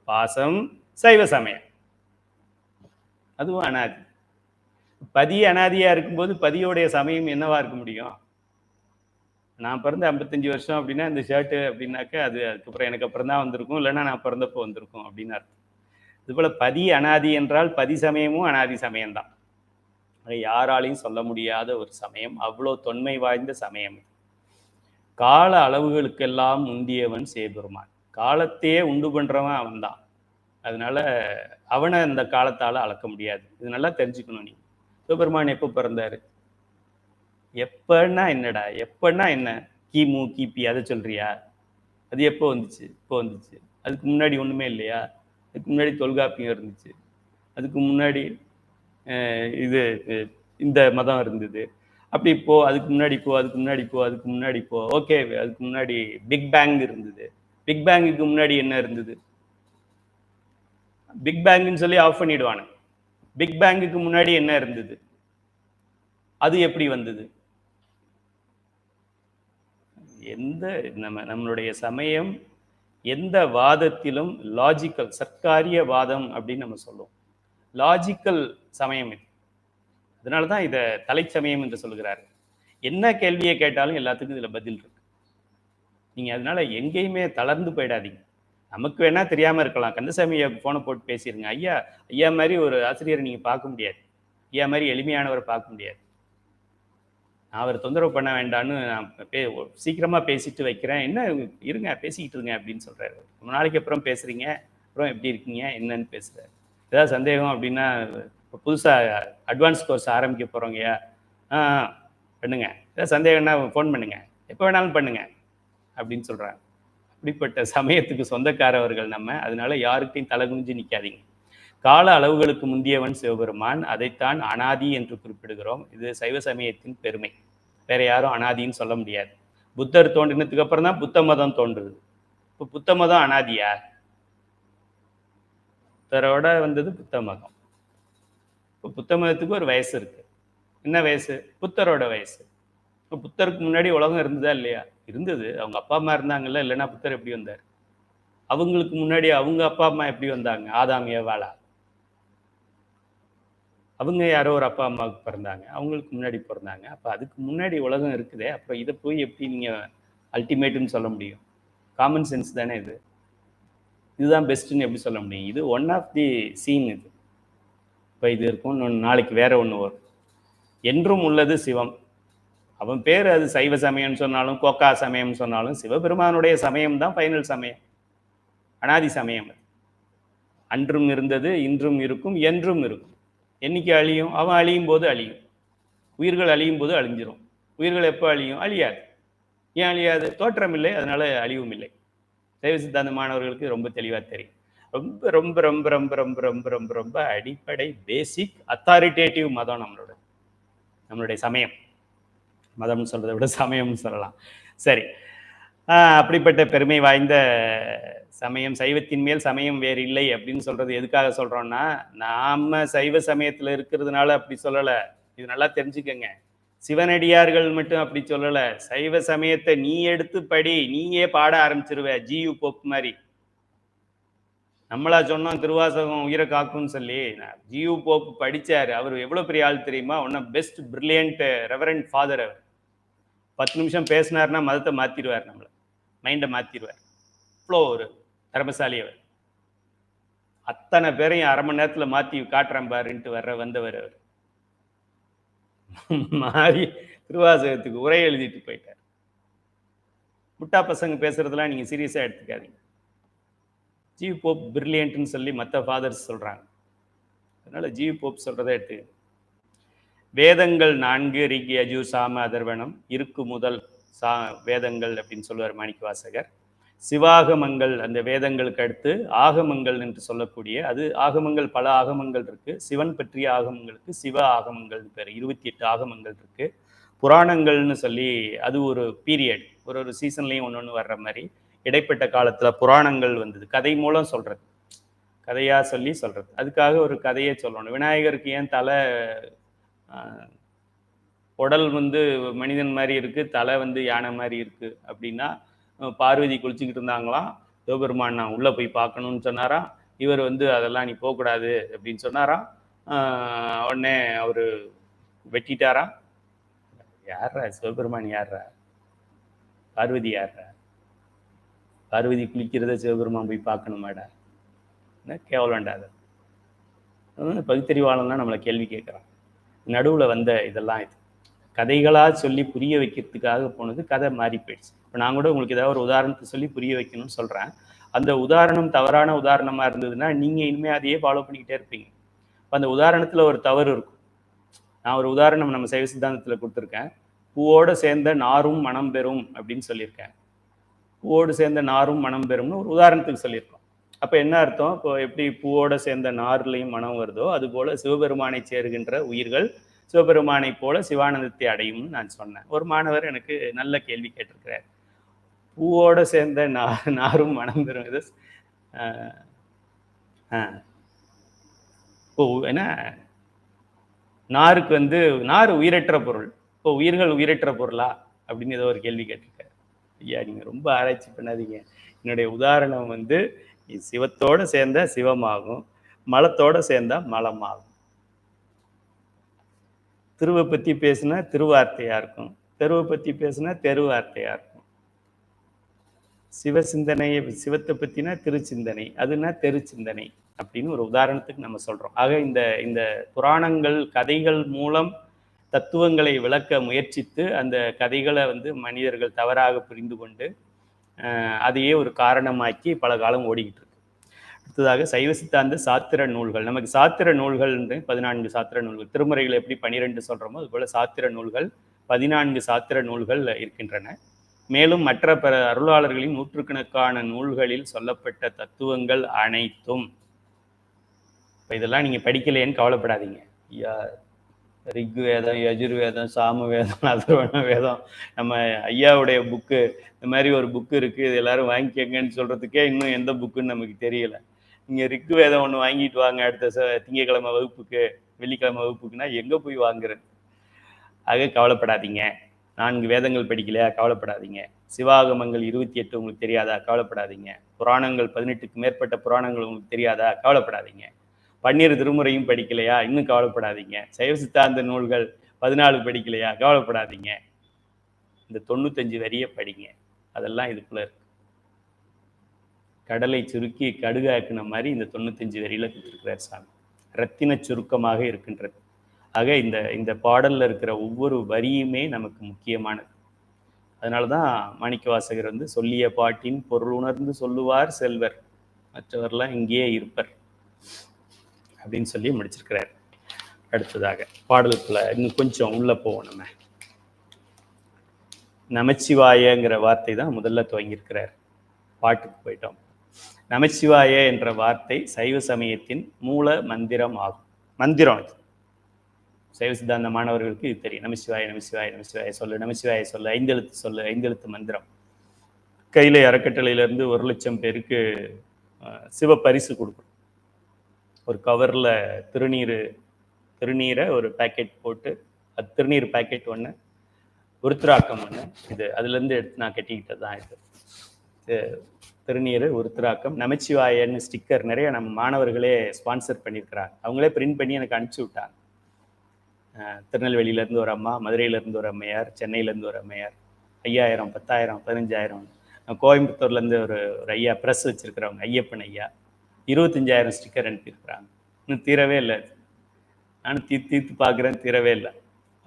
பாசம், சைவ சமயம், அதுவும் அனாதி. பதி அனாதியா இருக்கும்போது பதியோடைய சமயம் என்னவா இருக்க முடியும்? நான் பிறந்த 55 வருஷம் அப்படின்னா இந்த ஷர்ட்டு அப்படின்னாக்க அது அதுக்கப்புறம் எனக்கு அப்புறம் தான் வந்திருக்கும், இல்லைன்னா நான் பிறந்தப்போ வந்திருக்கும் அப்படின்னு அர்த்தம். இதுபோல் பதி அனாதி என்றால் பதி சமயமும் அனாதி சமயம்தான். அதை யாராலையும் சொல்ல முடியாத ஒரு சமயம், அவ்வளோ தொன்மை வாய்ந்த சமயம். கால அளவுகளுக்கெல்லாம் முந்தியவன் சிவபெருமான். காலத்தையே உண்டு பண்றவன் அவன் தான். அதனால அவனை அந்த காலத்தால் அளக்க முடியாது. இது நல்லா தெரிஞ்சுக்கணும். நீ சிவபெருமான் எப்போ பிறந்தாரு? எப்பன்னா என்னடா? எப்பன்னா என்ன? கிமு, கிபி அதை சொல்றியா? அது எப்போ வந்துச்சு? இப்போ வந்துச்சு. அதுக்கு முன்னாடி ஒண்ணுமே இல்லையா? அதுக்கு முன்னாடி தொல்காப்பியம் இருந்துச்சு. அதுக்கு முன்னாடி இது இந்த மதம் இருந்தது. அப்படி போ, அதுக்கு முன்னாடி போ, அதுக்கு முன்னாடி போ, அதுக்கு முன்னாடி போ. ஓகே, அதுக்கு முன்னாடி பிக் பேங் இருந்தது. பிக் பேங்குக்கு முன்னாடி என்ன இருந்தது? பிக் பேங்குன்னு சொல்லி ஆஃப் பண்ணிடுவானு. பிக் பேங்குக்கு முன்னாடி என்ன இருந்தது? அது எப்படி வந்தது? எந்த நம்மளுடைய சமயம் எந்த வாதத்திலும் லாஜிக்கல், சர்க்காரிய வாதம் அப்படின்னு நம்ம சொல்லுவோம். லாஜிக்கல் சமயம் இது. அதனாலதான் இதை தலை சமயம் என்று சொல்கிறார். என்ன கேள்வியை கேட்டாலும் எல்லாத்துக்கும் இதுல பதில் இருக்கு. நீங்க அதனால எங்கேயுமே தளர்ந்து போயிடாதீங்க. நமக்கு வேணா தெரியாம இருக்கலாம். கந்தசாமி போனை போட்டு பேசிருங்க. ஐயா ஐயா மாதிரி ஒரு ஆசிரியரை நீங்க பார்க்க முடியாது. ஐயா மாதிரி எளிமையானவரை பார்க்க முடியாது. நான் அவர் தொந்தரவு பண்ண வேண்டான்னு நான் சீக்கிரமா பேசிட்டு வைக்கிறேன். என்ன இருங்க பேசிக்கிட்டு இருங்க அப்படின்னு சொல்றாரு. ரொம்ப நாளைக்கு அப்புறம் பேசுறீங்க, அப்புறம் எப்படி இருக்கீங்க என்னன்னு பேசுறாரு. ஏதாவது சந்தேகம் அப்படின்னா இப்போ புதுசாக அட்வான்ஸ் கோர்ஸ் ஆரம்பிக்க போகிறோங்கய்யா. பண்ணுங்க. ஏதாவது சந்தேகம்னா ஃபோன் பண்ணுங்க, எப்போ வேணாலும் பண்ணுங்க அப்படின்னு சொல்கிறாங்க. அப்படிப்பட்ட சமயத்துக்கு சொந்தக்காரவர்கள் நம்ம. அதனால யாருக்கையும் தலைகுனிஞ்சு நிற்காதீங்க. கால அளவுகளுக்கு முந்தியவன் சிவபெருமான், அதைத்தான் அனாதி என்று குறிப்பிடுகிறோம். இது சைவ சமயத்தின் பெருமை. வேற யாரும் அனாதின்னு சொல்ல முடியாது. புத்தர் தோன்றினதுக்கு அப்புறம் தான் புத்த மதம் தோன்றுது. இப்போ புத்த மதம் அனாதியா? புத்தரோட வந்தது புத்த மதம். இப்போ புத்த மதத்துக்கு ஒரு வயசு இருக்கு. என்ன வயசு? புத்தரோட வயசு. இப்போ புத்தருக்கு முன்னாடி உலகம் இருந்ததா இல்லையா? இருந்தது. அவங்க அப்பா அம்மா இருந்தாங்கல்ல, இல்லைன்னா புத்தர் எப்படி வந்தார்? அவங்களுக்கு முன்னாடி அவங்க அப்பா அம்மா எப்படி வந்தாங்க? ஆதாம் ஏவாளா? அவங்க யாரோ ஒரு அப்பா அம்மாவுக்கு பிறந்தாங்க, அவங்களுக்கு முன்னாடி பிறந்தாங்க. அப்போ அதுக்கு முன்னாடி உலகம் இருக்குதே, அப்புறம் இதை போய் எப்படி நீங்கள் அல்டிமேட்டுன்னு சொல்ல முடியும்? காமன் சென்ஸ் தானே இது. இதுதான் பெஸ்ட்டுன்னு எப்படி சொல்ல முடியும்? இது ஒன் ஆஃப் தி சீன். இது இப்போ இது இருக்கும், நாளைக்கு வேற ஒன்று வரும். என்றும் உள்ளது சிவம். அவன் பேர் அது சைவ சமயம்னு சொன்னாலும் கோக்கா சமயம்னு சொன்னாலும் சிவபெருமானுடைய சமயம் தான் ஃபைனல் சமயம், அனாதி சமயம். அன்றும் இருந்தது, இன்றும் இருக்கும், என்றும் இருக்கும். என்னைக்கு அழியும்? அவன் அழியும் போது அழியும். உயிர்கள் அழியும் போது அழிஞ்சிரும். உயிர்கள் எப்போ அழியும்? அழியாது. ஏன் அழியாது? தோற்றம் இல்லை, அதனால அழிவும் இல்லை. சைவ சித்தாந்த மாணவர்களுக்கு ரொம்ப தெளிவாக தெரியும். ரொம்ப ரொம்ப ரொம்ப ரொம்ப ரொம்ப ரொம்ப ரொம்ப ரொம்ப அடிப்படை பேசிக் அத்தாரிட்டேட்டிவ் மதம் நம்மளுடைய சமயம். மதம்னு சொல்றதை விட சமயம்னு சொல்லலாம். சரி, அப்படிப்பட்ட பெருமை வாய்ந்த சமயம், சைவத்தின் மேல் சமயம் வேறு இல்லை அப்படின்னு சொல்றது எதுக்காக சொல்றோம்னா, நாம சைவ சமயத்துல இருக்கிறதுனால அப்படி சொல்லல. இது நல்லா தெரிஞ்சுக்கங்க. சிவனடியார்கள் மட்டும் அப்படி சொல்லல. சைவ சமயத்தை நீ எடுத்து படி, நீயே பாட ஆரம்பிச்சிருவ. ஜியு போப் மாதிரி. நம்மளா சொன்னோம் திருவாசகம் உயிரை காக்கும்னு சொல்லி? G U Pope படிச்சாரு. அவர் எவ்வளவு பெரிய ஆள் தெரியுமா? ஒன்னும் பெஸ்ட் பிரில்லியன்ட் ரெவரண்ட் ஃபாதர் அவர். 10 நிமிஷம் பேசினார்னா மதத்தை மாத்திடுவார், நம்மளை மைண்டை மாத்திடுவார். இவ்வளோ ஒரு திறமசாலி அவர். அத்தனை பேரையும் அரை மணி நேரத்தில் மாற்றி காட்டுறேன் பாருன்ட்டு வந்தவர் அவர். மாறி திருவாசகத்துக்கு உரை எழுதிட்டு போயிட்டார். முட்டா பசங்க பேசுறதெல்லாம் நீங்க சீரியஸா எடுத்துக்காதீங்க. ஜியு போப் பிரில்லியன்ட்னு சொல்லி மற்ற ஃபாதர்ஸ் சொல்றாங்க. அதனால ஜியு போப் சொல்றதை எடுத்து. வேதங்கள் 4 ரிக் யஜு சாம அதர்வனம் இருக்கு முதல் வேதங்கள் அப்படின்னு சொல்லுவார் மாணிக்கவாசகர். சிவாகமங்கள் அந்த வேதங்களுக்கு அடுத்து ஆகமங்கள் என்று சொல்லக்கூடிய, அது ஆகமங்கள் பல ஆகமங்கள் இருக்கு. சிவன் பற்றிய ஆகமங்களுக்கு சிவ ஆகமங்கள் பேர். 28 ஆகமங்கள் இருக்கு. புராணங்கள்னு சொல்லி அது ஒரு பீரியட், ஒரு சீசன்லையும் ஒன்று வர்ற மாதிரி இடைப்பட்ட காலத்துல புராணங்கள் வந்தது. கதை மூலம் சொல்றது, கதையா சொல்லி சொல்றது. அதுக்காக ஒரு கதையை சொல்லணும். விநாயகருக்கு ஏன் தலை உடல் மனிதன் மாதிரி இருக்கு, தலை யானை மாதிரி இருக்கு அப்படின்னா, பார்வதி குளிச்சுக்கிட்டு இருந்தாங்களாம். சிவபெருமான் நான் உள்ள போய் பார்க்கணும்னு சொன்னாராம். இவர் அதெல்லாம் நீ போகக்கூடாது அப்படின்னு சொன்னாராம். உடனே அவரு வெட்டிட்டாராம். யாரா சிவபெருமான்? யாரா பார்வதி? யாரா பார்வதி குளிக்கிறத சிவபெருமான் போய் பார்க்கணுமாடா? என்ன கேவலண்டாத. பகுத்தறிவாளன்லாம் நம்மளை கேள்வி கேட்குறான். நடுவில் வந்த இதெல்லாம் இது கதைகளாக சொல்லி புரிய வைக்கிறதுக்காக போனது. கதை மாறி போயிடுச்சு. இப்போ நான் கூட உங்களுக்கு ஏதாவது ஒரு உதாரணத்தை சொல்லி புரிய வைக்கணும்னு சொல்கிறேன். அந்த உதாரணம் தவறான உதாரணமாக இருந்ததுன்னா நீங்கள் இனிமேல் அதையே ஃபாலோ பண்ணிக்கிட்டே இருப்பீங்க. இப்போ அந்த உதாரணத்தில் ஒரு தவறு இருக்கும். நான் ஒரு உதாரணம் நம்ம சைவ சித்தாந்தத்தில் கொடுத்துருக்கேன். பூவோடு சேர்ந்த நாரும் மனம் பெறும் அப்படின்னு சொல்லியிருக்கேன். பூவோடு சேர்ந்த நாரும் மனம் பெறும்னு ஒரு உதாரணத்துக்கு சொல்லியிருக்கோம். அப்போ என்ன அர்த்தம்? இப்போ எப்படி பூவோட சேர்ந்த நார்லையும் மனம் வருதோ அதுபோல சிவபெருமானை சேருகின்ற உயிர்கள் சிவபெருமானை போல சிவானந்தத்தை அடையும்னு நான் சொன்னேன். ஒரு மாணவர் எனக்கு நல்ல கேள்வி கேட்டிருக்கிறார். பூவோட சேர்ந்த நாரும் மனம் பெறும் இது இப்போ என்ன நாருக்கு நார் உயிரற்ற பொருள், இப்போ உயிர்கள் உயிரற்ற பொருளா அப்படின்னு ஏதோ ஒரு கேள்வி கேட்டிருக்காரு. ஐயா நீங்க ரொம்ப ஆராய்ச்சி பண்ணாதீங்க. என்னுடைய உதாரணம் சிவத்தோட சேர்ந்த சிவமாகும், மலத்தோட சேர்ந்தா மலமாகும். திருவை பத்தி பேசுனா திருவார்த்தையா இருக்கும், தெருவை பத்தி பேசுனா தெருவார்த்தையா இருக்கும். சிவசிந்தனையை சிவத்தை பத்தினா திருச்சிந்தனை, அதுனா தெரு சிந்தனை அப்படின்னு ஒரு உதாரணத்துக்கு நம்ம சொல்றோம். ஆக இந்த புராணங்கள் கதைகள் மூலம் தத்துவங்களை விளக்க முயற்சித்து அந்த கதைகளை மனிதர்கள் தவறாக புரிந்து கொண்டு அதையே ஒரு காரணமாக்கி பல காலம் ஓடிக்கிட்டு இருக்கு. அடுத்ததாக சைவ சித்தாந்த சாத்திர நூல்கள். நமக்கு சாத்திர நூல்கள் 14 சாத்திர நூல்கள், திருமுறைகளை எப்படி 12 சொல்றோமோ அதுபோல சாத்திர நூல்கள் 14 சாத்திர நூல்கள் இருக்கின்றன. மேலும் மற்ற பிற அருளாளர்களின் நூற்றுக்கணக்கான நூல்களில் சொல்லப்பட்ட தத்துவங்கள் அனைத்தும் இதெல்லாம் நீங்க படிக்கலையேன்னு கவலைப்படாதீங்க. ரிக்வேதம், யஜுர்வேதம், சாமவேதம், அதர்வண வேதம், நம்ம ஐயாவுடைய புக்கு, இந்த மாதிரி ஒரு புக்கு இருக்கு, இது எல்லாரும் வாங்கிக்கங்கன்னு சொல்றதுக்கே இன்னும் எந்த புக்குன்னு நமக்கு தெரியல. நீங்க ரிக்வேதம் ஒன்று வாங்கிட்டு வாங்க அடுத்த திங்கக்கிழமை வகுப்புக்கு, வெள்ளிக்கிழமை வகுப்புக்குன்னா எங்க போய் வாங்குறது? ஆக கவலைப்படாதீங்க. 4 வேதங்கள் படிக்கலையா? கவலைப்படாதீங்க. சிவாகமங்கள் 28 உங்களுக்கு தெரியாதா? கவலைப்படாதீங்க. புராணங்கள் 18க்கு மேற்பட்ட புராணங்கள் உங்களுக்கு தெரியாதா? கவலைப்படாதீங்க. 12 திருமுறையும் படிக்கலையா? இன்னும் கவலைப்படாதீங்க. சைவ சித்தாந்த நூல்கள் 14 படிக்கலையா? கவலைப்படாதீங்க. இந்த 95 வரியை படிங்க. அதெல்லாம் இதுக்குள்ள இருக்கு. கடலை சுருக்கி கடுகாக்குன மாதிரி இந்த 95 வரியில கொடுத்திருக்கிறார் சாமி. ரத்தின சுருக்கமாக இருக்கின்றது. ஆக இந்த பாடல்ல இருக்கிற ஒவ்வொரு வரியுமே நமக்கு முக்கியமானது. அதனாலதான் மாணிக்கவாசகர் சொல்லிய பாட்டின் பொருள் உணர்ந்து சொல்லுவார் செல்வர், மற்றவர்லாம் இங்கேயே இருப்பர் அப்படின்னு சொல்லி முடிச்சிருக்கிறார். அடுத்ததாக பாடலுக்குள்ள இன்னும் கொஞ்சம் உள்ள போவோம். நம்ம நமச்சிவாயங்கிற வார்த்தை தான் முதல்ல துவங்கியிருக்கிறார். பாட்டுக்கு போயிட்டோம். நமச்சிவாய என்ற வார்த்தை சைவ சமயத்தின் மூல மந்திரம் ஆகும். மந்திரம் இது. சைவ சித்தாந்த மாணவர்களுக்கு இது தெரியும். நமசிவாய நமசிவாய நமசிவாய சொல்லு, நமசிவாய சொல்லு, 5 எழுத்து சொல்லு, 5 எழுத்து மந்திரம். கையில அறக்கட்டளையிலேருந்து 1 லட்சம் பேருக்கு சிவ பரிசு கொடுக்கும். ஒரு கவர்ல திருநீரை ஒரு பேக்கெட் போட்டு, அது திருநீர் பேக்கெட் ஒன்று, உருத்திராக்கம் ஒன்று, இது அதுலேருந்து எடுத்து நான் கட்டிக்கிட்டது தான். இது திருநீர் உருத்திராக்கம் நமச்சிவாயன்னு ஸ்டிக்கர் நிறைய நம்ம மாணவர்களே ஸ்பான்சர் பண்ணியிருக்கிறாங்க. அவங்களே பிரிண்ட் பண்ணி எனக்கு அனுப்பிச்சி விட்டாங்க. திருநெல்வேலியிலேருந்து ஒரு அம்மா, மதுரையிலேருந்து ஒரு அம்மையார், சென்னையிலேருந்து ஒரு அம்மையார், 5000, 10,000, 15,000. கோயம்புத்தூர்லேருந்து ஒரு ஐயா ப்ரெஸ் வச்சுருக்கிறவங்க, ஐயப்பன் ஐயா, 25,000 ஸ்டிக்கர் அனுப்பியிருக்கிறாங்க. இன்னும் தீரவே இல்லை. நானும் தீர்த்து பார்க்குறேன், தீரவே இல்லை.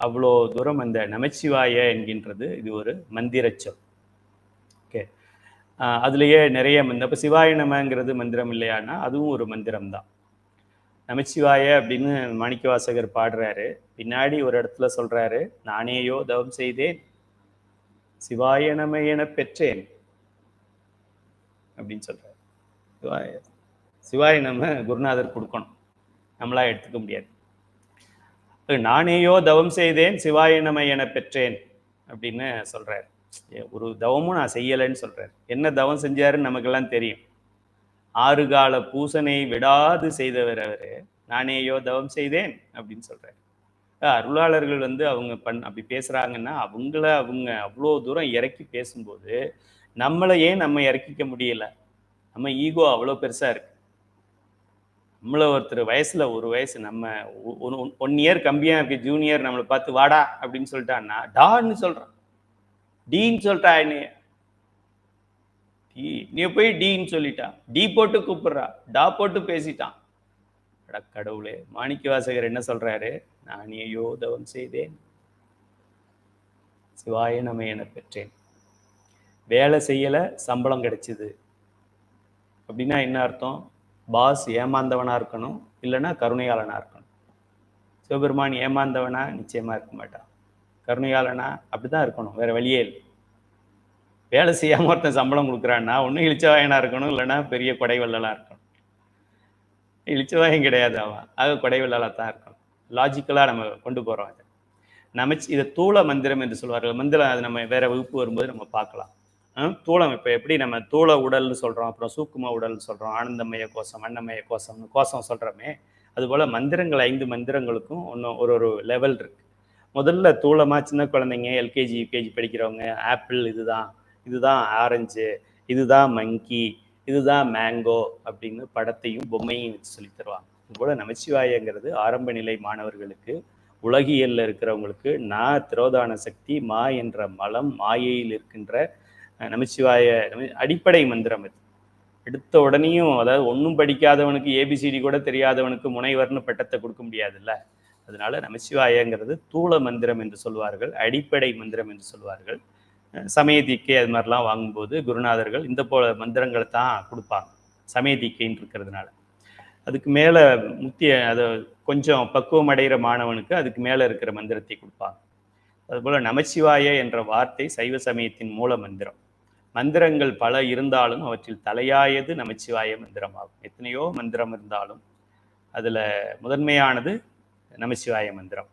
அவ்வளோ தூரம் அந்த நமச்சிவாய என்கின்றது இது ஒரு மந்திர சொல். ஓகே, அதுலேயே நிறைய இப்போ சிவாய நமங்கிறது மந்திரம் இல்லையானா அதுவும் ஒரு மந்திரம் தான். நமச்சிவாய அப்படின்னு மாணிக்கவாசகர் பாடுறாரு. பின்னாடி ஒரு இடத்துல சொல்றாரு, நானேயோ தவம் செய்தேன் சிவாய நம என பெற்றேன் அப்படின்னு சொல்றாரு. சிவாய நம குருநாதர் கொடுக்கணும், நம்மளா எடுத்துக்க முடியாது. நானேயோ தவம் செய்தேன் சிவாய நம என பெற்றேன் அப்படின்னு சொல்றாரு. ஒரு தவமும் நான் செய்யலைன்னு சொல்றாரு. என்ன தவம் செஞ்சாருன்னு நமக்கெல்லாம் தெரியும். 6 கால பூசனை விடாது செய்தவர் அவரு. நானேயோ தவம் செய்தேன் அப்படின்னு சொல்றாரு. அருளாளர்கள் அவங்க அப்படி பேசுறாங்கன்னா அவங்க அவ்வளோ தூரம் இறக்கி பேசும்போது நம்மளை ஏன் நம்ம இறக்கிக்க முடியல? நம்ம ஈகோ அவ்வளோ பெருசா இருக்கு. நம்மள ஒருத்தர் வயசுல ஒரு வயசு நம்ம 1 இயர் கம்மியா இருக்கு ஜூனியர் நம்மளை பார்த்து வாடா அப்படின்னு சொல்லிட்டான்னா டான்னு சொல்றான், டீன்னு சொல்றா. நீ போய் டீன்னு சொல்லிட்டான், டி போட்டு கூப்பிடுறா, டா போட்டு பேசிட்டான். கடவுளே, மாணிக்கவாசகர் என்ன சொல்றாரு? நானேயோ தவம் செய்தேன் சிவாய நம என பெற்றேன். வேலை செய்யல, சம்பளம் கிடைச்சிது அப்படின்னா என்ன அர்த்தம்? பாஸ் ஏமாந்தவனா இருக்கணும், இல்லைன்னா கருணையாளனா இருக்கணும். சிவபெருமான் ஏமாந்தவனா? நிச்சயமா இருக்க மாட்டான். கருணையாளனா? அப்படிதான் இருக்கணும், வேற வழியே இல்லை. வேலை செய்யாம ஒருத்தன் சம்பளம் கொடுக்குறான்னா ஒன்றும் இழிச்சவாயனா இருக்கணும், இல்லைன்னா பெரிய கொடைவள்ளலா இருக்கணும். இழிச்சவாயம் கிடையாது அவன், ஆக கொடைவள்ளலா தான் இருக்கணும். லாஜிக்கலா நம்ம கொண்டு போறோம் அதை. இதை தூள மந்திரம் என்று சொல்வார்கள். மந்திரம் அது நம்ம வேற வகுப்பு வரும்போது நம்ம பார்க்கலாம். தூளம் இப்போ எப்படி நம்ம தூள உடல்னு சொல்றோம், அப்புறம் சூக்கும உடல்னு சொல்றோம், ஆனந்தமய கோஷம், அன்னமய கோஷம்னு கோஷம் சொல்றோமே, அதுபோல மந்திரங்கள் 5 மந்திரங்களுக்கும் ஒன்றும் ஒரு லெவல் இருக்கு. முதல்ல தூளமா சின்ன குழந்தைங்க எல்கேஜி யூகேஜி படிக்கிறவங்க ஆப்பிள் இதுதான் ஆரஞ்சு, இதுதான் மங்கி, இதுதான் மேங்கோ அப்படின்னு படத்தையும் பொம்மையும் வச்சு சொல்லி தருவாங்க. இதுபோல நமச்சிவாயங்கிறது ஆரம்ப நிலை மாணவர்களுக்கு, உலகியல்ல இருக்கிறவங்களுக்கு திரோதான சக்தி, மா என்ற மலம், மாயையில் இருக்கின்ற நமச்சிவாய அடிப்படை மந்திரம் இது. எடுத்த உடனேயும், அதாவது ஒன்றும் படிக்காதவனுக்கு ஏபிசிடி கூட தெரியாதவனுக்கு முனைவர்னு பட்டத்தை கொடுக்க முடியாதுல்ல. அதனால நமச்சிவாயங்கிறது தூள மந்திரம் என்று சொல்வார்கள், அடிப்படை மந்திரம் என்று சொல்வார்கள். சமய தீக்கை அது மாதிரிலாம் வாங்கும்போது குருநாதர்கள் இந்த போல மந்திரங்களை தான் கொடுப்பாங்க, சமய தீக்கைன்னு இருக்கிறதுனால. அதுக்கு மேலே அதை கொஞ்சம் பக்குவம் அடைகிற மாணவனுக்கு அதுக்கு மேலே இருக்கிற மந்திரத்தை கொடுப்பாங்க. அதுபோல் நமச்சிவாய என்ற வார்த்தை சைவ சமயத்தின் மூல மந்திரம். மந்திரங்கள் பல இருந்தாலும் அவற்றில் தலையாயது நமச்சிவாய மந்திரமாகும். எத்தனையோ மந்திரம் இருந்தாலும் அதில் முதன்மையானது நமச்சிவாய மந்திரம்.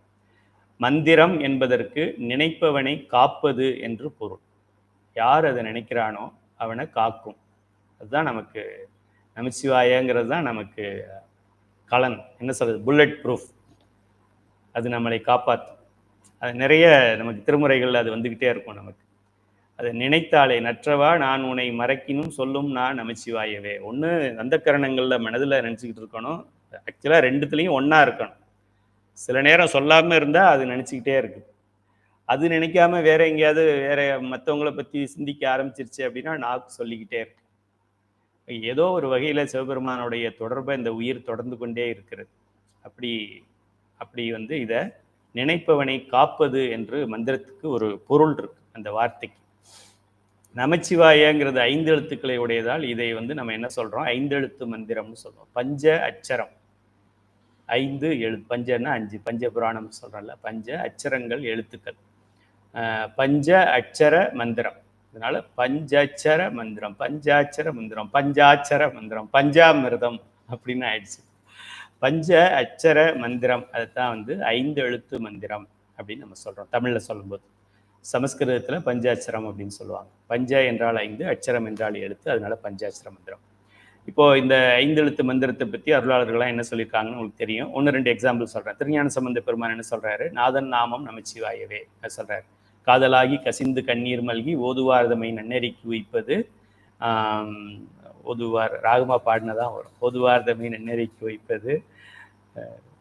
மந்திரம் என்பதற்கு நினைப்பவனை காப்பது என்று பொருள். யார் அதை நினைக்கிறானோ அவனை காக்கும். அதுதான் நமக்கு நமச்சிவாயங்கிறது தான் நமக்கு கலன், என்ன சொல்றது, புல்லட் ப்ரூஃப். அது நம்மளை காப்பாற்றும். அது நிறைய நமக்கு திருமுறைகள் அது வந்துக்கிட்டே இருக்கும். நமக்கு அதை நினைத்தாலே நற்றவா நான் உன்னை மறக்கினும் சொல்லும் நான் நமச்சிவாயவே. ஒன்று அந்த கரணங்களில் மனதில் நினச்சிக்கிட்டு இருக்கணும், ஆக்சுவலாக ரெண்டுத்துலேயும் ஒன்றா இருக்கணும். சில நேரம் சொல்லாமல் இருந்தால் அது நினச்சிக்கிட்டே இருக்குது. அது நினைக்காம வேற எங்கேயாவது வேற மற்றவங்களை பற்றி சிந்திக்க ஆரம்பிச்சிருச்சு அப்படின்னா நாக்கு சொல்லிக்கிட்டே இருக்கு. ஏதோ ஒரு வகையில் சிவபெருமானுடைய தொடர்பை இந்த உயிர் தொடர்ந்து கொண்டே இருக்கிறது. அப்படி இதை நினைப்பவனை காப்பது என்று மந்திரத்துக்கு ஒரு பொருள் இருக்கு அந்த வார்த்தைக்கு. நமச்சிவாயங்கிறது 5 எழுத்துக்களை உடையதால் இதை நம்ம என்ன சொல்றோம், 5 எழுத்து மந்திரம்னு சொல்றோம். பஞ்ச அச்சரம், 5 எழுத்து. பஞ்சன்னா 5, பஞ்ச புராணம் சொல்றோம்ல, பஞ்ச அச்சரங்கள் எழுத்துக்கள், பஞ்ச அச்சர மந்திரம். அதனால பஞ்சாட்சர மந்திரம், பஞ்சாட்சர மந்திரம், பஞ்சாட்சர மந்திரம், பஞ்சாமிர்தம் அப்படின்னு ஆயிடுச்சு. பஞ்ச அச்சர மந்திரம், அதுதான் 5 எழுத்து மந்திரம் அப்படின்னு நம்ம சொல்றோம் தமிழ்ல சொல்லும்போது. சமஸ்கிருதத்துல பஞ்சாட்சரம் அப்படின்னு சொல்லுவாங்க. பஞ்ச என்றால் 5, அச்சரம் என்றால் எழுத்து, அதனால பஞ்சாட்சர மந்திரம். இப்போ இந்த 5 எழுத்து மந்திரத்தை பற்றி அருளாளர்கள்லாம் என்ன சொல்லியிருக்காங்கன்னு உங்களுக்கு தெரியும். 1-2 எக்ஸாம்பிள் சொல்றேன். திருஞான சம்பந்த பெருமான் என்ன சொல்றாரு, நாதன் நாமம் நமச்சிவாயவே சொல்றாரு. காதலாகி கசிந்து கண்ணீர் மல்கி ஓதுவார்தமை நன்னெறிக்கு வைப்பது, ஓதுவார் ராகமா பாடினதான் வரும். ஓதுவார்தமை நன்னெறிக்கு வைப்பது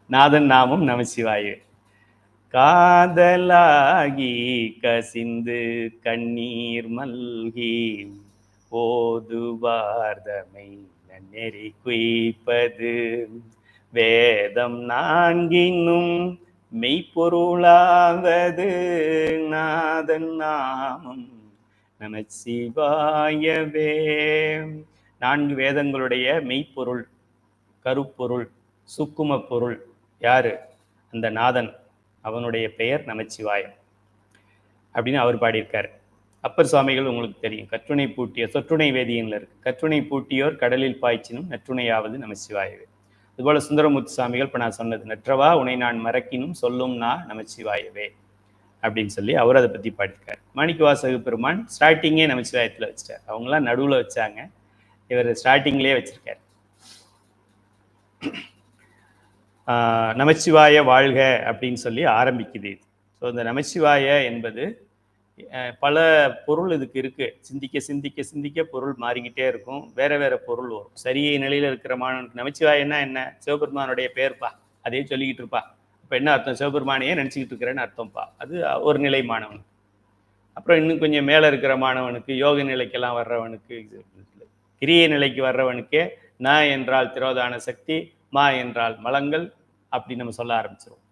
நாதன் நாமம் நமச்சிவாயவே. காதலாகி கசிந்து கண்ணீர் மல்கி ஓதுவார்தமை நன்னெறி குய்ப்பது வேதம் 4 மெய்ப்பொருளாவது நாதன் நாமம் நமச்சிவாயவே. 4 வேதங்களுடைய மெய்ப்பொருள், கருப்பொருள், சுக்கும பொருள் யாரு? அந்த நாதன், அவனுடைய பெயர் நமச்சிவாயம் அப்படின்னு அவர் பாடியிருக்காரு. அப்பர் சுவாமிகள் உங்களுக்கு தெரியும், கற்றுணை பூட்டிய சொற்றுணை வேதியன்ல இருக்கு, கற்றுணை பூட்டியோர் கடலில் பாய்ச்சினும் நற்றுணையாவது நமச்சிவாயவே. அதுபோல சுந்தரமூர்த்தி சுவாமிகள் இப்போ நான் சொன்னது, நற்றவா உன்னை நான் மறக்கினும் சொல்லும் நான் நமச்சிவாயவே அப்படின்னு சொல்லி அவர் அதை பற்றி பாடியிருக்காரு. மாணிக்கவாசக பெருமான் ஸ்டார்டிங்கே நமச்சிவாயத்தில் வச்சிட்டார். அவங்களாம் நடுவில் வச்சாங்க, இவர் ஸ்டார்டிங்லேயே வச்சிருக்காரு. நமச்சிவாய வாழ்க அப்படின்னு சொல்லி ஆரம்பிக்குது இது. ஸோ இந்த நமச்சிவாய என்பது பல பொருள் இதுக்கு இருக்கு. சிந்திக்க சிந்திக்க சிந்திக்க பொருள் மாறிக்கிட்டே இருக்கும், வேற வேற பொருள் வரும். சரியை நிலையில இருக்கிற மாணவனுக்கு நமச்சிவாயன்னா என்ன, சிவபெருமானுடைய பெயர்ப்பா, அதே சொல்லிக்கிட்டு இருப்பா. இப்போ என்ன அர்த்தம், சிவபெருமானையே நினச்சிக்கிட்டு இருக்கிறேன்னு அர்த்தம்ப்பா, அது ஒரு நிலை மாணவனுக்கு. அப்புறம் இன்னும் கொஞ்சம் மேலே இருக்கிற மாணவனுக்கு, யோக நிலைக்கெல்லாம் வர்றவனுக்கு, கிரிய நிலைக்கு வர்றவனுக்கே ந என்றால் திரோதான சக்தி, மா என்றால் மலங்கள் அப்படி நம்ம சொல்ல ஆரம்பிச்சிருவோம்.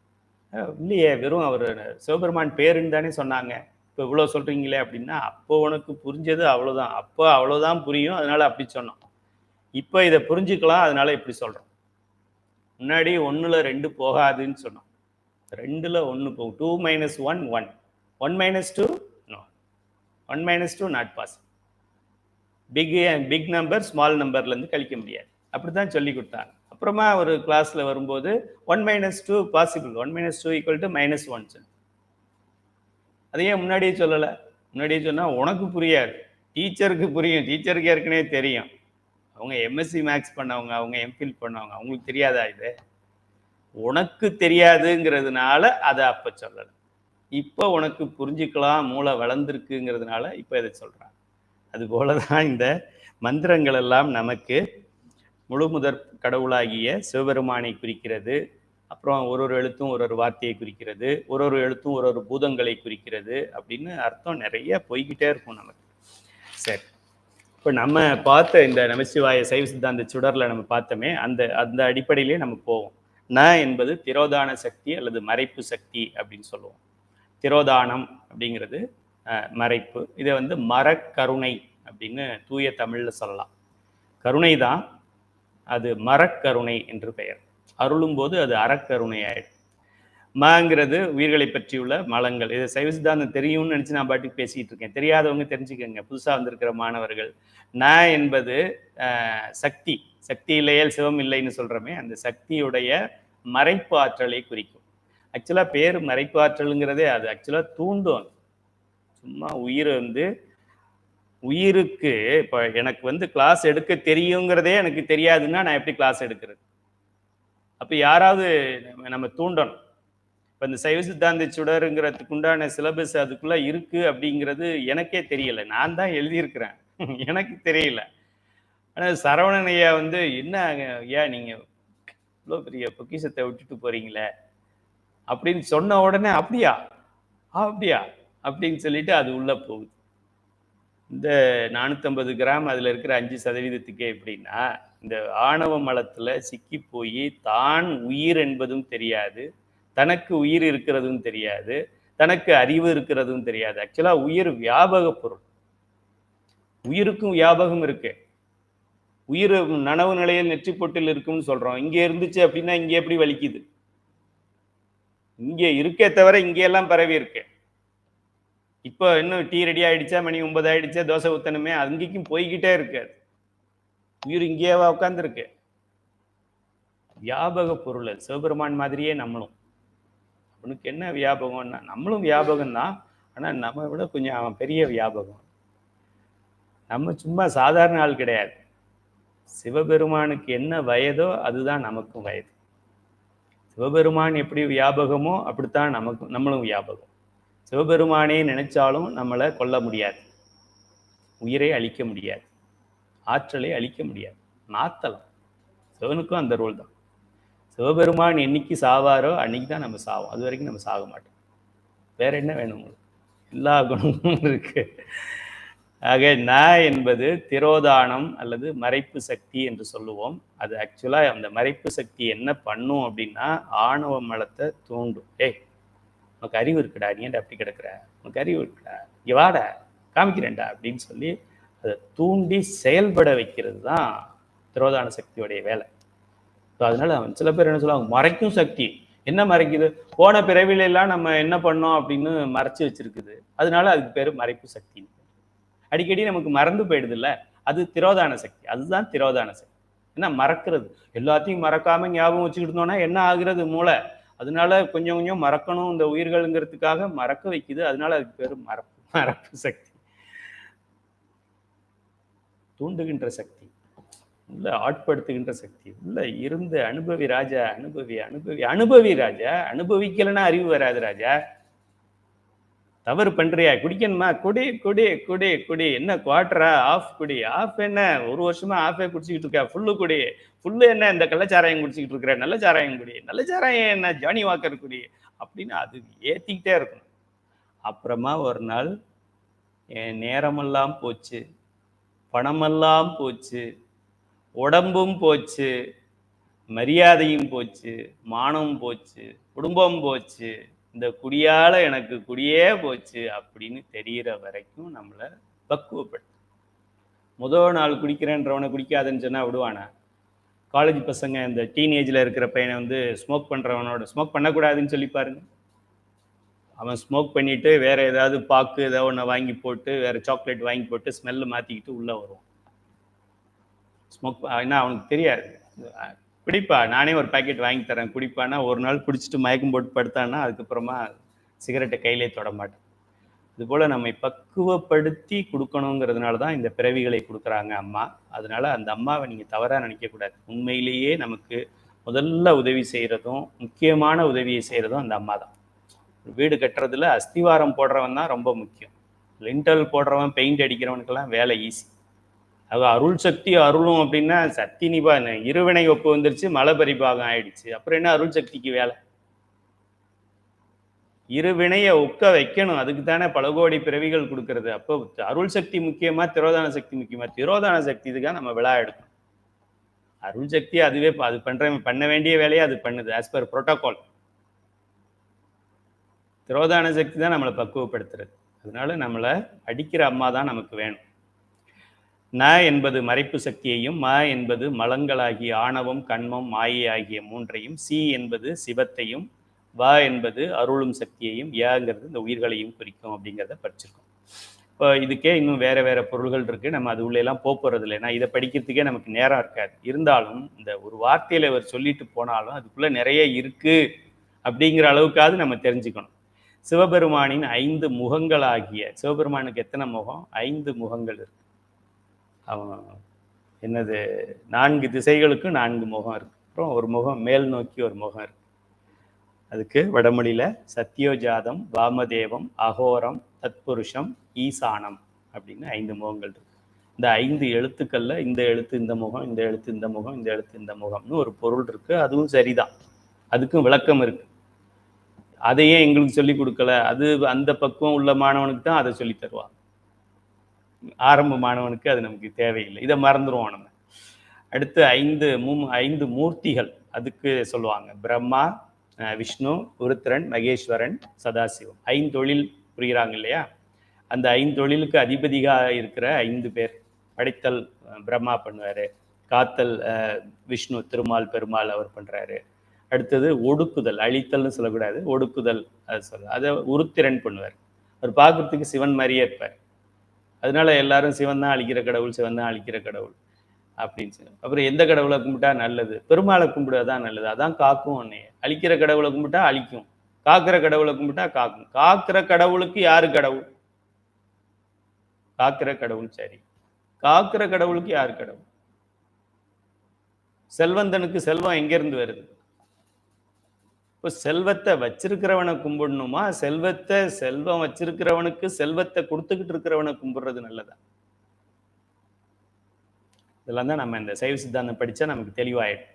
இல்லையே, வெறும் அவர் சிவபெருமான் பேருன்னு தானே சொன்னாங்க, இப்போ இவ்வளோ சொல்கிறீங்களே அப்படின்னா, அப்போ உனக்கு புரிஞ்சது அவ்வளோதான், அப்போ அவ்வளோதான் புரியும், அதனால அப்படி சொன்னோம். இப்போ இதை புரிஞ்சுக்கலாம், அதனால இப்படி சொல்கிறோம். முன்னாடி 1ல் 2 போகாதுன்னு சொன்னோம். 2ல் 1 போகும். 2 - 1 1. 1 - 2 no. 1 - 2 not possible. Big number small number கழிக்க முடியாது. அப்படி தான் சொல்லி கொடுத்தாங்க. அப்புறமா ஒரு கிளாஸில் வரும்போது 1 - 2 பாசிபிள். 1 - 2 = -1 சொல்லி. அதையே முன்னாடியே சொல்லலை. முன்னாடியே சொன்னால் உனக்கு புரியாது, டீச்சருக்கு புரியும். டீச்சருக்கு ஏற்கனவே தெரியும். அவங்க எம்எஸ்சி மேக்ஸ் பண்ணவங்க, அவங்க எம்ஃபில் பண்ணவங்க, அவங்களுக்கு தெரியாதா இது? உனக்கு தெரியாதுங்கிறதுனால அதை அப்போ சொல்லலை. இப்போ உனக்கு புரிஞ்சுக்கலாம், மூளை வளர்ந்துருக்குங்கிறதுனால இப்போ இதை சொல்கிறாங்க. அதுபோல தான் இந்த மந்திரங்கள் எல்லாம் நமக்கு முழு முதற் கடவுளாகிய சிவபெருமானை குறிக்கிறது. அப்புறம் ஒரு எழுத்தும் ஒரு வார்த்தையை குறிக்கிறது, ஒரு எழுத்தும் ஒரு பூதங்களை குறிக்கிறது அப்படின்னு அர்த்தம் நிறைய போய்கிட்டே இருக்கும் நமக்கு. சரி, இப்போ நம்ம பார்த்த இந்த நமசிவாய சைவ சித்தாந்த சுடரில் நம்ம பார்த்தோமே, அந்த அடிப்படையிலே நம்ம போவோம். ந என்பது திரோதான சக்தி அல்லது மறைப்பு சக்தி அப்படின்னு சொல்லுவோம். திரோதானம் அப்படிங்கிறது மறைப்பு. இதை மரக்கருணை அப்படின்னு தூய தமிழில் சொல்லலாம். கருணை தான், அது மரக்கருணை என்று பெயர். அருளும் போது அது அறக்கருணை ஆயிடும். மங்கிறது உயிர்களை பற்றியுள்ள மலங்கள். இது சைவ சித்தாந்தம் தெரியும்னு நினச்சி நான் பாட்டுக்கு பேசிக்கிட்டு இருக்கேன். தெரியாதவங்க தெரிஞ்சுக்கோங்க, புதுசாக வந்திருக்கிற மாணவர்கள். ந என்பது சக்தி. சக்தி இல்லையேல் சிவம் இல்லைன்னு சொல்கிறோமே, அந்த சக்தியுடைய மறைப்பு ஆற்றலை குறிக்கும். ஆக்சுவலாக பேர் மறைப்பு ஆற்றலுங்கிறதே அது ஆக்சுவலாக தூண்டும். சும்மா உயிருக்கு இப்போ எனக்கு கிளாஸ் எடுக்க தெரியுங்கிறதே எனக்கு தெரியாதுன்னா நான் எப்படி கிளாஸ் எடுக்கிறது? அப்போ யாராவது நம்ம தூண்டணும். இப்போ இந்த சைவ சித்தாந்த சுடருங்கிறதுக்கு உண்டான சிலபஸ் அதுக்குள்ளே இருக்குது அப்படிங்கிறது எனக்கே தெரியலை. நான் தான் எழுதியிருக்கிறேன், எனக்கு தெரியல. ஆனால் சரவணன் ஐயா என்ன ஐயா நீங்கள் இவ்வளோ பெரிய பொக்கிஷத்தை விட்டுட்டு போகிறீங்களே அப்படின்னு சொன்ன உடனே அப்படியா அப்படின்னு சொல்லிட்டு அது உள்ளே போகுது. இந்த 450 கிராம் அதில் இருக்கிற 5% எப்படின்னா, இந்த ஆணவ மலத்தில் சிக்கி போய் தான் உயிர் என்பதும் தெரியாது, தனக்கு உயிர் இருக்கிறதும் தெரியாது, தனக்கு அறிவு இருக்கிறதும் தெரியாது. ஆக்சுவலாக உயிர் வியாபக பொருள். உயிருக்கும் வியாபகம் இருக்கு. உயிர் நனவு நிலையில் நெற்றி பொட்டில் இருக்கும்னு சொல்றோம். இங்கே இருந்துச்சு அப்படின்னா இங்கே எப்படி வலிக்குது? இங்கே இருக்கே தவிர இங்கெல்லாம் பரவி இருக்கு. இப்போ இன்னும் டீ ரெடி ஆயிடுச்சா, மணி 9 ஆயிடுச்சா, தோசை ஊத்தணுமே, அங்கேயும் போய்கிட்டே இருக்கு. உயிர் இங்கேவா உட்காந்துருக்கு? வியாபக பொருள். சிவபெருமான் மாதிரியே நம்மளும். அவனுக்கு என்ன வியாபகம்னா, நம்மளும் வியாபகம் தான், ஆனால் நம்ம விட கொஞ்சம் அவன் பெரிய வியாபகம். நம்ம சும்மா சாதாரண ஆள் கிடையாது. சிவபெருமானுக்கு என்ன வயதோ அதுதான் நமக்கும் வயது. சிவபெருமான் எப்படி வியாபகமோ அப்படித்தான் நம்மளும் வியாபகம். சிவபெருமானே நினைச்சாலும் நம்மளை கொல்ல முடியாது, உயிரை அழிக்க முடியாது, ஆற்றலை அழிக்க முடியாது, மாத்தலாம். சிவனுக்கும் அந்த ரோல் தான். சிவபெருமான் என்னைக்கு சாவாரோ அன்னைக்கு தான் நம்ம சாவோம். அது வரைக்கும் நம்ம சாக மாட்டோம். வேற என்ன வேணும் உங்களுக்கு? எல்லா குணமும் இருக்கு. ஆக ந என்பது திரோதானம் அல்லது மறைப்பு சக்தி என்று சொல்லுவோம். அது ஆக்சுவலாக அந்த மறைப்பு சக்தி என்ன பண்ணும் அப்படின்னா, ஆணவ மலத்தை தூண்டும். உனக்கு அறிவு இருக்குடா, நீ ஏன்டா அப்படி கிடக்குற, உனக்கு அறிவு இருக்குடா, இங்கே வாடா காமிக்கிறேன்டா அப்படின்னு சொல்லி அதை தூண்டி செயல்பட வைக்கிறது தான் திரோதான சக்தியோடைய வேலை. ஸோ அதனால சில பேர் என்ன சொல்லுவாங்க, மறைக்கும் சக்தி. என்ன மறைக்குது? போன பிறவிலெல்லாம் நம்ம என்ன பண்ணோம் அப்படின்னு மறைச்சி வச்சிருக்குது, அதனால அதுக்கு பேர் மறைப்பு சக்தி. அடிக்கடி நமக்கு மறந்து போயிடுது இல்லை, அது திரோதான சக்தி. அதுதான் திரோதான சக்தி. ஏன்னா மறக்கிறது, எல்லாத்தையும் மறக்காம ஞாபகம் வச்சுக்கிட்டு இருந்தோம்னா என்ன ஆகுறது? மூளை. அதனால கொஞ்சம் கொஞ்சம் மறக்கணும் இந்த உயிர்கள்ங்கிறதுக்காக மறக்க வைக்குது. அதனால அதுக்கு பேர் மறப்பு சக்தி. தூண்டுகின்ற சக்தி, உள்ள ஆட்படுத்துகின்ற சக்தி. உள்ள இருந்து அனுபவி ராஜா, அனுபவி ராஜா. அனுபவிக்கலைன்னா அறிவு வராது ராஜா. தவறு பண்றியா, குடிக்கணுமா, குடி குடி குடி குடி. என்ன குவார்டரா, ஆஃப் குடி. ஆஃப் என்ன, ஒரு வருஷமா ஆஃபே குடிச்சிக்கிட்டு இருக்கா, ஃபுல்லு குடி. ஃபுல்லு என்ன, இந்த கள்ளச்சாராயம் குடிச்சிக்கிட்டு இருக்கிற, நல்ல சாராயம் குடி. நல்ல சாராயம் என்ன, ஜானி வாக்கர் குடி அப்படின்னு அது ஏற்றிக்கிட்டே இருக்கணும். அப்புறமா ஒரு நாள் என் நேரமெல்லாம் போச்சு, பணமெல்லாம் போச்சு, உடம்பும் போச்சு, மரியாதையும் போச்சு, மானமும் போச்சு, குடும்பம் போச்சு, இந்த குடியால எனக்கு குடியே போச்சு அப்படின்னு தெரிகிற வரைக்கும் நம்மளை பக்குவப்படும். முதல் நாள் குடிக்கிறேன்றவனை குடிக்காதுன்னு சொன்னா விடுவானா? காலேஜ் பசங்க இந்த டீனேஜில் இருக்கிற பையனை வந்து ஸ்மோக் பண்ணக்கூடாதுன்னு சொல்லி பாருங்க. அவன் ஸ்மோக் பண்ணிட்டு வேற ஏதாவது பாக்கு ஏதாவது ஒன்று வாங்கி போட்டு வேற சாக்லேட் வாங்கி போட்டு ஸ்மெல்லு மாற்றிக்கிட்டு உள்ளே வருவான். ஸ்மோக் ஏன்னா அவனுக்கு தெரியாது. குடிப்பா, நானே ஒரு பேக்கெட் வாங்கி தரேன் குடிப்பானா, ஒரு நாள் குடிச்சிட்டு மயக்கம் போட்டு படுத்தான்னா அதுக்கப்புறமா சிகரெட்டை கையிலே தொட மாட்டேன். இதுபோல் நம்மை பக்குவப்படுத்தி கொடுக்கணுங்கிறதுனால தான் இந்த பிறவிகளை கொடுக்குறாங்க அம்மா. அதனால அந்த அம்மாவை நீங்கள் தவறாக நினைக்கக்கூடாது. உண்மையிலேயே நமக்கு முதல்ல உதவி செய்கிறதும் முக்கியமான உதவியை செய்கிறதும் அந்த அம்மா தான். வீடு கட்டுறதுல அஸ்திவாரம் போடுறவன் தான் ரொம்ப முக்கியம். லிண்டல் போடுறவன் பெயிண்ட் அடிக்கிறவனுக்கெல்லாம் வேலை ஈஸி. அது அருள் சக்தி அருளும் அப்படின்னா சக்தி நிபா இருவினை ஒப்பு வந்துருச்சு, மலை பரிபாகம் ஆயிடுச்சு, அப்புறம் என்ன அருள் சக்திக்கு வேலை? இருவினையை ஒக்க வைக்கணும், அதுக்கு தானே பல கோடி பிறவிகள் கொடுக்கறது. அப்போ அருள் சக்தி முக்கியமா திரோதான சக்தி முக்கியமா? திரோதான சக்தி இதுக்காக நம்ம விழா எடுக்கணும். அருள் சக்தி அதுவே அது பண்ண வேண்டிய வேலையை அது பண்ணுது ஆஸ் பர் புரோட்டோகால். திரோதான சக்தி தான் நம்மளை பக்குவப்படுத்துறது. அதனால நம்மளை அடிக்கிற அம்மா தான் நமக்கு வேணும். ந என்பது மறைப்பு சக்தியையும், ம என்பது மலங்களாகிய ஆணவம் கண்மம் மாயை ஆகிய மூன்றையும், சி என்பது சிவத்தையும், வ என்பது அருளும் சக்தியையும், யங்கிறது இந்த உயிர்களையும் குறிக்கும் அப்படிங்கிறத படிச்சிருக்கோம். இப்போ இதுக்கே இன்னும் வேற வேற பொருள்கள் இருக்கு. நம்ம அது உள்ளெல்லாம் போறது இல்லை. ஏன்னா இதை படிக்கிறதுக்கே நமக்கு நேரம் இருக்காது. இருந்தாலும் இந்த ஒரு வார்த்தையில அவர் சொல்லிட்டு போனாலும் அதுக்குள்ள நிறைய இருக்கு அப்படிங்கிற அளவுக்காவது நம்ம தெரிஞ்சுக்கணும். சிவபெருமானின் 5 முகங்களாகிய, சிவபெருமானுக்கு எத்தனை முகம்? 5 முகங்கள் இருக்கு. அவன் என்னது 4 திசைகளுக்கும் 4 முகம் இருக்கு. அப்புறம் ஒரு முகம் மேல் நோக்கி ஒரு முகம் இருக்கு. அதுக்கு வடமொழியில சத்யோஜாதம், வாமதேவம், அகோரம், தத்புருஷம், ஈசானம் அப்படின்னு 5 முகங்கள் இருக்கு. இந்த 5 எழுத்துக்கள்ல இந்த எழுத்து இந்த முகம், இந்த எழுத்து இந்த முகம், இந்த எழுத்து இந்த முகம்னு ஒரு பொருள் இருக்கு. அதுவும் சரிதான், அதுக்கும் விளக்கம் இருக்கு. அதையே எங்களுக்கு சொல்லி கொடுக்கல. அது அந்த பக்குவம் உள்ள மாணவனுக்கு தான் அதை சொல்லி தருவாங்க. ஆரம்ப மாணவனுக்கு அது நமக்கு தேவையில்லை, இதை மறந்துடுவோம் நம்ம. அடுத்து 5 மூர்த்திகள் அதுக்கு சொல்லுவாங்க. பிரம்மா, விஷ்ணு, உருத்திரன், மகேஸ்வரன், சதாசிவம். 5 தொழில் புரிகிறாங்க இல்லையா? அந்த 5 தொழிலுக்கு அதிபதியாக இருக்கிற 5 பேர். படைத்தல் பிரம்மா பண்ணுவார், காத்தல் விஷ்ணு திருமால் பெருமாள் அவர் பண்ணுறாரு. அடுத்தது ஒடுக்குதல், அழித்தல்னு சொல்லக்கூடாது, ஒடுக்குதல் அதை உருத்திரன் பண்ணுவார். அவர் பார்க்கறதுக்கு சிவன் மாதிரியே இருப்பார். அதனால எல்லாரும் சிவன் தான் அழிக்கிற கடவுள், சிவன் தான் அழிக்கிற கடவுள் அப்படின்னு சொல்லி. அப்புறம் எந்த கடவுளை கும்பிட்டா நல்லது? பெருமாளை கும்பிடுறதான் நல்லது, அதான் காக்கும். உன்னைய அழிக்கிற கடவுளை கும்பிட்டா அழிக்கும், காக்கிற கடவுளை கும்பிட்டா காக்கும். காக்கிற கடவுளுக்கு யாரு கடவுள்? காக்கிற கடவுள் சரி, காக்கிற கடவுளுக்கு யாரு கடவுள்? செல்வந்தனுக்கு செல்வம் எங்கிருந்து வருது? இப்போ செல்வத்தை வச்சிருக்கிறவனை கும்பிடணுமா, செல்வம் வச்சிருக்கிறவனுக்கு செல்வத்தை கொடுத்துக்கிட்டு இருக்கிறவனை கும்பிடுறது நல்லதா? இதெல்லாம் தான் நம்ம இந்த சைவ சித்தாந்தம் படித்தா நமக்கு தெளிவாயிடும்.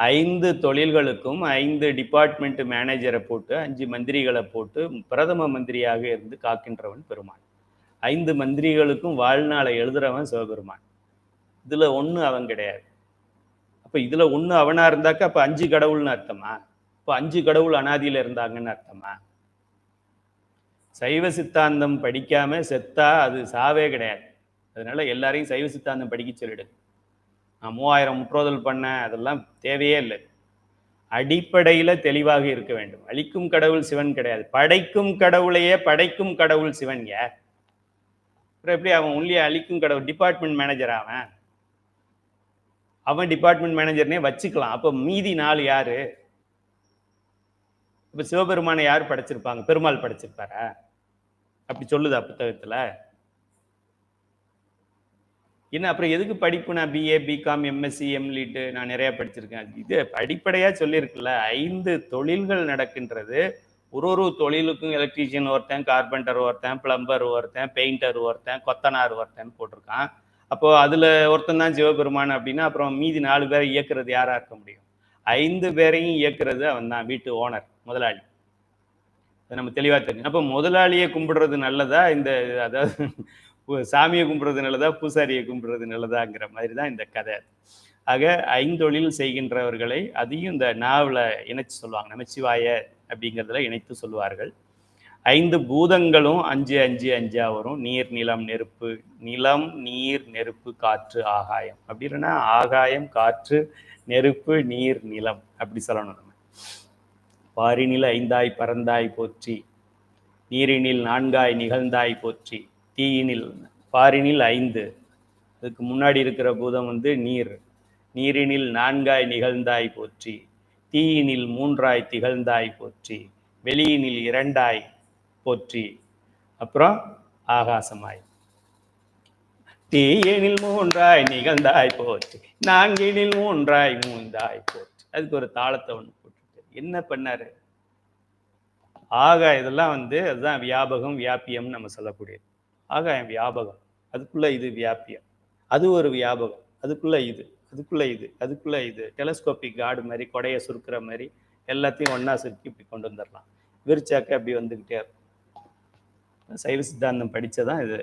5 தொழில்களுக்கும் 5 டிபார்ட்மெண்ட் மேனேஜரை போட்டு 5 மந்திரிகளை போட்டு பிரதம மந்திரியாக இருந்து காக்கின்றவன் பெருமான். 5 மந்திரிகளுக்கும் வாழ்நாளை எழுதுறவன் சிவபெருமான். இதுல 1 அவன் கிடையாது. அப்ப இதுல 1 அவனா இருந்தாக்க அப்ப 5 கடவுள்னு அர்த்தமா? இப்போ 5 கடவுள் அனாதியில இருந்தாங்கன்னு அர்த்தமா? சைவ சித்தாந்தம் படிக்காம செத்தா அது சாவே கிடையாது. அதனால எல்லாரையும் சைவ சித்தாந்தம் படிக்க சொல்லிடு. நான் 3000 முற்றோதல் பண்ண அதெல்லாம் தேவையே இல்லை. அடிப்படையில தெளிவாக இருக்க வேண்டும். அழிக்கும் கடவுள் சிவன் கிடையாது, படைக்கும் கடவுளையே படைக்கும் கடவுள் சிவன். அப்புறம் எப்படி அவன் ஒன்லி அழிக்கும் கடவுள்? டிபார்ட்மெண்ட் மேனேஜர் அவன் டிபார்ட்மெண்ட் மேனேஜர்னே வச்சுக்கலாம். அப்ப மீதி 4 யாரு? இப்ப சிவபெருமானை யார் படைச்சிருப்பாங்க? பெருமாள் படைச்சிருப்பாரா? அப்படி சொல்லுதா புத்தகத்துல? என்ன அப்புறம் எதுக்கு படிப்பு? நான் பிஏ, பிகாம், எம்எஸ்சி, எம்லிட் நான் நிறைய படிச்சிருக்கேன். இது அடிப்படையா சொல்லியிருக்குல்ல. 5 தொழில்கள் நடக்கின்றது. ஒரு தொழிலுக்கும் எலக்ட்ரீஷியன் ஒருத்தன், கார்பெண்டர் ஒருத்தன், பிளம்பர் ஒருத்தன், பெயிண்டர் ஒருத்தன், கொத்தனார் ஒருத்தன் போட்டிருக்கான். அப்போ அதுல ஒருத்தன் தான் சிவபெருமான் அப்படின்னா அப்புறம் மீதி 4 பேரை இயக்குறது யாரா இருக்க முடியும்? 5 பேரையும் இயக்குறது அவன் தான், வீட்டு ஓனர், முதலாளி. நம்ம தெளிவா தெரியும். அப்ப முதலாளியை கும்பிடுறது நல்லதா, இந்த அதாவது சாமியை கும்பிடுறது நல்லதா, பூசாரியை கும்பிடுறது நல்லதாங்கிற மாதிரி தான் இந்த கதை. ஆக 5 தொழில் செய்கின்றவர்களை அதையும் இந்த நாவல இணைச்சு சொல்லுவாங்க. நமச்சிவாய அப்படிங்கிறதுல இணைத்து சொல்லுவார்கள். 5 பூதங்களும் 5 5 5 வரும். நீர், நிலம், நெருப்பு. நிலம், நீர், நெருப்பு, காற்று, ஆகாயம். அப்படி இல்லைன்னா ஆகாயம், காற்று, நெருப்பு, நீர், நிலம் அப்படி சொல்லணும் நம்ம. பாரினில் 5ஆய் பறந்தாய் போற்றி, நீரினில் 4ஆய் நிகழ்ந்தாய் போற்றி. தீயினில் பாரினில் 5, அதுக்கு முன்னாடி இருக்கிற பூதம் நீர். நீரினில் 4ஆய் நிகழ்ந்தாய் போற்றி, தீயினில் 3ஆய் திகழ்ந்தாய் போற்றி, வெளியினில் 2ஆய் போற்றி, அப்புறம் ஆகாசமாய். தீயினில் 3ஆய் நிகழ்ந்தாய் போற்றி, 4இனில் 3ஆய் மூந்தாய் போற்றி. அதுக்கு ஒரு தாளத்தை ஒன்று போட்டுட்டு என்ன பண்ணாரு? இதெல்லாம் அதுதான் வியாபகம், வியாபியம் நம்ம சொல்லக்கூடியது. ஆகாயம் வியாபகம், அதுக்குள்ள இது வியாபியம். அது ஒரு வியாபகம், அதுக்குள்ள இது, அதுக்குள்ள இது, அதுக்குள்ள இது. டெலஸ்கோபிக் கார்டு மாதிரி கொடையை சுருக்கிற மாதிரி எல்லாத்தையும் ஒன்னா சுருக்கி இப்படி கொண்டு வந்துடலாம். விரிச்சாக்க அப்படி வந்துக்கிட்டே இருக்கும். சைவ சித்தாந்தம் படித்ததான் இது.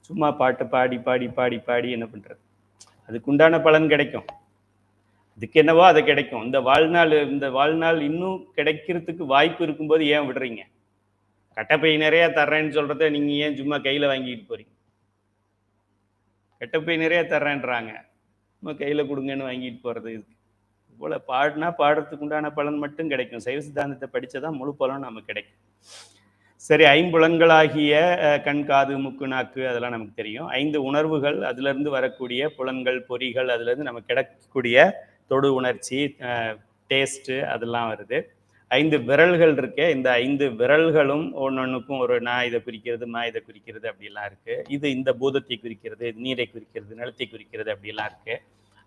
சும்மா பாட்டு பாடி பாடி பாடி பாடி என்ன பண்ணுறது? அதுக்குண்டான பலன் கிடைக்கும், அதுக்கு என்னவோ அது கிடைக்கும். இந்த வாழ்நாள் இன்னும் கிடைக்கிறதுக்கு வாய்ப்பு இருக்கும்போது ஏன் விடுறீங்க? கட்டப்பை நிறையா தர்றேன்னு சொல்கிறத நீங்கள் ஏன் சும்மா கையில் வாங்கிட்டு போகிறீங்க? கட்டப்பை நிறையா தர்றேன்றாங்க, சும்மா கையில் கொடுங்கன்னு வாங்கிட்டு போகிறது. இதுக்கு போல் பாடுறதுக்கு உண்டான பலன் மட்டும் கிடைக்கும். சைவ சித்தாந்தத்தை படித்ததான் முழு பலன் நமக்கு கிடைக்கும். சரி, 5 புலன்களாகிய கண், காது, மூக்கு, நாக்கு அதெல்லாம் நமக்கு தெரியும். 5 உணர்வுகள், அதுலேருந்து வரக்கூடிய புலன்கள், பொறிகள், அதுலேருந்து நமக்கு கிடைக்கக்கூடிய தொடு உணர்ச்சி, டேஸ்ட்டு அதெல்லாம் வருது. 5 விரல்கள் இருக்கே, இந்த 5 விரல்களும் ஒன்னொன்றுக்கும் ஒரு நான் இதை குறிக்கிறது, மா இதை குறிக்கிறது அப்படிலாம் இருக்குது. இது இந்த பூதத்தை குறிக்கிறது, நீரை குறிக்கிறது, நிலத்தை குறிக்கிறது அப்படிலாம் இருக்குது.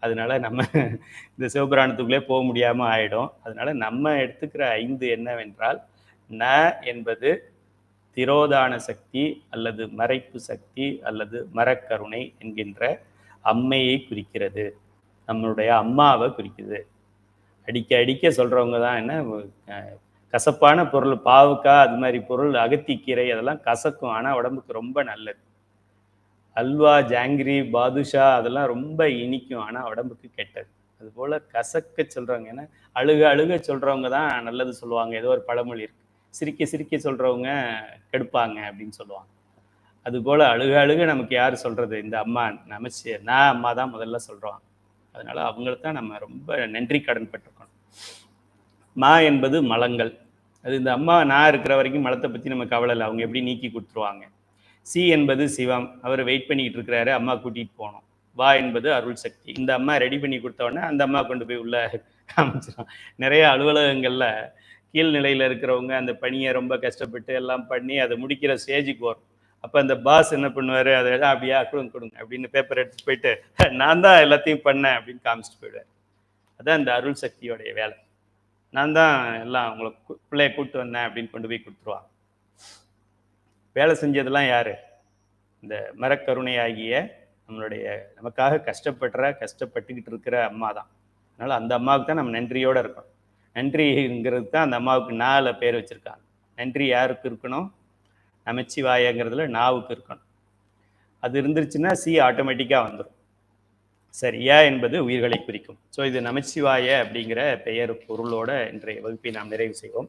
அதனால நம்ம இந்த சிவபுராணத்துக்குள்ளே போக முடியாமல் ஆயிடும். அதனால நம்ம எடுத்துக்கிற 5 என்னவென்றால், ந என்பது திரோதான சக்தி அல்லது மறைப்பு சக்தி அல்லது மரக்கருணை என்கின்ற அம்மையை குறிக்கிறது. நம்மளுடைய அம்மாவை குறிக்குது. அடிக்க சொல்றவங்க தான் என்ன, கசப்பான பொருள் பாவுக்காய் அது மாதிரி பொருள், அகத்திக்கீரை அதெல்லாம் கசக்கும், ஆனால் உடம்புக்கு ரொம்ப நல்லது. அல்வா, ஜாங்கிரி, பாதுஷா அதெல்லாம் ரொம்ப இனிக்கும், ஆனால் உடம்புக்கு கெட்டது. அதுபோல் கசக்க சொல்கிறவங்க, ஏன்னா அழுக சொல்கிறவங்க தான் நல்லது சொல்லுவாங்க. ஏதோ ஒரு பழமொழி இருக்கு, சிரிக்க சொல்கிறவங்க கெடுப்பாங்க அப்படின்னு சொல்லுவாங்க. அதுபோல் அழுக நமக்கு யார் சொல்கிறது? இந்த அம்மா நான் அம்மா தான் முதல்ல சொல்கிறோம். அதனால் அவங்களுக்கு தான் நம்ம ரொம்ப நன்றி கடன் பட்டிருக்கணும். மா என்பது மலங்கள். அது இந்த அம்மா நான் இருக்கிற வரைக்கும் மலத்தை பற்றி நம்ம கவலை இல்லை, அவங்க எப்படி நீக்கி கொடுத்துருவாங்க. சி என்பது சிவம், அவர் வெயிட் பண்ணிக்கிட்டு இருக்கிறாரு, அம்மா கூட்டிகிட்டு போகணும். வா என்பது அருள் சக்தி. இந்த அம்மா ரெடி பண்ணி கொடுத்தோடனே அந்த அம்மா கொண்டு போய் உள்ள காமிச்சிடும். நிறைய அலுவலகங்களில் கீழ்நிலையில் இருக்கிறவங்க அந்த பணியை ரொம்ப கஷ்டப்பட்டு எல்லாம் பண்ணி அதை முடிக்கிற ஸ்டேஜுக்கு வரும். அப்போ அந்த பாஸ் என்ன பண்ணுவார்? அதை அப்படியா கொடுங்க அப்படின்னு பேப்பர் எடுத்துட்டு போயிட்டு நான் தான் எல்லாத்தையும் பண்ணேன் அப்படின்னு காமிச்சிட்டு போயிடுவார். அதான் இந்த அருள் சக்தியோடைய வேலை. நான் தான் எல்லாம் உங்களை பிள்ளைய கூப்பிட்டு வந்தேன் அப்படின்னு கொண்டு போய் கொடுத்துருவாங்க. வேலை செஞ்சதெல்லாம் யாரு? இந்த மரக்கருணையாகிய நம்மளுடைய நமக்காக கஷ்டப்பட்டுக்கிட்டு இருக்கிற அம்மா தான். அதனால அந்த அம்மாவுக்கு தான் நம்ம நன்றியோட இருக்கணும். நன்றிங்கிறது தான் அந்த அம்மாவுக்கு நால பேர் வச்சிருக்காங்க. நன்றி யாருக்கு இருக்கணும்? நமச்சிவாயங்கிறதுல நாவுக்கு இருக்கணும். அது இருந்துருச்சுன்னா சி ஆட்டோமேட்டிக்காக வந்துடும். சரியா என்பது உயிர்களை குறிக்கும். ஸோ இது நமச்சிவாய அப்படிங்கிற பெயர் பொருளோட இன்றைய வகுப்பை நாம் நிறைவு செய்வோம்.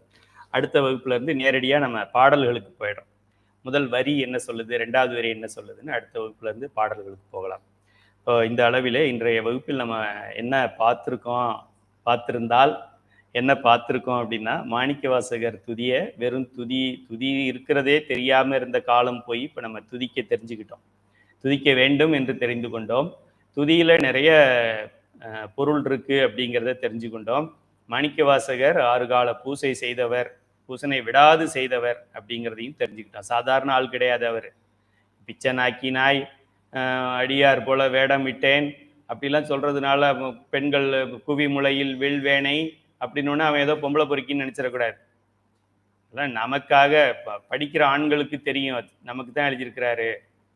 அடுத்த வகுப்புல இருந்து நேரடியாக நம்ம பாடல்களுக்கு போயிடும். முதல் வரி என்ன சொல்லுது, 2வது வரி என்ன சொல்லுதுன்னு அடுத்த வகுப்புல இருந்து பாடல்களுக்கு போகலாம். இந்த அளவில் இன்றைய வகுப்பில் நம்ம என்ன பார்த்திருந்தால் என்ன பார்த்துருக்கோம் அப்படின்னா, மாணிக்கவாசகர் துதியை வெறும் துதி இருக்கிறதே தெரியாமல் இருந்த காலம் போய் இப்போ நம்ம துதிக்க தெரிஞ்சுக்கிட்டோம். துதிக்க வேண்டும் என்று தெரிந்து கொண்டோம். துதியில் நிறைய பொருள் இருக்கு அப்படிங்கிறத தெரிஞ்சு கொண்டோம். மாணிக்கவாசகர் 6 கால பூசை செய்தவர், பூசனை விடாது செய்தவர் அப்படிங்கிறதையும் தெரிஞ்சுக்கிட்டோம். சாதாரண ஆள் கிடையாது அவர். பிச்சை நாக்கினாய், அடியார் போல வேடம் விட்டேன் அப்படிலாம் சொல்றதுனால பெண்கள் குவி முளையில் வில்வேனை அப்படின்னு அவன் ஏதோ பொம்பளை பொறுக்கின்னு நினைச்சிடக்கூடாது. அதெல்லாம் நமக்காக படிக்கிற ஆண்களுக்கு தெரியும், நமக்கு தான் எழுதியிருக்கிறாரு.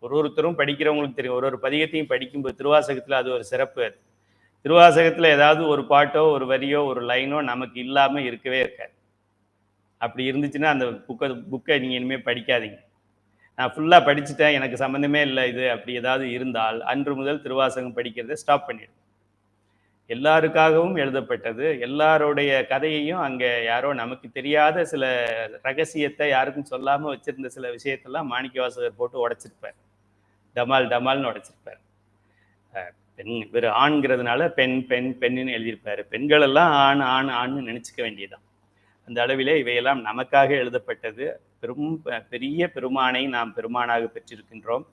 ஒருத்தரும் படிக்கிறவங்களுக்கு தெரியும். ஒரு பதிகத்தையும் படிக்கும்போது திருவாசகத்தில் அது ஒரு சிறப்பு. அது திருவாசகத்தில் ஏதாவது ஒரு பாட்டோ ஒரு வரியோ ஒரு லைனோ நமக்கு இல்லாமல் இருக்கவே இருக்காது. அப்படி இருந்துச்சுன்னா அந்த புக்கை நீங்கள் இனிமேல் படிக்காதீங்க. நான் ஃபுல்லாக படிச்சுட்டேன், எனக்கு சம்மந்தமே இல்லை இது அப்படி ஏதாவது இருந்தால் அன்று முதல் திருவாசகம் படிக்கிறத ஸ்டாப் பண்ணிடுங்க. எல்லாருக்காகவும் எழுதப்பட்டது. எல்லாருடைய கதையையும் அங்கே யாரோ நமக்கு தெரியாத சில ரகசியத்தை யாருக்கும் சொல்லாம வச்சிருந்த சில விஷயத்தெல்லாம் மாணிக்கவாசகர் போட்டு உடைச்சிருப்பார். டமால் டமால்னு உடைச்சிருப்பார். பெண் இவர் ஆண்கிறதுனால பெண் பெண் பெண்ணுன்னு எழுதியிருப்பாரு. பெண்கள் எல்லாம் ஆண் ஆண் ஆண்னு நினைச்சுக்க வேண்டியதுதான். அந்த அளவிலே இவையெல்லாம் நமக்காக எழுதப்பட்டது. பெரிய பெருமானை நாம் பெருமானாக பெற்றிருக்கின்றோம்.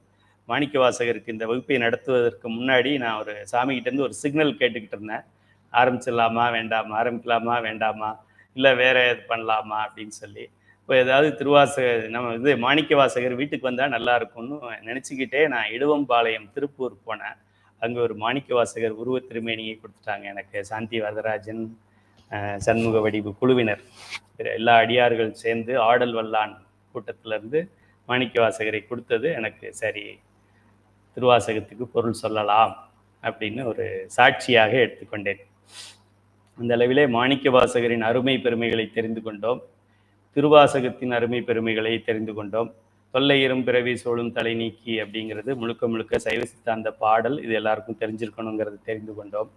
மாணிக்கவாசகருக்கு இந்த வகுப்பை நடத்துவதற்கு முன்னாடி நான் ஒரு சாமிகிட்ட இருந்து ஒரு சிக்னல் கேட்டுக்கிட்டு இருந்தேன். ஆரம்பிச்சிடலாமா வேண்டாமா, ஆரம்பிக்கலாமா வேண்டாமா, இல்லை வேற இது பண்ணலாமா அப்படின்னு சொல்லி. இப்போ ஏதாவது நம்ம மாணிக்கவாசகர் வீட்டுக்கு வந்தால் நல்லா இருக்கும்னு நினச்சிக்கிட்டே நான் இடுவம்பாளையம் திருப்பூர் போனேன். அங்கே ஒரு மாணிக்கவாசகர் உருவ திருமேனியை கொடுத்துட்டாங்க எனக்கு. சாந்தி வரதராஜன், சண்முக வடிவு குழுவினர் எல்லா அடியார்கள் சேர்ந்து ஆடல் வல்லான் கூட்டத்திலிருந்து மாணிக்கவாசகரை கொடுத்தது எனக்கு சரி திருவாசகத்துக்கு பொருள் சொல்லலாம் அப்படின்னு ஒரு சாட்சியாக எடுத்துக்கொண்டேன். அந்த அளவிலே மாணிக்கவாசகரின் அருமை பெருமைகளை தெரிந்து கொண்டோம். திருவாசகத்தின் அருமை பெருமைகளை தெரிந்து கொண்டோம். தொல்லையிரும் பிறவி சோழும் தலை நீக்கி அப்படிங்கிறது முழுக்க முழுக்க சைவ சித்தாந்த பாடல். இது எல்லாருக்கும் தெரிஞ்சிருக்கணுங்கிறது தெரிந்து கொண்டோம்.